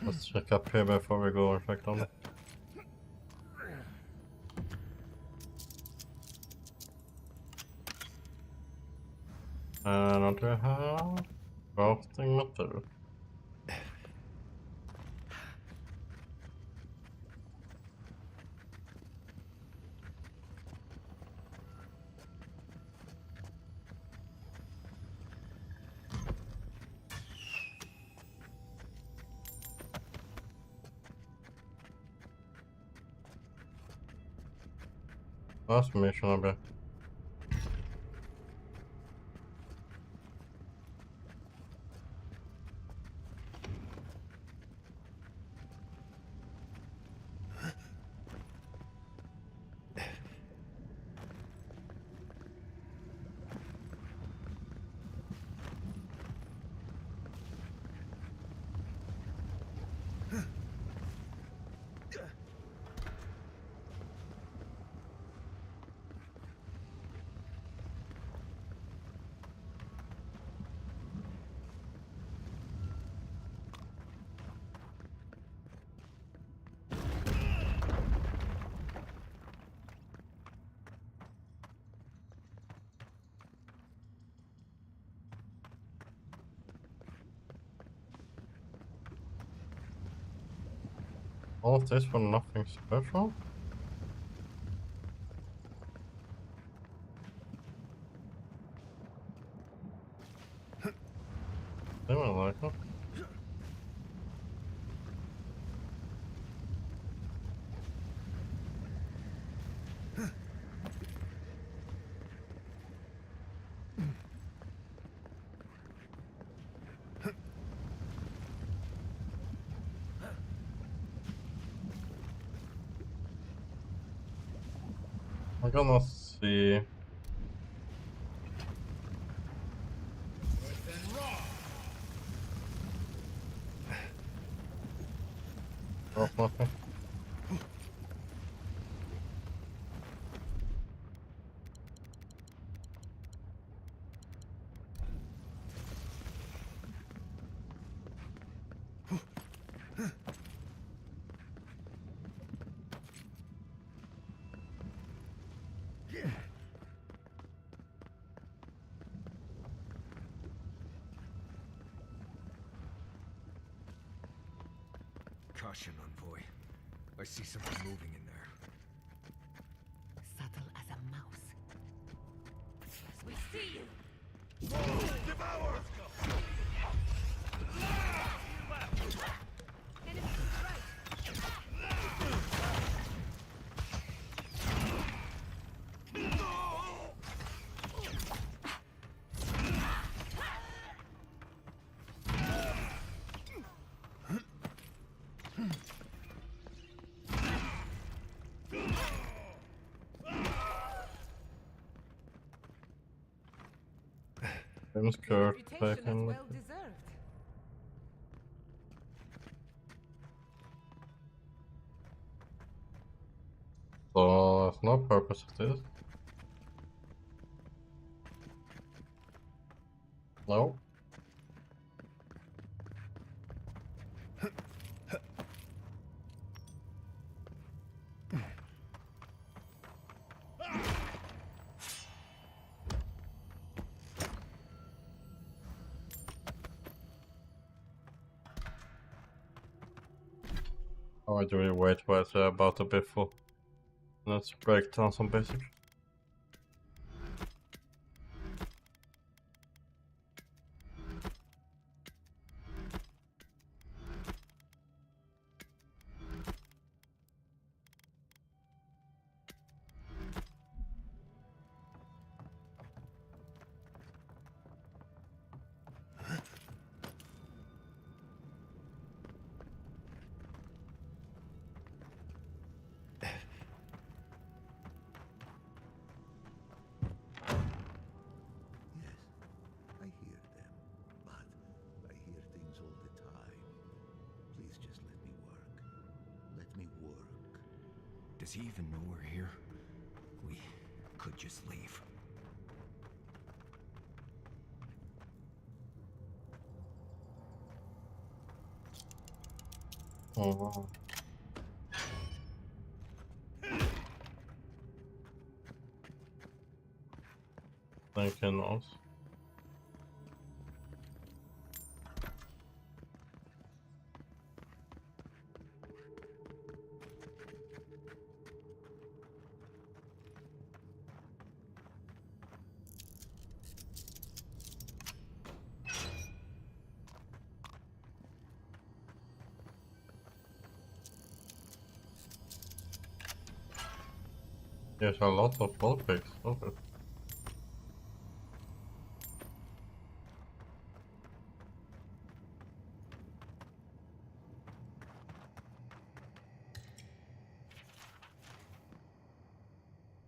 Let's check up here before we go reflect on it. And we have crafting material. Last mission I'll be. All of this for nothing special? They might like it. I'm gonna see. Oh, nothing. Caution, envoy. I see something moving in there. Subtle as a mouse. We see you! Devour! I'm scared. Reputation is well deserved. So there's no purpose of this. No. Oh, I do really wait while it's about to be full. Let's break down some basics. I hear them, but I hear things all the time. Please just let me work. Let me work. Does he even know we're here? We could just leave. Oh wow. Thinking us. There's a lot of wall pigs. Okay.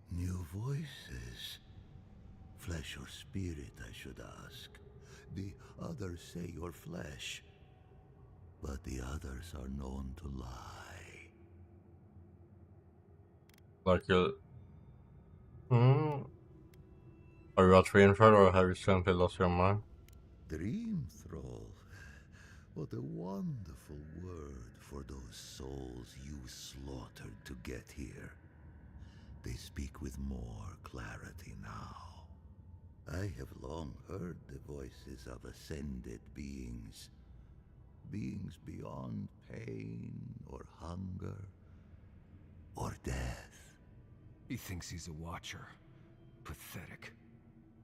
New voices. Flesh or spirit, I should ask. The others say you're flesh, but the others are known to lie. Like you. Hmm. Are you a dream thrall or have you simply lost your mind? Dream thrall. What a wonderful word for those souls you slaughtered to get here. They speak with more clarity now. I have long heard the voices of ascended beings. Beings things beyond pain or hunger or death. He thinks he's a watcher. Pathetic.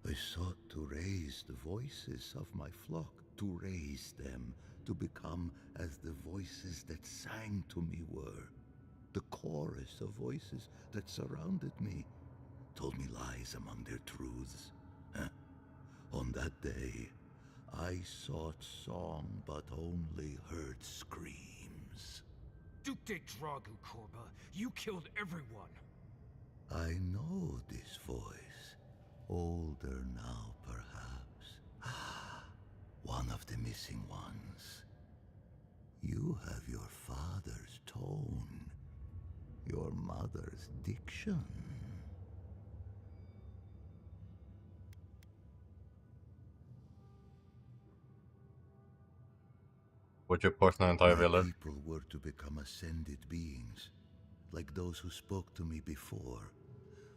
I sought to raise the voices of my flock, to raise them to become as the voices that sang to me were. The chorus of voices that surrounded me told me lies among their truths. On that day, I sought song but only heard screams. Duke de Dragu, Korba. You killed everyone. I know this voice. Older now, perhaps. One of the missing ones. You have your father's tone, your mother's diction. Would you poison an entire My village? people were to become ascended beings, like those who spoke to me before.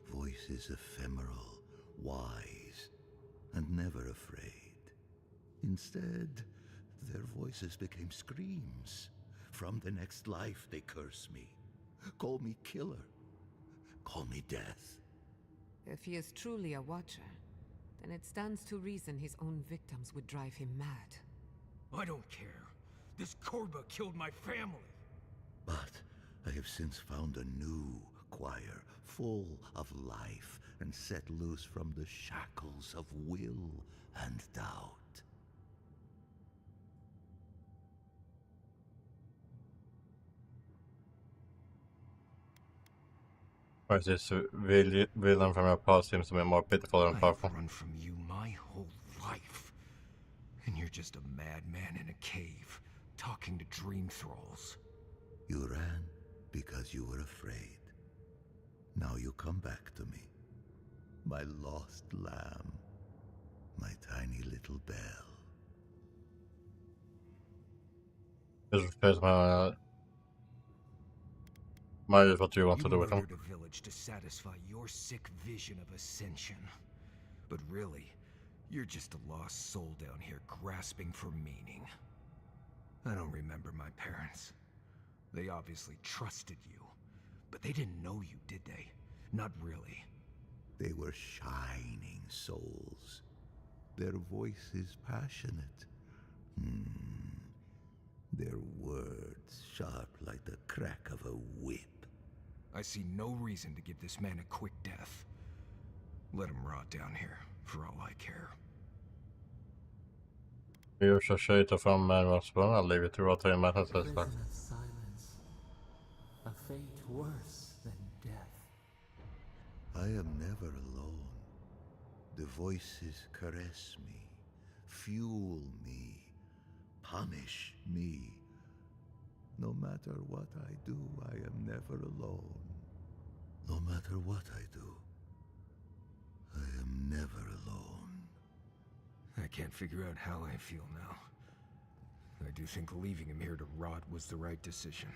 Voices ephemeral, wise, and never afraid. Instead, their voices became screams. From the next life, they curse me. Call me killer. Call me death. If he is truly a watcher, then it stands to reason his own victims would drive him mad. I don't care. This Korba killed my family. But I have since found a new choir, full of life, and set loose from the shackles of will and doubt. Or is this villain from your past seems to be more pitiful and powerful? I've run from you my whole life. And you're just a madman in a cave, talking to dream thralls. You ran because you were afraid. Now you come back to me. My lost lamb. My tiny little bell. This is my what you want to do with him. You murdered a village to satisfy your sick vision of ascension. But really, you're just a lost soul down here grasping for meaning. I don't remember my parents. They obviously trusted you. But they didn't know you, did they? Not really. They were shining souls. Their voices passionate. Their words sharp like the crack of a whip. I see no reason to give this man a quick death. Let him rot down here, for all I care. You shall show it from Roswell. I'll leave it to rot in madness. Prison of silence. A fate worse than death. I am never alone. The voices caress me, fuel me, punish me. No matter what I do, I am never alone. No matter what I do, I am never alone. I can't figure out how I feel now. I do think leaving him here to rot was the right decision.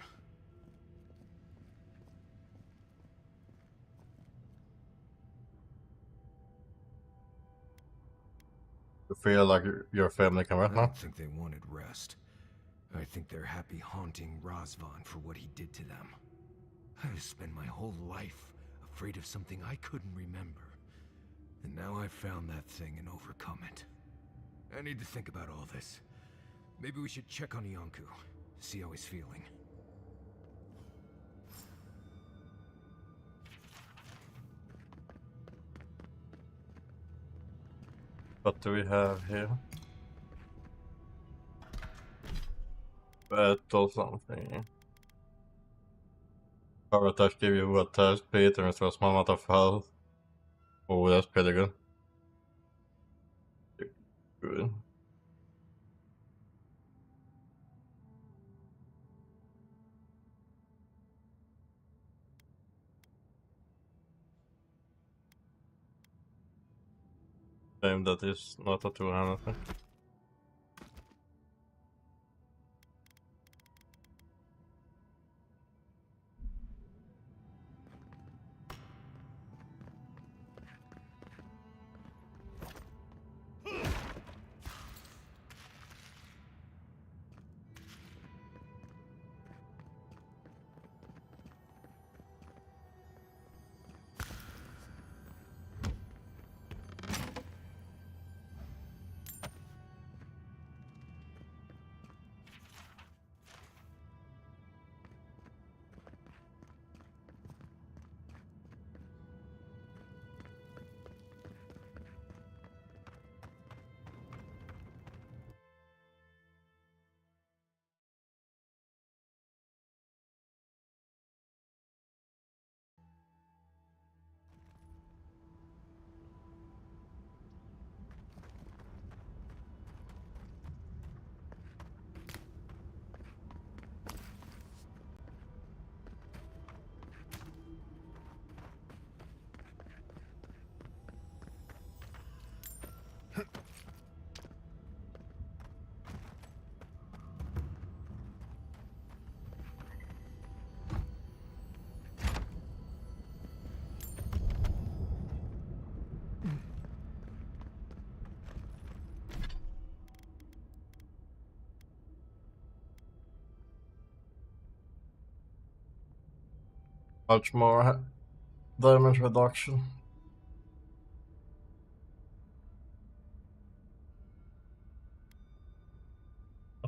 You feel like your family can rest I now? don't think they wanted rest. I think they're happy haunting Razvan for what he did to them. I've spent my whole life afraid of something I couldn't remember. And now I've found that thing and overcome it. I need to think about all this. Maybe we should check on Yonku, see how he's feeling. What do we have here? Battle something. Power attack give you attack speed and restore a small amount of health. Oh, that's pretty good. Good. Shame that is not a two-handed thing. Much more damage reduction.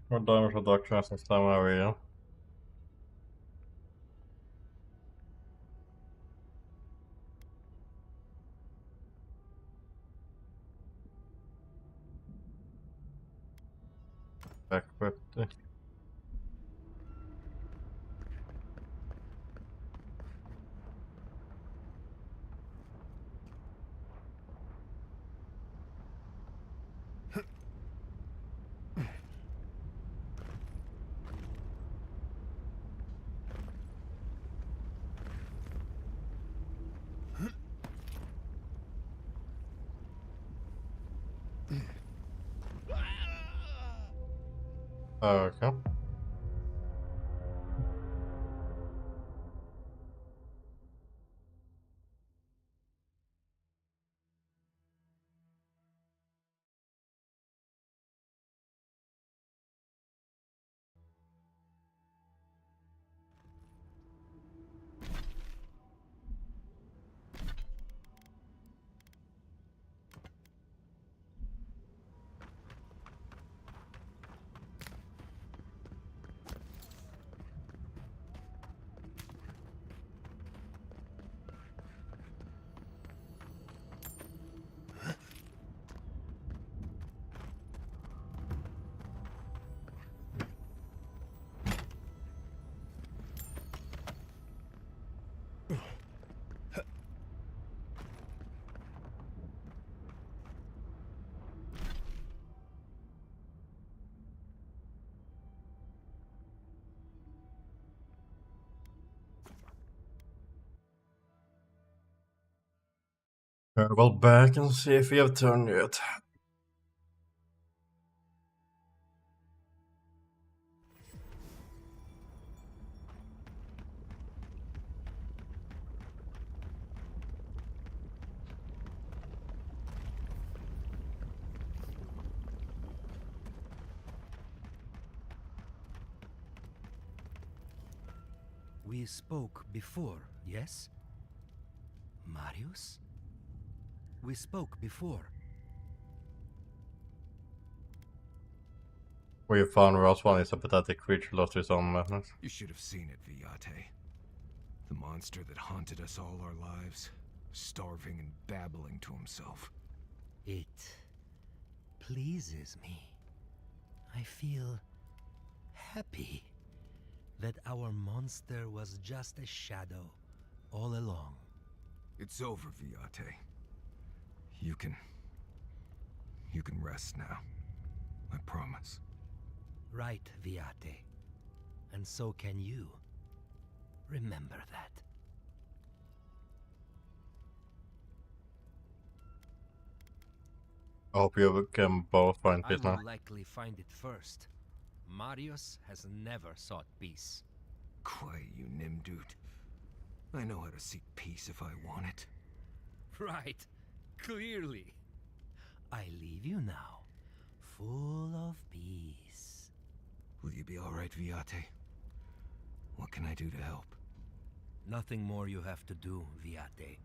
More damage reduction as next time area. Back 50. Okay. Well, back and see if we have turned yet. We spoke before, yes? Marius? We spoke before. We found Roswell is a pathetic creature lost his own madness. You should have seen it, Viate. The monster that haunted us all our lives, starving and babbling to himself. It pleases me. I feel happy that our monster was just a shadow all along. It's over, Viate. You can rest now. I promise. Right, Viate. And so can you. Remember that. I hope you can both find I peace now. will likely find it first. Marius has never sought peace. Quiet, you Nimdude. I know how to seek peace if I want it. Right. Clearly. I leave you now, full of peace. Will you be alright, Viate? What can I do to help? Nothing more you have to do, Viate.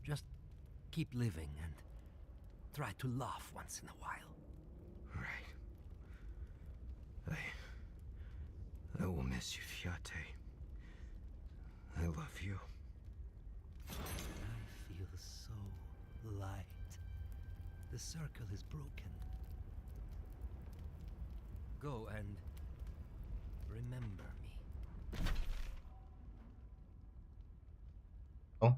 Just keep living and try to laugh once in a while. Right. I will miss you, Viate. I love you. I feel so light. The circle is broken. Go and remember me. Oh.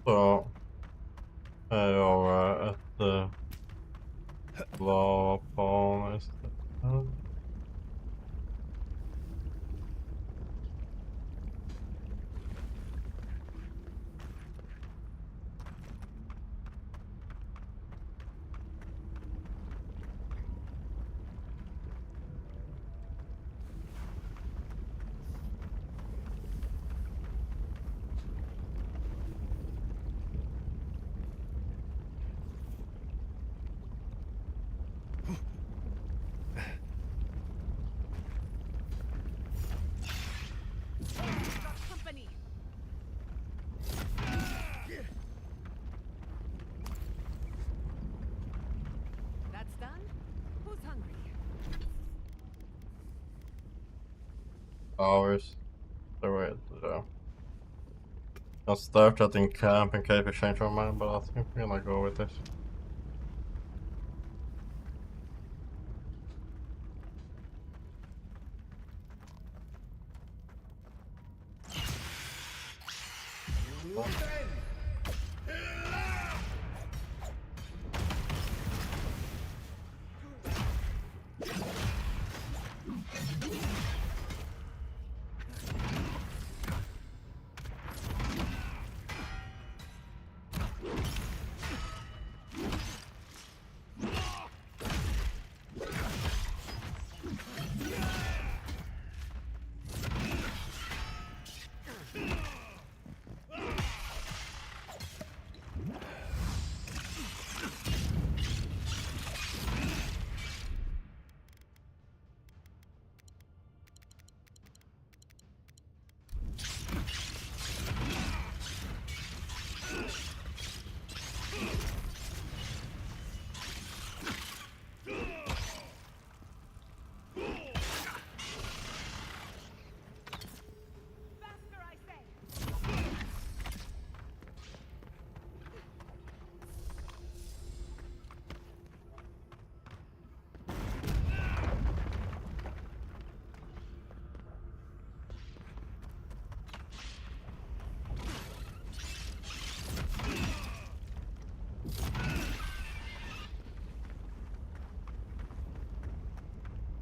Så är jag ett vapen istället. Company. That's done. Who's hungry? Hours. So wait, so. I started in camp in case we change our mind, but I think we're gonna go with this.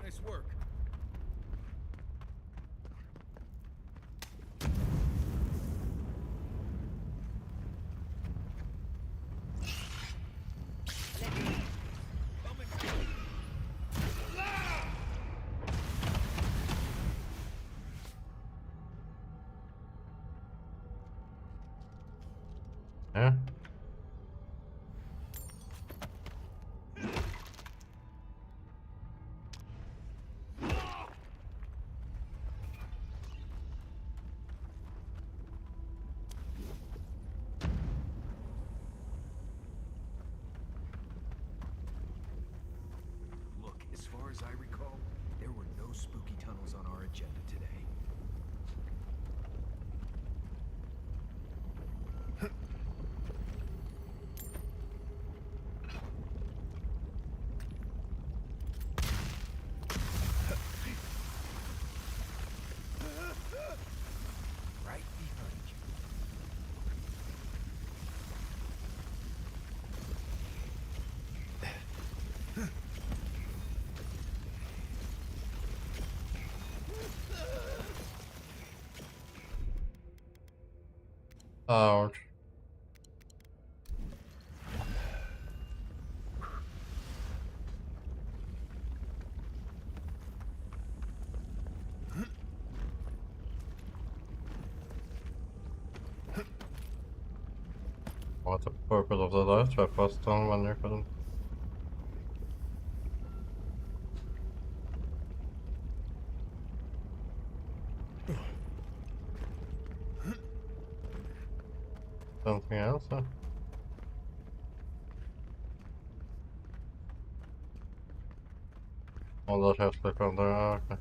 Nice work. Yeah. Look, as far as I recall, there were no spooky tunnels on our agenda today. Right behind you. Ouch. What's the purpose of the dice trap stone when you couldn't? Something else? Huh? Oh, that has to click on there. Okay.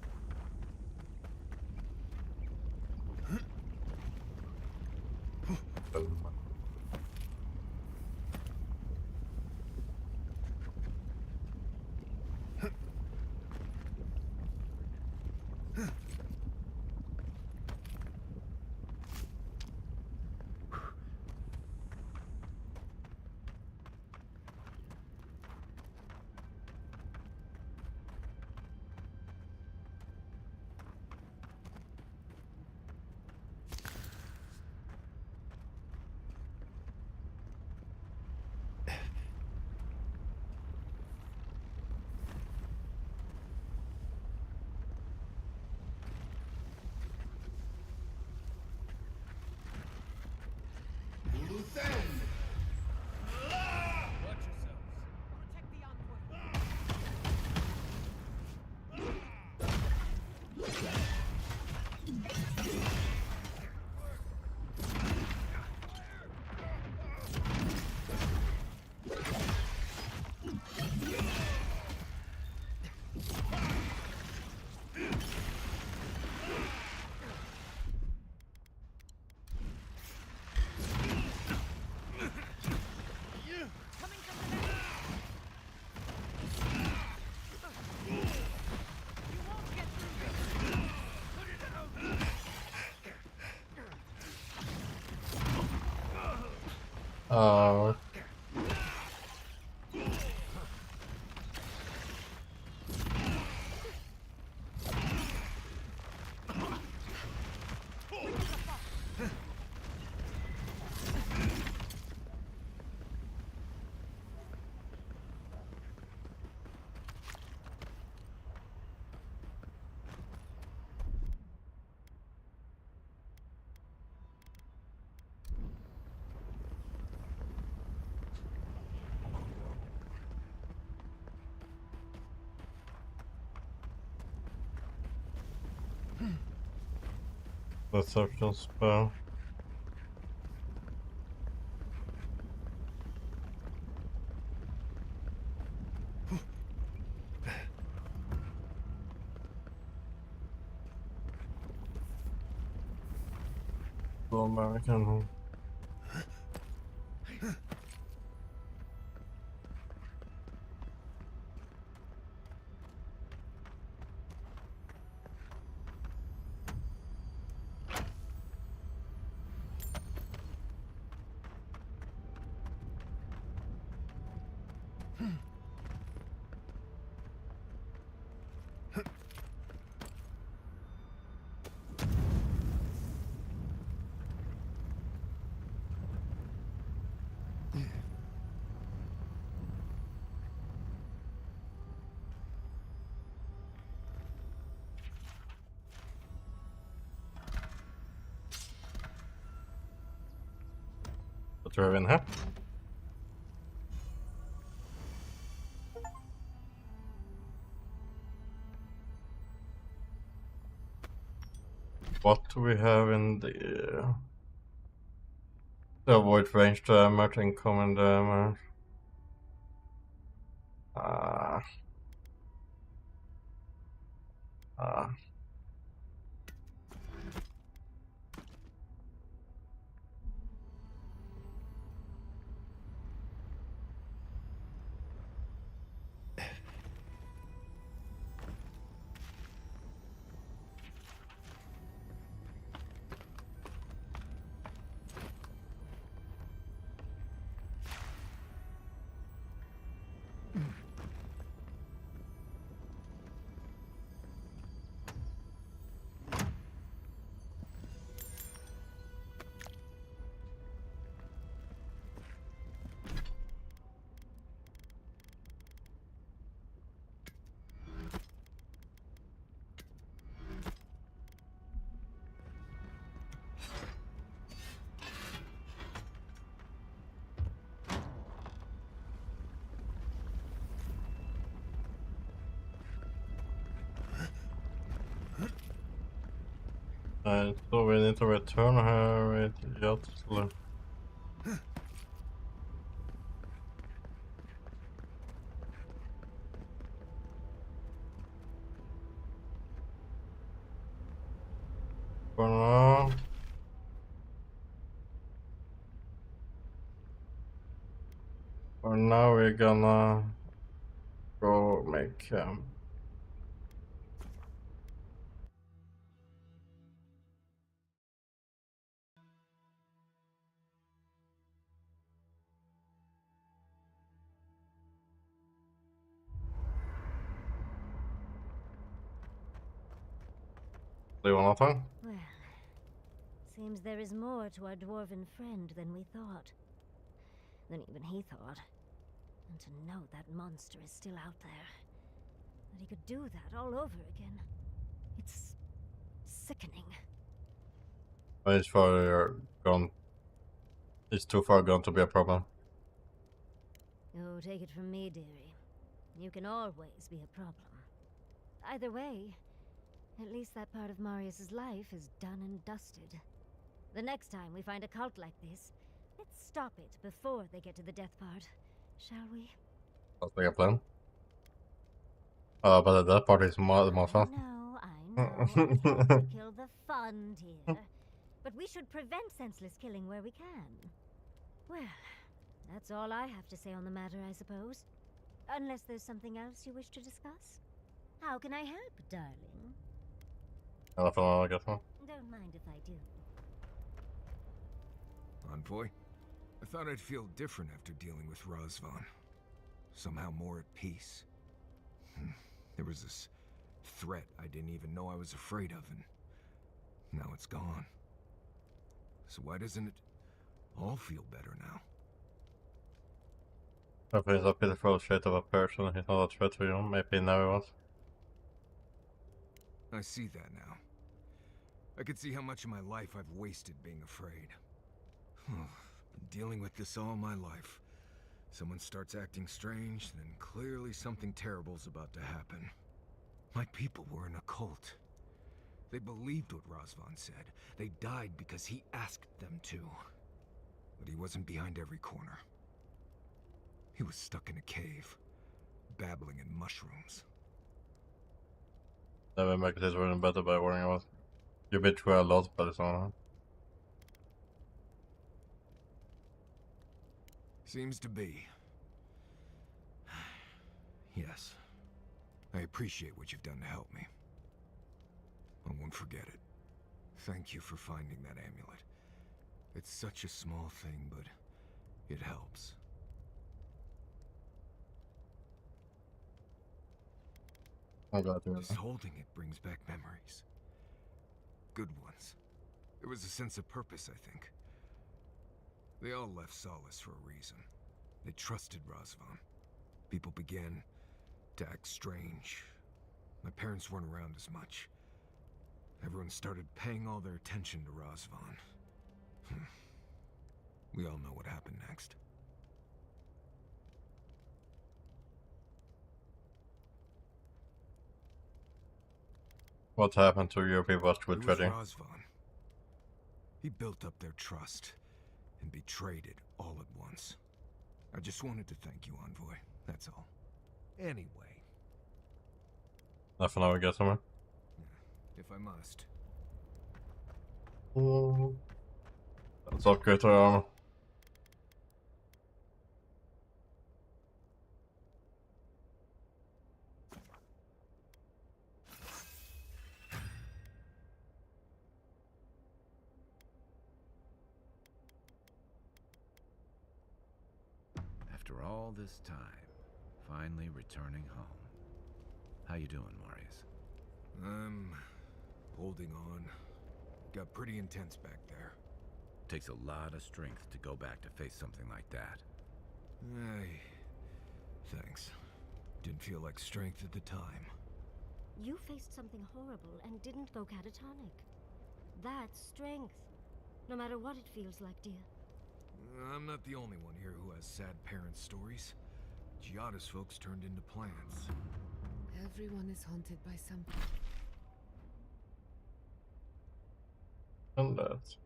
Oh. Perception spell. American. What do we have in here? What do we have in the avoid range damage, incoming damage? So we need to return her with Yatsler. For now. For now we're gonna go make camp. Do you want nothing? Well, seems there is more to our dwarven friend than we thought. Than even he thought. And to know that monster is still out there. That he could do that all over again. It's sickening. It's far gone. It's too far gone to be a problem. Oh, take it from me, dearie. You can always be a problem. Either way, At least that part of Marius's life is done and dusted. The next time we find a cult like this, let's stop it before they get to the death part, shall we? Sounds like a plan. But that part is more fun. I know. It helps to kill the fun, dear. But we should prevent senseless killing where we can. Well, that's all I have to say on the matter, I suppose. Unless there's something else you wish to discuss. How can I help, darling? I guess so. Don't mind if I do. Envoy? I thought I'd feel different after dealing with Razvan. Somehow more at peace. There was this threat I didn't even know I was afraid of, and now it's gone. So why doesn't it all feel better now? If he's a pitiful shit of a person, he's not a threat to you. Maybe he never was. I see that now. I can see how much of my life I've wasted being afraid. Been dealing with this all my life. Someone starts acting strange, then clearly something terrible's about to happen. My people were in a cult. They believed what Razvan said. They died because he asked them to. But he wasn't behind every corner. He was stuck in a cave, babbling in mushrooms. Never make this version better by worrying about. You've been through a lot, but it's on. Seems to be. Yes. I appreciate what you've done to help me. I won't forget it. Thank you for finding that amulet. It's such a small thing, but it helps. I'm glad to hear Just holding it brings back memories. Good ones. There was a sense of purpose, I think. They all left Solace for a reason. They trusted Razvan. People began to act strange. My parents weren't around as much. Everyone started paying all their attention to Razvan. We all know what happened next. What happened to your people with It was trading? Razvan. He built up their trust and betrayed it all at once. I just wanted to thank you, Envoy. That's all. Anyway. Nothing I would get somewhere. If I must. Let's upgrade our armor. After all this time, finally returning home. How you doing, Marius? I'm holding on. Got pretty intense back there. Takes a lot of strength to go back to face something like that. Thanks. Didn't feel like strength at the time. You faced something horrible and didn't go catatonic. That's strength. No matter what it feels like, dear. I'm not the only one here who has sad parent stories. Giada's folks turned into plants. Everyone is haunted by something. And that's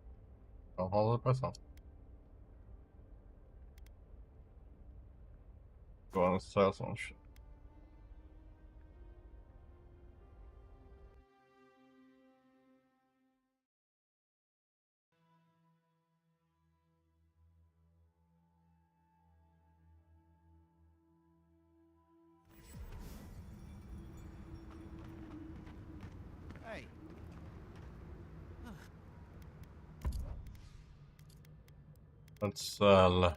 100%. Go and sell some shit. Hey. Let's sell.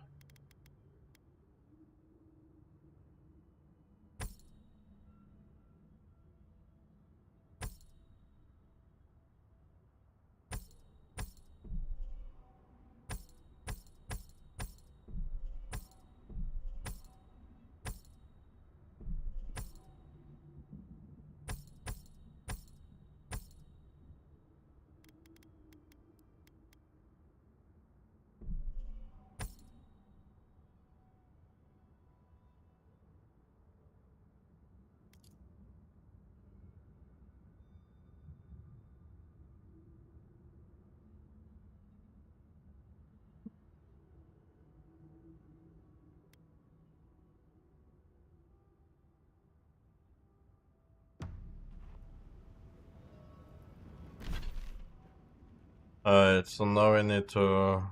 Alright, so now we need to...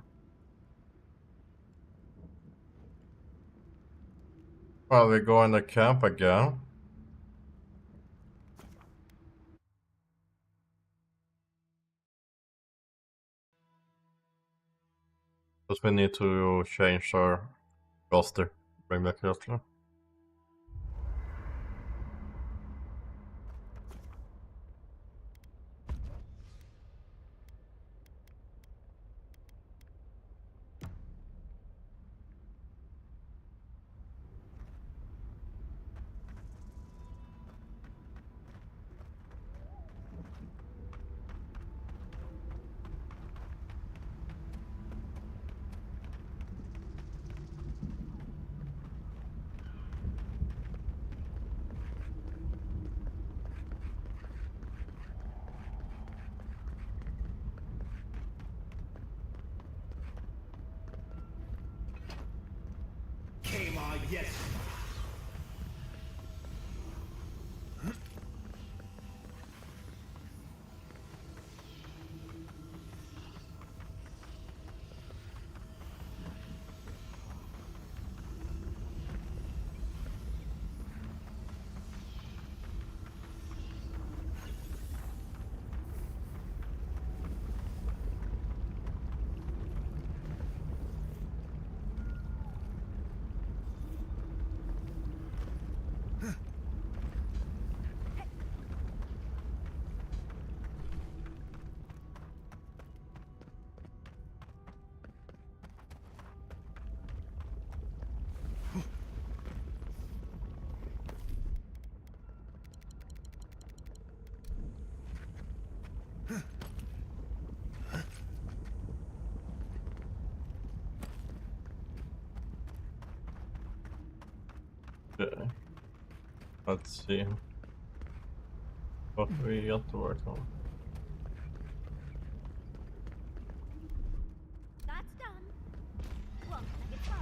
Well, we go in the camp again. Because we need to change our roster. Bring back roster. Yes. Okay. Let's see what we got to work on. That's done. Walk like it's home.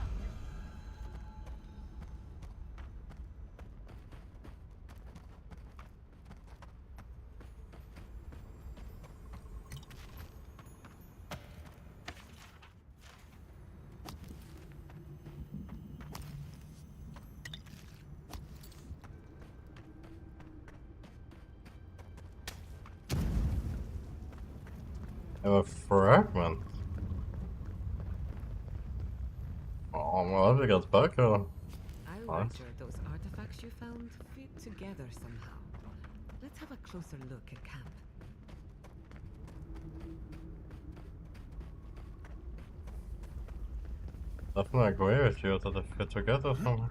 I have a fragment. Oh, well, we got back. I'll wager those artifacts you found fit together somehow. Let's have a closer look at camp. Definitely agree with you that they fit together somehow.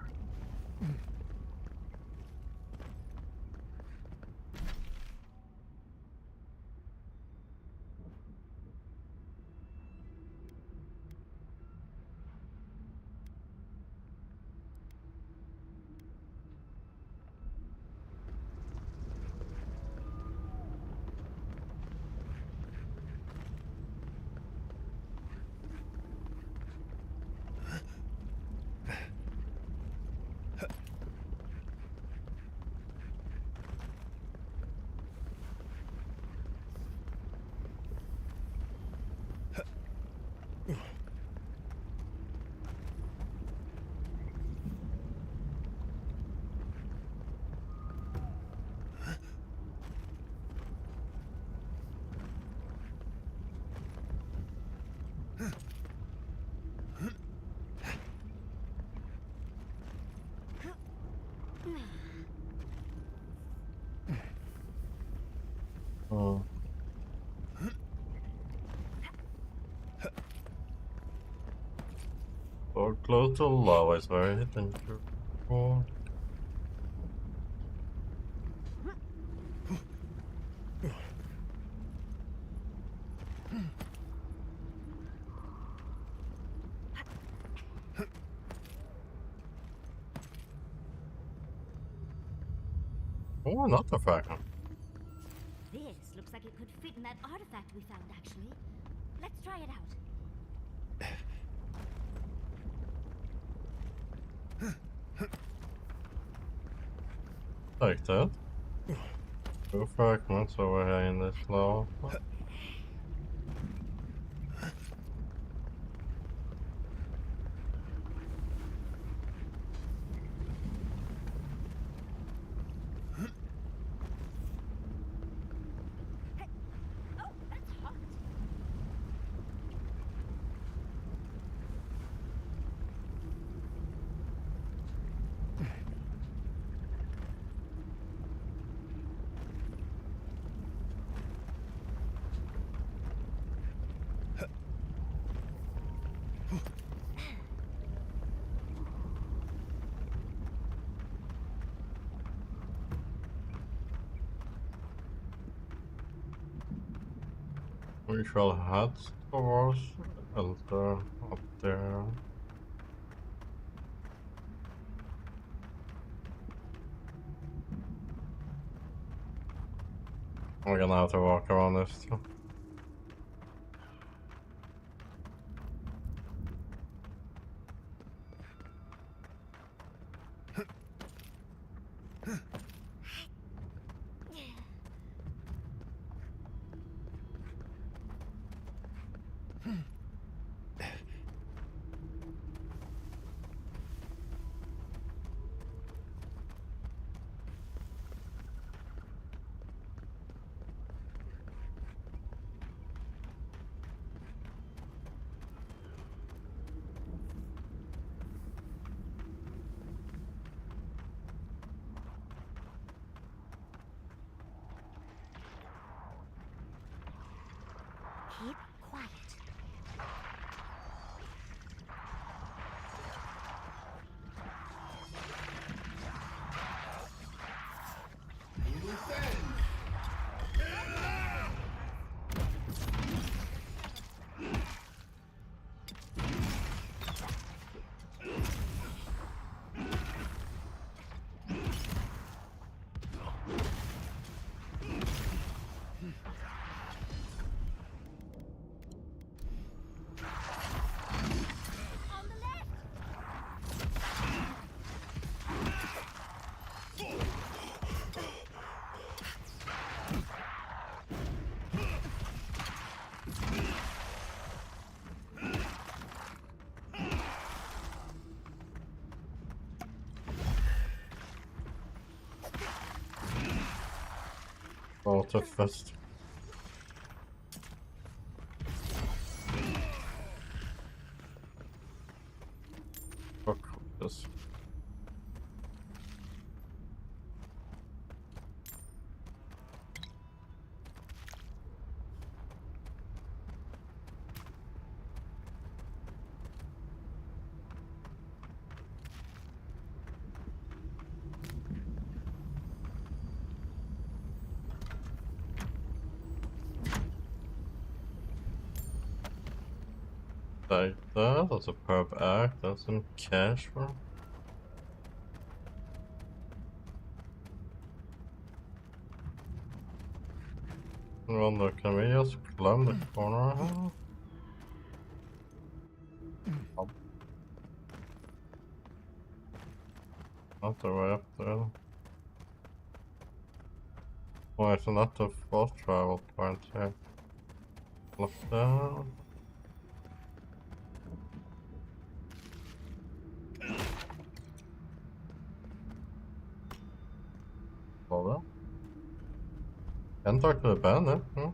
Oh. So close to lava is very dangerous. Oh, not a fragment. This looks like it could fit in that artifact we found, actually. Let's try it out. Like that. Two fragments over here in this lava. We shall head towards Elder up there. We're gonna have to walk around this too. Keep quiet. Water fist. Fuck this. Like that, that's a perp act, that's some cash for. I wonder, can we just climb the corner here? Oh. Not the way up there. Oh, it's not the fast travel point here. Look down. Hold on. Can talk to the bandit, huh?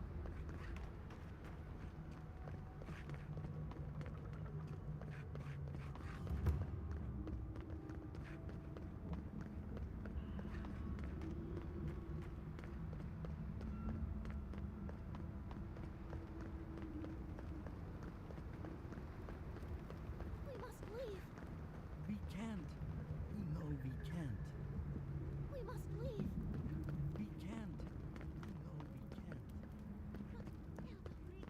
We must leave. We can't. You know we can't. We must leave. We can't. You know we can't.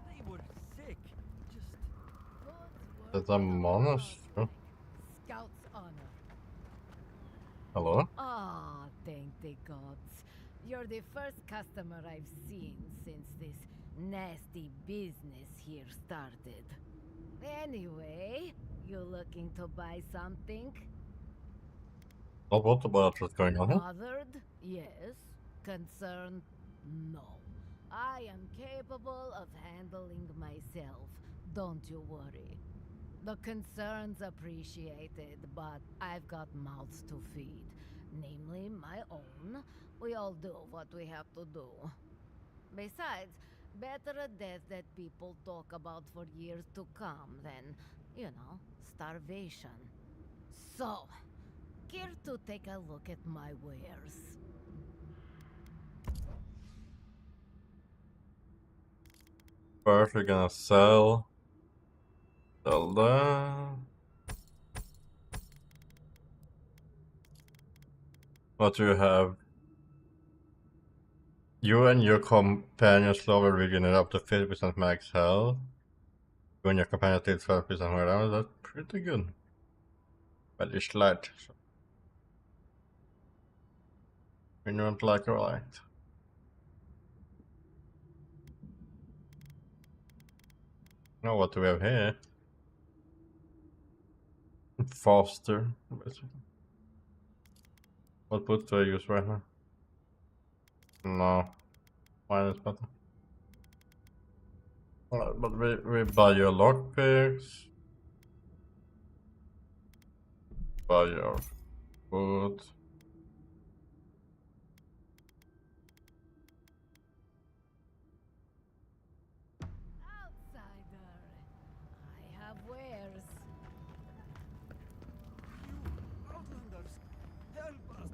They were sick. Just It's a monastery. Scout's honor. Hello? Ah, thank the gods. You're the first customer I've seen since this nasty business here started. Anyway, you looking to buy something? Not what about what's going on here? Bothered? Yes. Concerned? No. I am capable of handling myself. Don't you worry. The concern's appreciated, but I've got mouths to feed. Namely, my own. We all do what we have to do. Besides, better a death that people talk about for years to come than, starvation. So, care to take a look at my wares? First, we're gonna sell that. What do you have? You and your companion slowly regenerate up to 50% max health. You and your companion takes 12% more damage. That's pretty good. But it's light. So you don't like it, right? Now what do we have here? Faster, basically. What boots do I use right now? No, mine is better. But we buy your lockpicks. Buy your food. Outsider, I have wares. Outlanders, help us!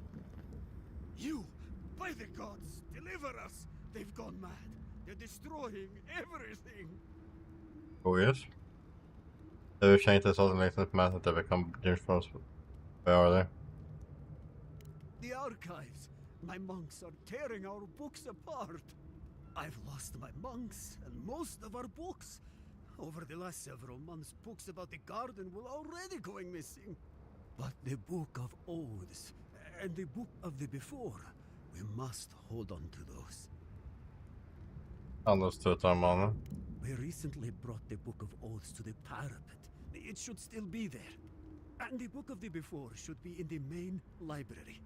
You, by the gods, deliver us! They've gone mad. They're destroying everything. Who is? They will change this alternative method to become James Bond's. Where are they? The archives. My monks are tearing our books apart. I've lost my monks and most of our books. Over the last several months, books about the garden were already going missing. But the Book of Oaths and the Book of the Before, we must hold on to those. Understood, I'm on it. We recently brought the Book of Oaths to the parapet. It should still be there. And the Book of the Before should be in the main library.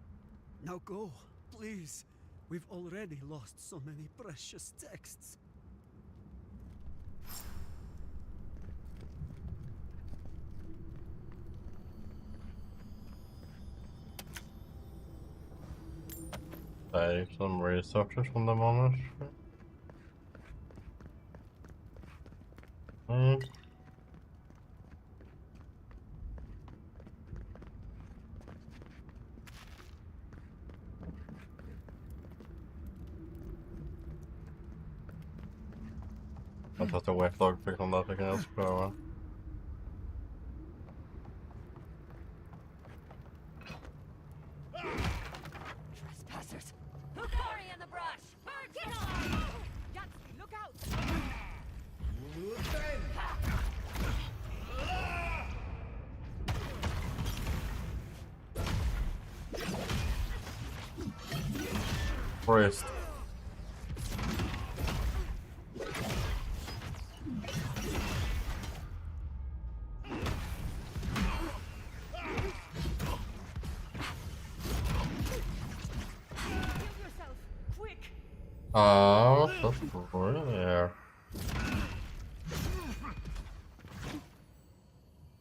Now go, please. We've already lost so many precious texts. Take some researchers from the monastery. Fantastic wave log pick on that again, let's go. Trespassers! Glory in the brush! Get on! Yatsky, look out! Priest. Oh, that's there.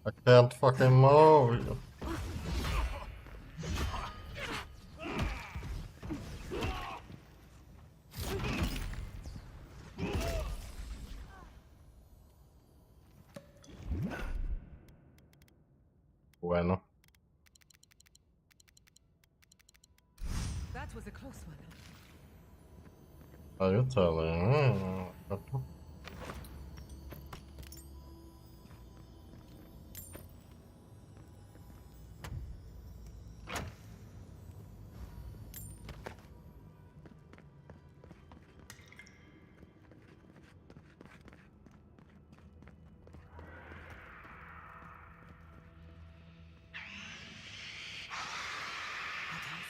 I can't fucking move. Bueno. That was a close one. Are you telling me?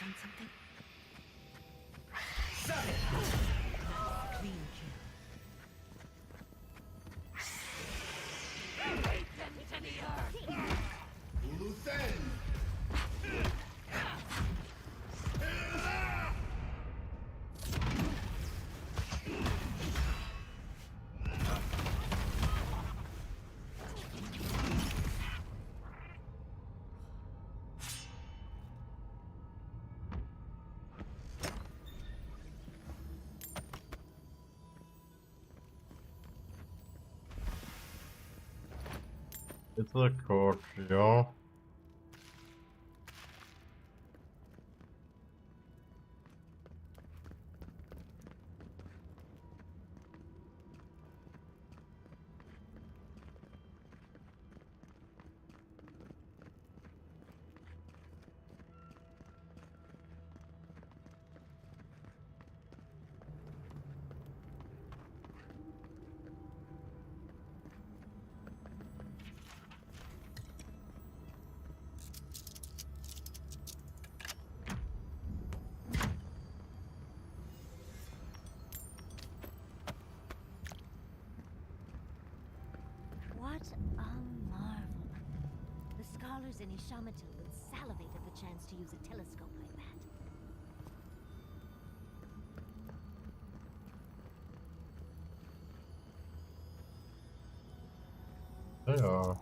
On something? Clean kill. It's a courtyard. knows any Shamatil would salivate at the chance to use a telescope like that. They are.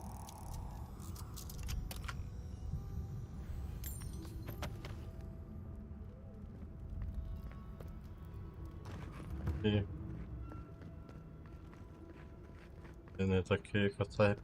Yeah. Den är tacky för sig.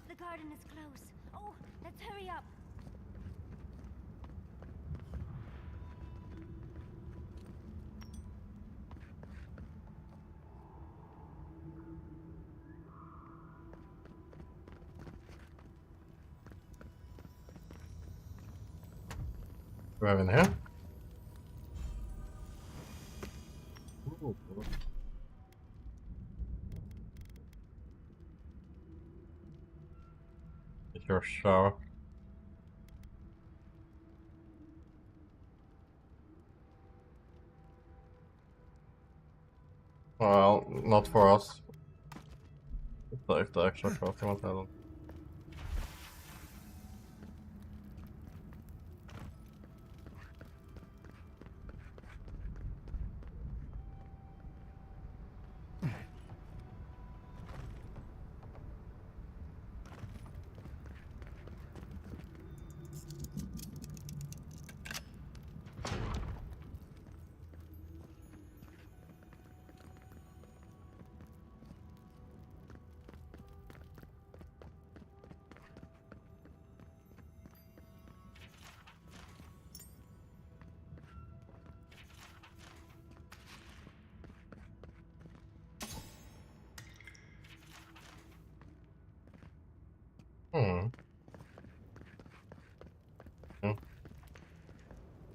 The garden is close. Oh, let's hurry up. Do we have in here? Ooh. It's your shower. Well, not for us. If the extra crafting material.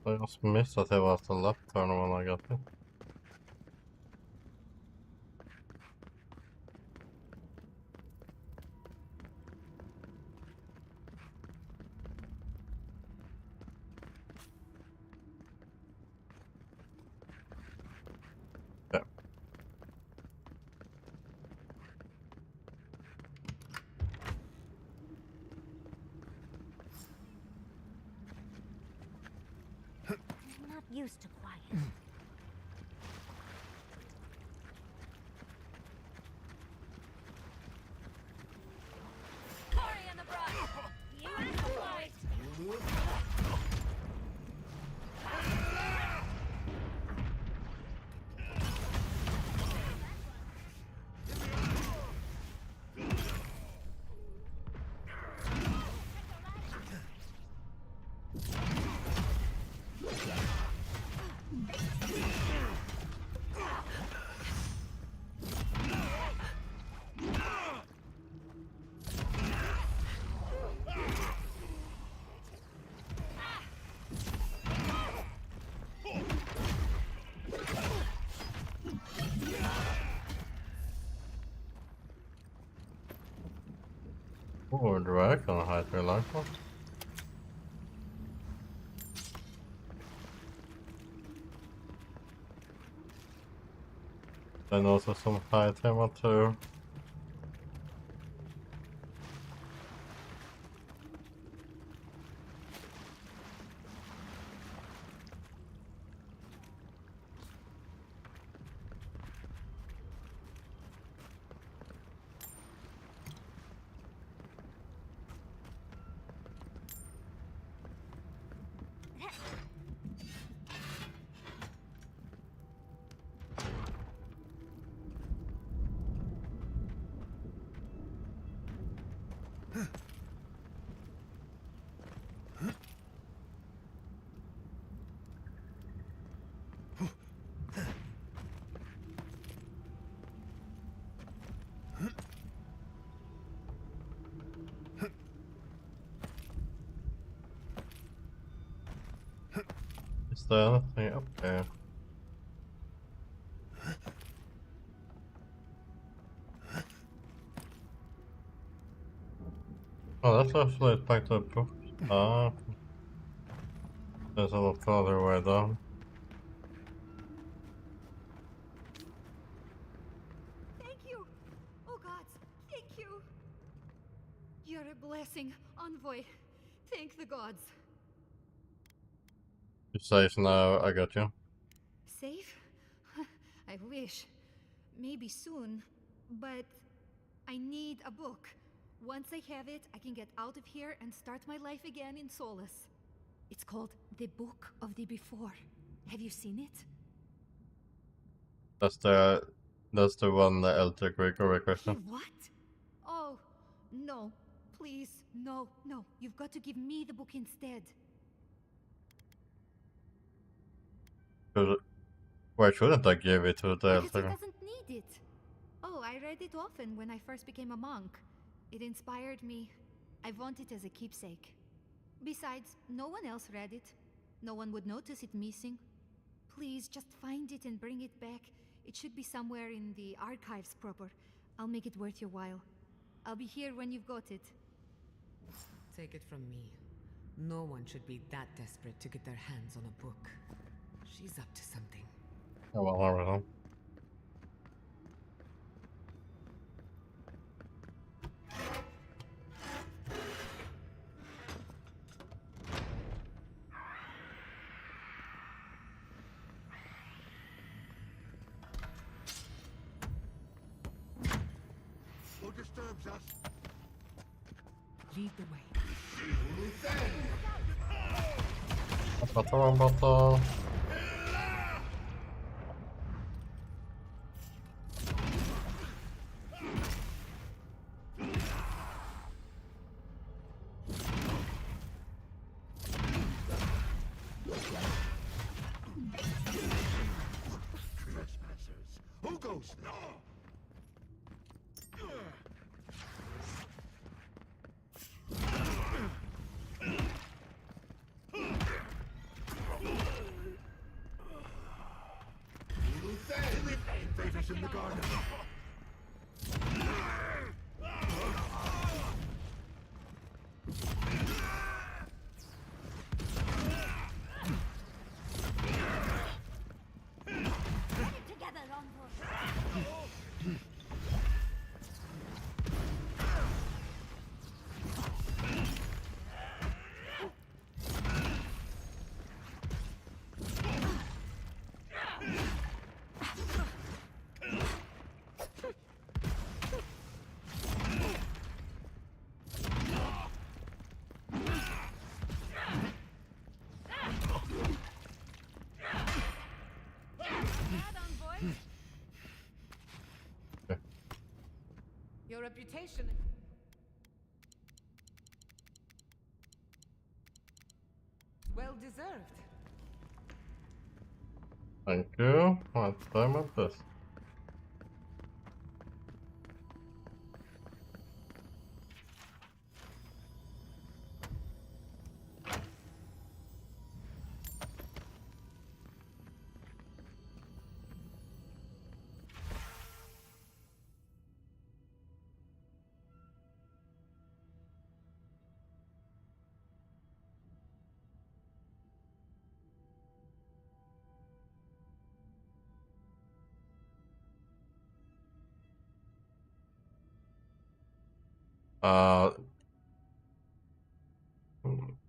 I just missed that there was a left turn when I got it. Yeah. I'm not used to quiet. Hurry in the brush! You have to fight! Oh, drag on a high tail like one. Then also some high tail too. there anything up there? Oh, that's actually back to the book. Ah, there's a little farther away down. Thank you! Oh gods, thank you! You're a blessing, envoy. Thank the gods. You're safe now, I got you. Safe? I wish. Maybe soon. But I need a book. Once I have it, I can get out of here and start my life again in Solace. It's called The Book of the Before. Have you seen it? That's the one the Elder Greek requested. What? Oh, no. Please, no, no. You've got to give me the book instead. Why shouldn't I give it to the Because he Elder? doesn't need it. Oh, I read it often when I first became a monk. It inspired me. I want it as a keepsake. Besides, no one else read it. No one would notice it missing. Please, just find it and bring it back. It should be somewhere in the archives proper. I'll make it worth your while. I'll be here when you've got it. Take it from me. No one should be that desperate to get their hands on a book. She's up to something. Oh well, alright. Who disturbs us? Lead the way. Bata. Trespassers. Who goes now? Invaders in the garden. Together, envoy. Your reputation. Well deserved. Thank you. What time of this?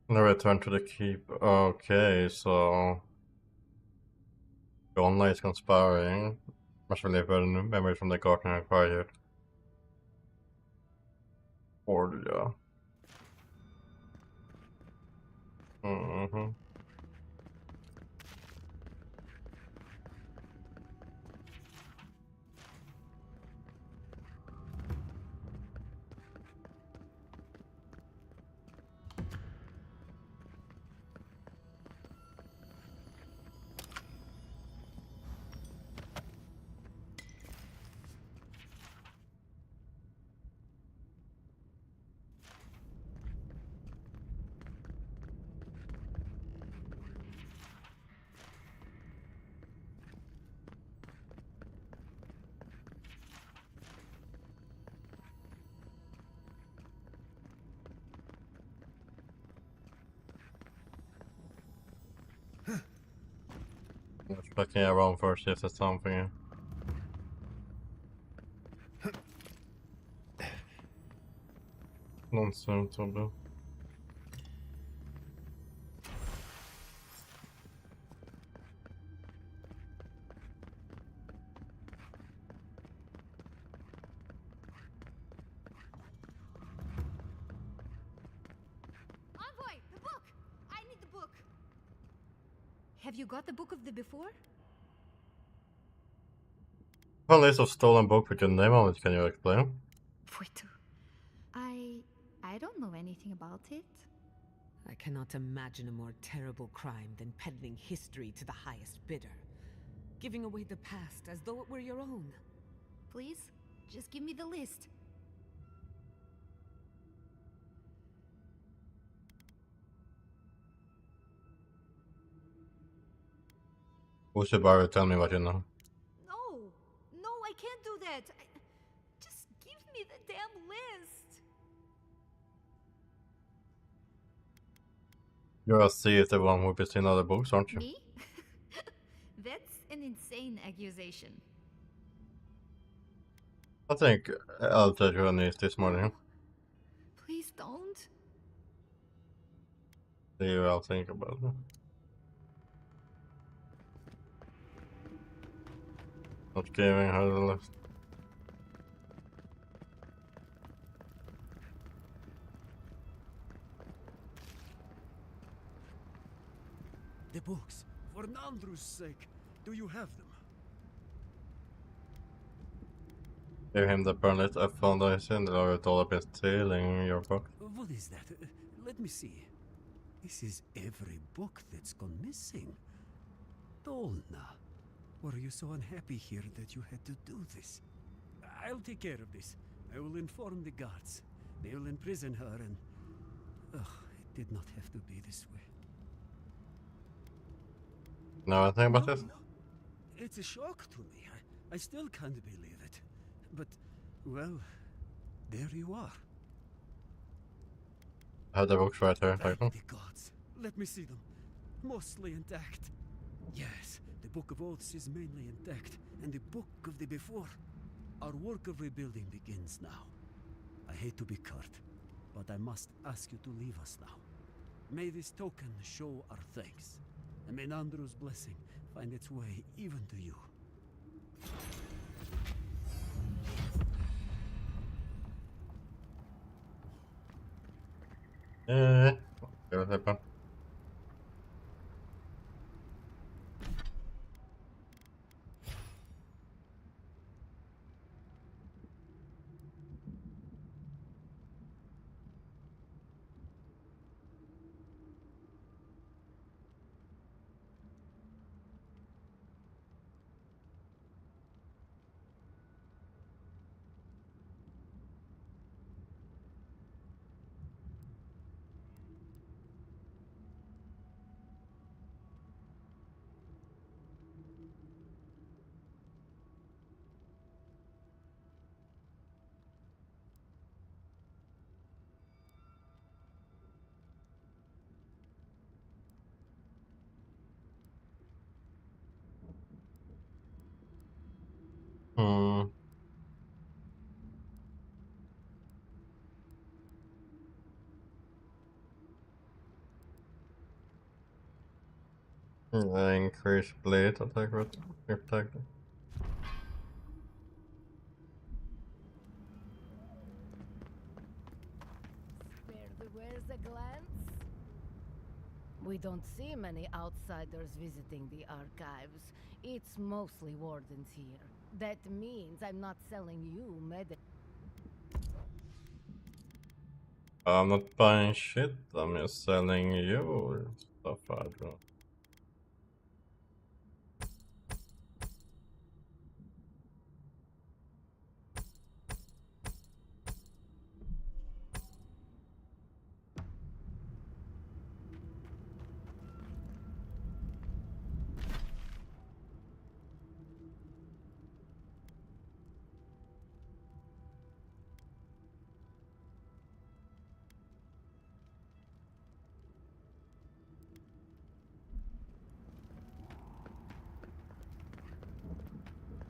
No return to the keep. Okay, so Jonna is conspiring. Must relive her memories from the garden acquired. Cordia. Mm-hmm. Just looking around first if there's something. Nonsense to do. Envoy, the book! I need the book. Have you got the book of the before? A list of stolen book with your name on it, can you explain? Wait. I don't know anything about it. I cannot imagine a more terrible crime than peddling history to the highest bidder. Giving away the past as though it were your own. Please, just give me the list. Who should borrow? Tell me what you know. No, I can't do that. Just give me the damn list. You're a thief, the one who been other books, aren't you? Me? That's an insane accusation. I think I'll take you on this morning. Please don't. See what I'll think about it. Not giving her the list. The books, for Nandru's sake, do you have them? Give him the permit. I found I seen the lawyer told I've been stealing your book. What is that? Let me see. This is every book that's gone missing. Dolna, were you so unhappy here that you had to do this? I'll take care of this. I will inform the guards. They will imprison her and... Ugh, it did not have to be this way. Know anything about No, this? no. It's a shock to me. I still can't believe it. But, well, there you are. I have the books right here. Thank Like, the gods. Let me see them. Mostly intact. Yes, the Book of Oaths is mainly intact, and the Book of the Before. Our work of rebuilding begins now. I hate to be curt, but I must ask you to leave us now. May this token show our thanks, and may Nandru's blessing find its way even to you. what happened? Hmm. Increase blade attack with attack. Where's a glance? We don't see many outsiders visiting the archives. It's mostly wardens here. That means I'm not selling you I'm not buying shit, I'm just selling you stuff I don't.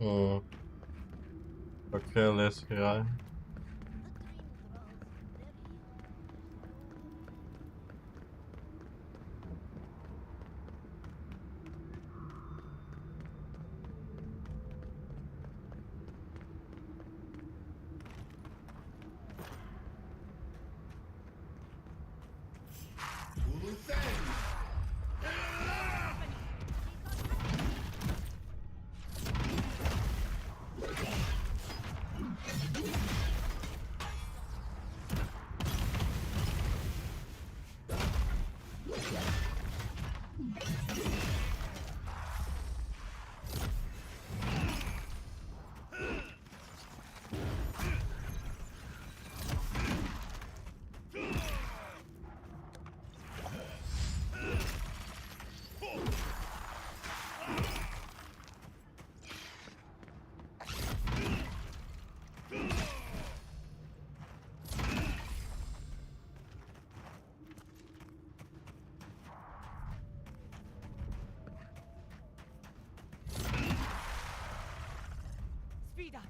Hmm. Okay, let's try. Speed up.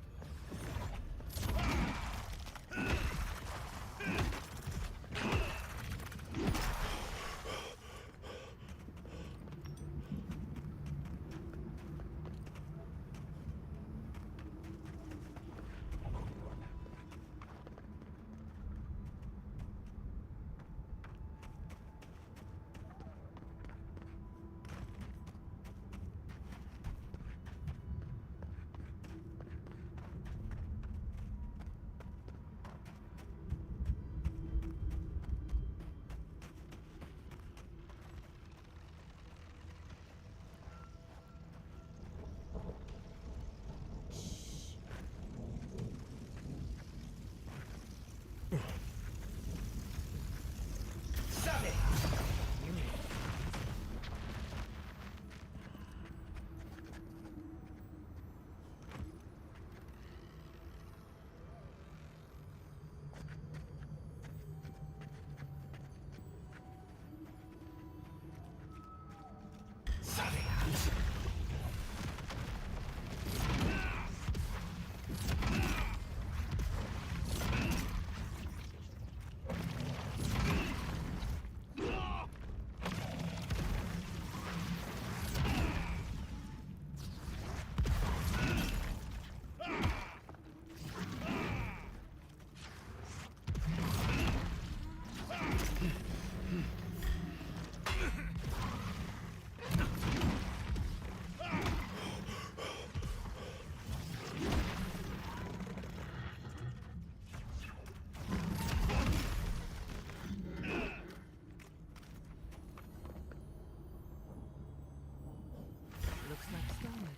Looks like Stomach.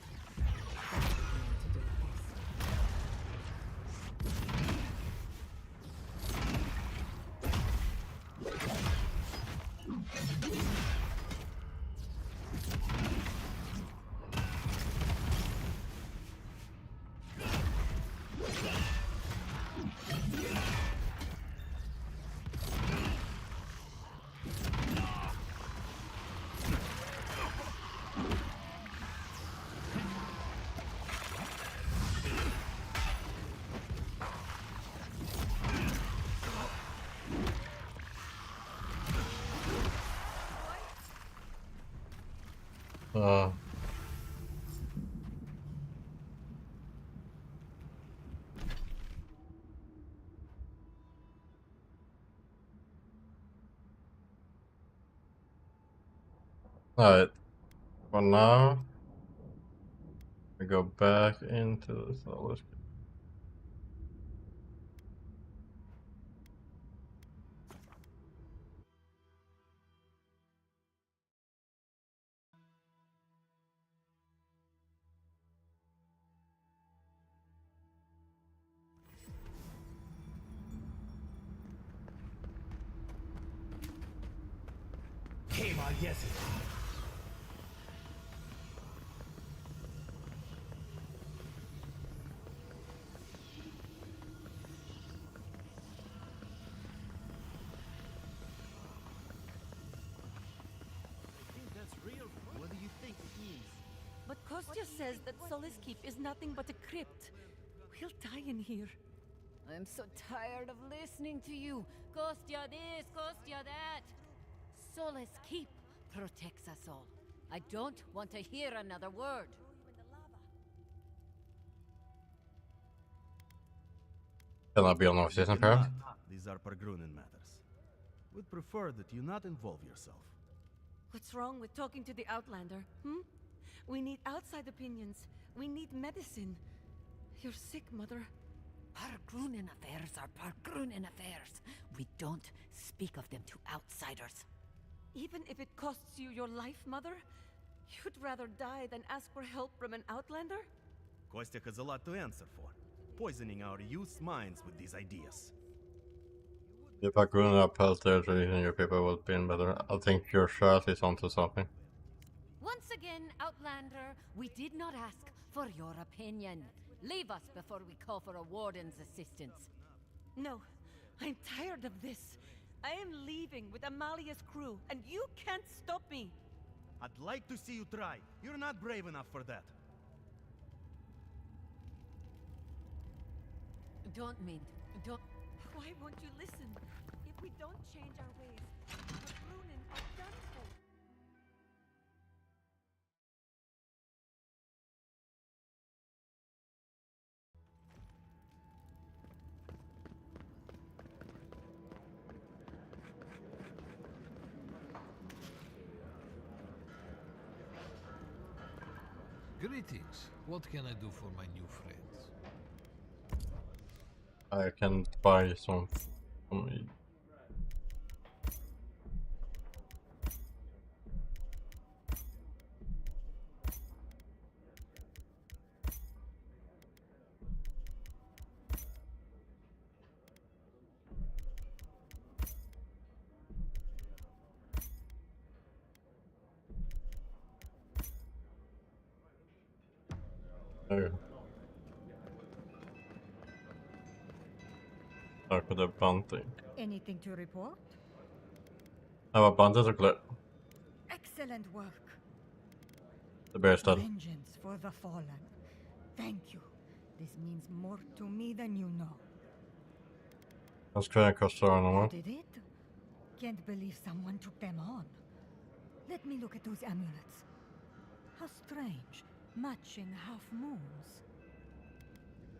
That's the way to do Alright, for now, we go back into the solar system. But Kostya says that Solace Keep is nothing but a crypt. We'll die in here. I'm so tired of listening to you. Kostya this, Kostya that. Solace Keep protects us all. I don't want to hear another word. Can I be on our You season cannot. parent? These are Pargrunen matters. Would prefer that you not involve yourself. What's wrong with talking to the Outlander, hmm? We need outside opinions. We need medicine. You're sick, Mother. Pargrunen affairs are Pargrunen affairs. We don't speak of them to outsiders. Even if it costs you your life, Mother? You'd rather die than ask for help from an Outlander? Kostya has a lot to answer for, poisoning our youth's minds with these ideas. If I grew up health territory and your people would be better, I think your shirt is onto something. Once again, Outlander, we did not ask for your opinion. Leave us before we call for a warden's assistance. No, I'm tired of this. I am leaving with Amalia's crew, and you can't stop me. I'd like to see you try. You're not brave enough for that. Don't. Why won't you listen? If we don't change our ways, the Brunnen are done for. Greetings. What can I do for my new friends? I can buy some from me. There you go. Start with the bunting. Anything to report? Have a bandit or clip? Excellent work. The bear dead. Vengeance for the fallen. Thank you. This means more to me than you know. Let's try and cross the animal. Did it? Can't believe someone took them on. Let me look at those amulets. How strange. Matching half moons.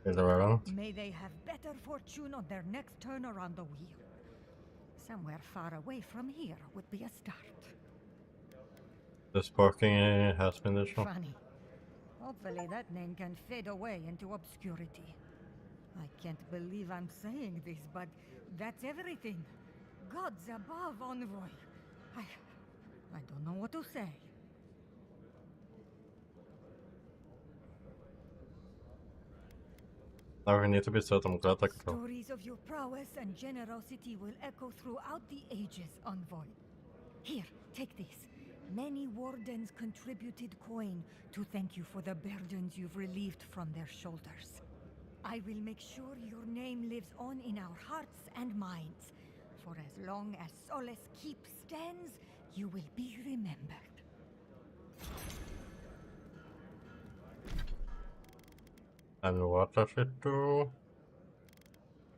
Is there around? May they have better fortune on their next turn around the wheel. Somewhere far away from here would be a start. The sparking has been destroyed. Funny. Hopefully that name can fade away into obscurity. I can't believe I'm saying this, but that's everything. Gods above, Envoy. I don't know what to say. Now we need to be certain that I can go. Stories of your prowess and generosity will echo throughout the ages, Envoy. Here, take this. Many wardens contributed coin to thank you for the burdens you've relieved from their shoulders. I will make sure your name lives on in our hearts and minds. For as long as Solace Keep stands, you will be remembered. And what does it do?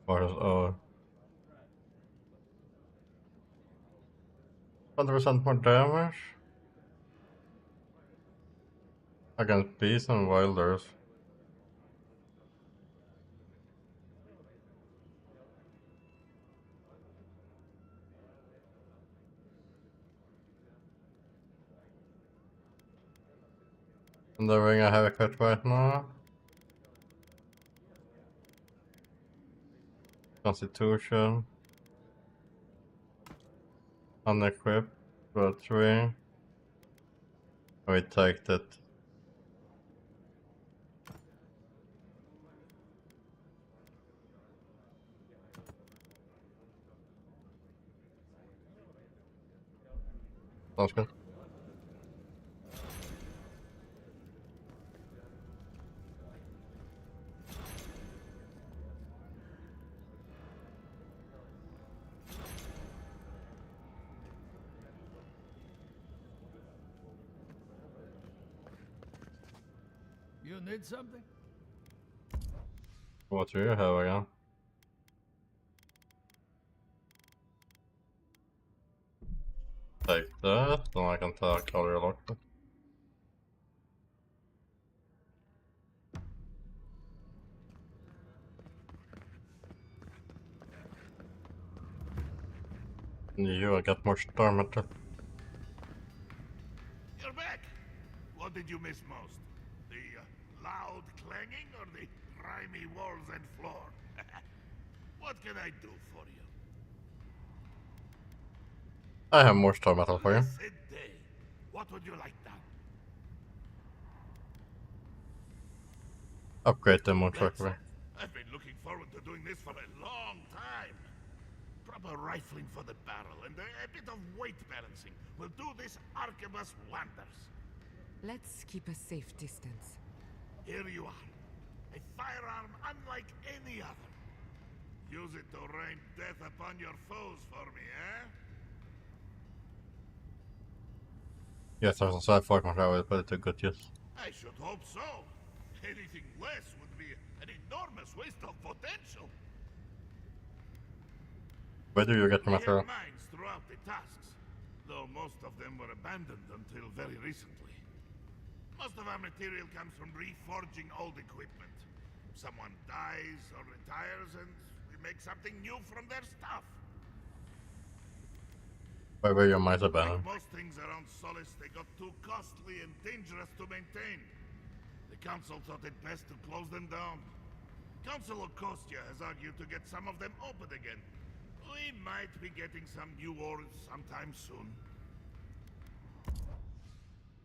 What is 100% more damage against beasts and wilders. And the ring I have equipped right now. Constitution. Unequipped. Got 3. We take that. Sounds good. You need something? What do you have again? Take that, then I can take all your lock. You, I got more star metal. You're back! What did you miss most? The loud clanging or the grimy walls and floor? What can I do for you? I have more star metal for you. What would you like done? Upgrade the moon factory. I've been looking forward to doing this for a long time. Proper rifling for the barrel and a bit of weight balancing will do this arquebus wonders. Let's keep a safe distance. Here you are. A firearm unlike any other. Use it to rain death upon your foes for me, eh? Yes, I was inside fuck my shower, but it's a good use. I should hope so. Anything less would be an enormous waste of potential. Where do you get your material? Mines throughout the tasks, though most of them were abandoned until very recently. Most of our material comes from reforging old equipment. Someone dies or retires and we make something new from their stuff. Where were your mines abandoned? Like most things around Solace, they got too costly and dangerous to maintain. The Council thought it best to close them down. Council of Kostya has argued to get some of them open again. We might be getting some new ores sometime soon.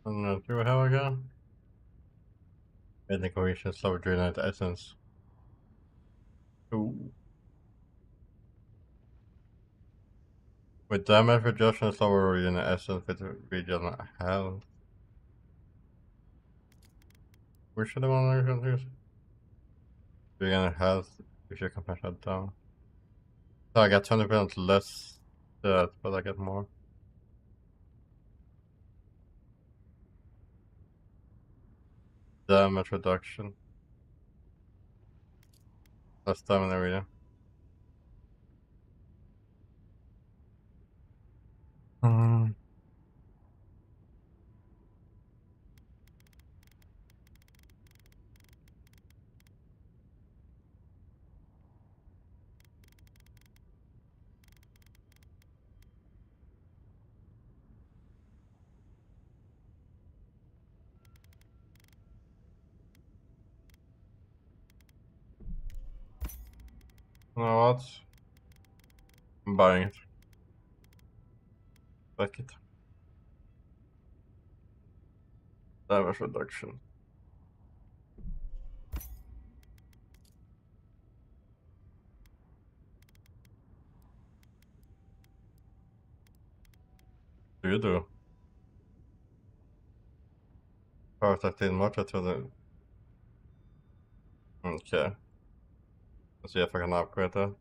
And do you have again? Made decoration, slower drainite essence. Ooh. With damage reduction, slower region essence with region health. We should have one of these. Region health if you compare that down. So I got 20% less that, but I get more. Damage reduction. Less stamina region. You know what? I'm buying it. Back it. Damage reduction. Do you do? Power 13 motor to the... Okay. Let's see if I can upgrade that.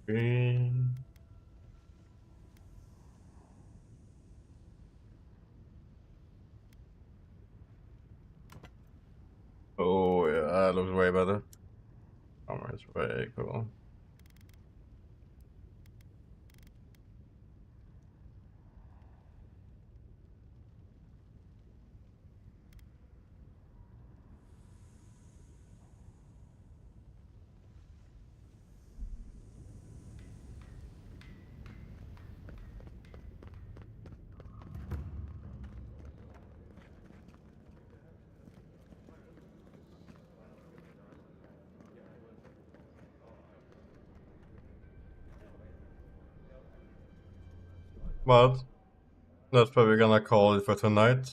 Green. Oh yeah, that looks way better. Armor is way cool. But that's probably gonna call it for tonight.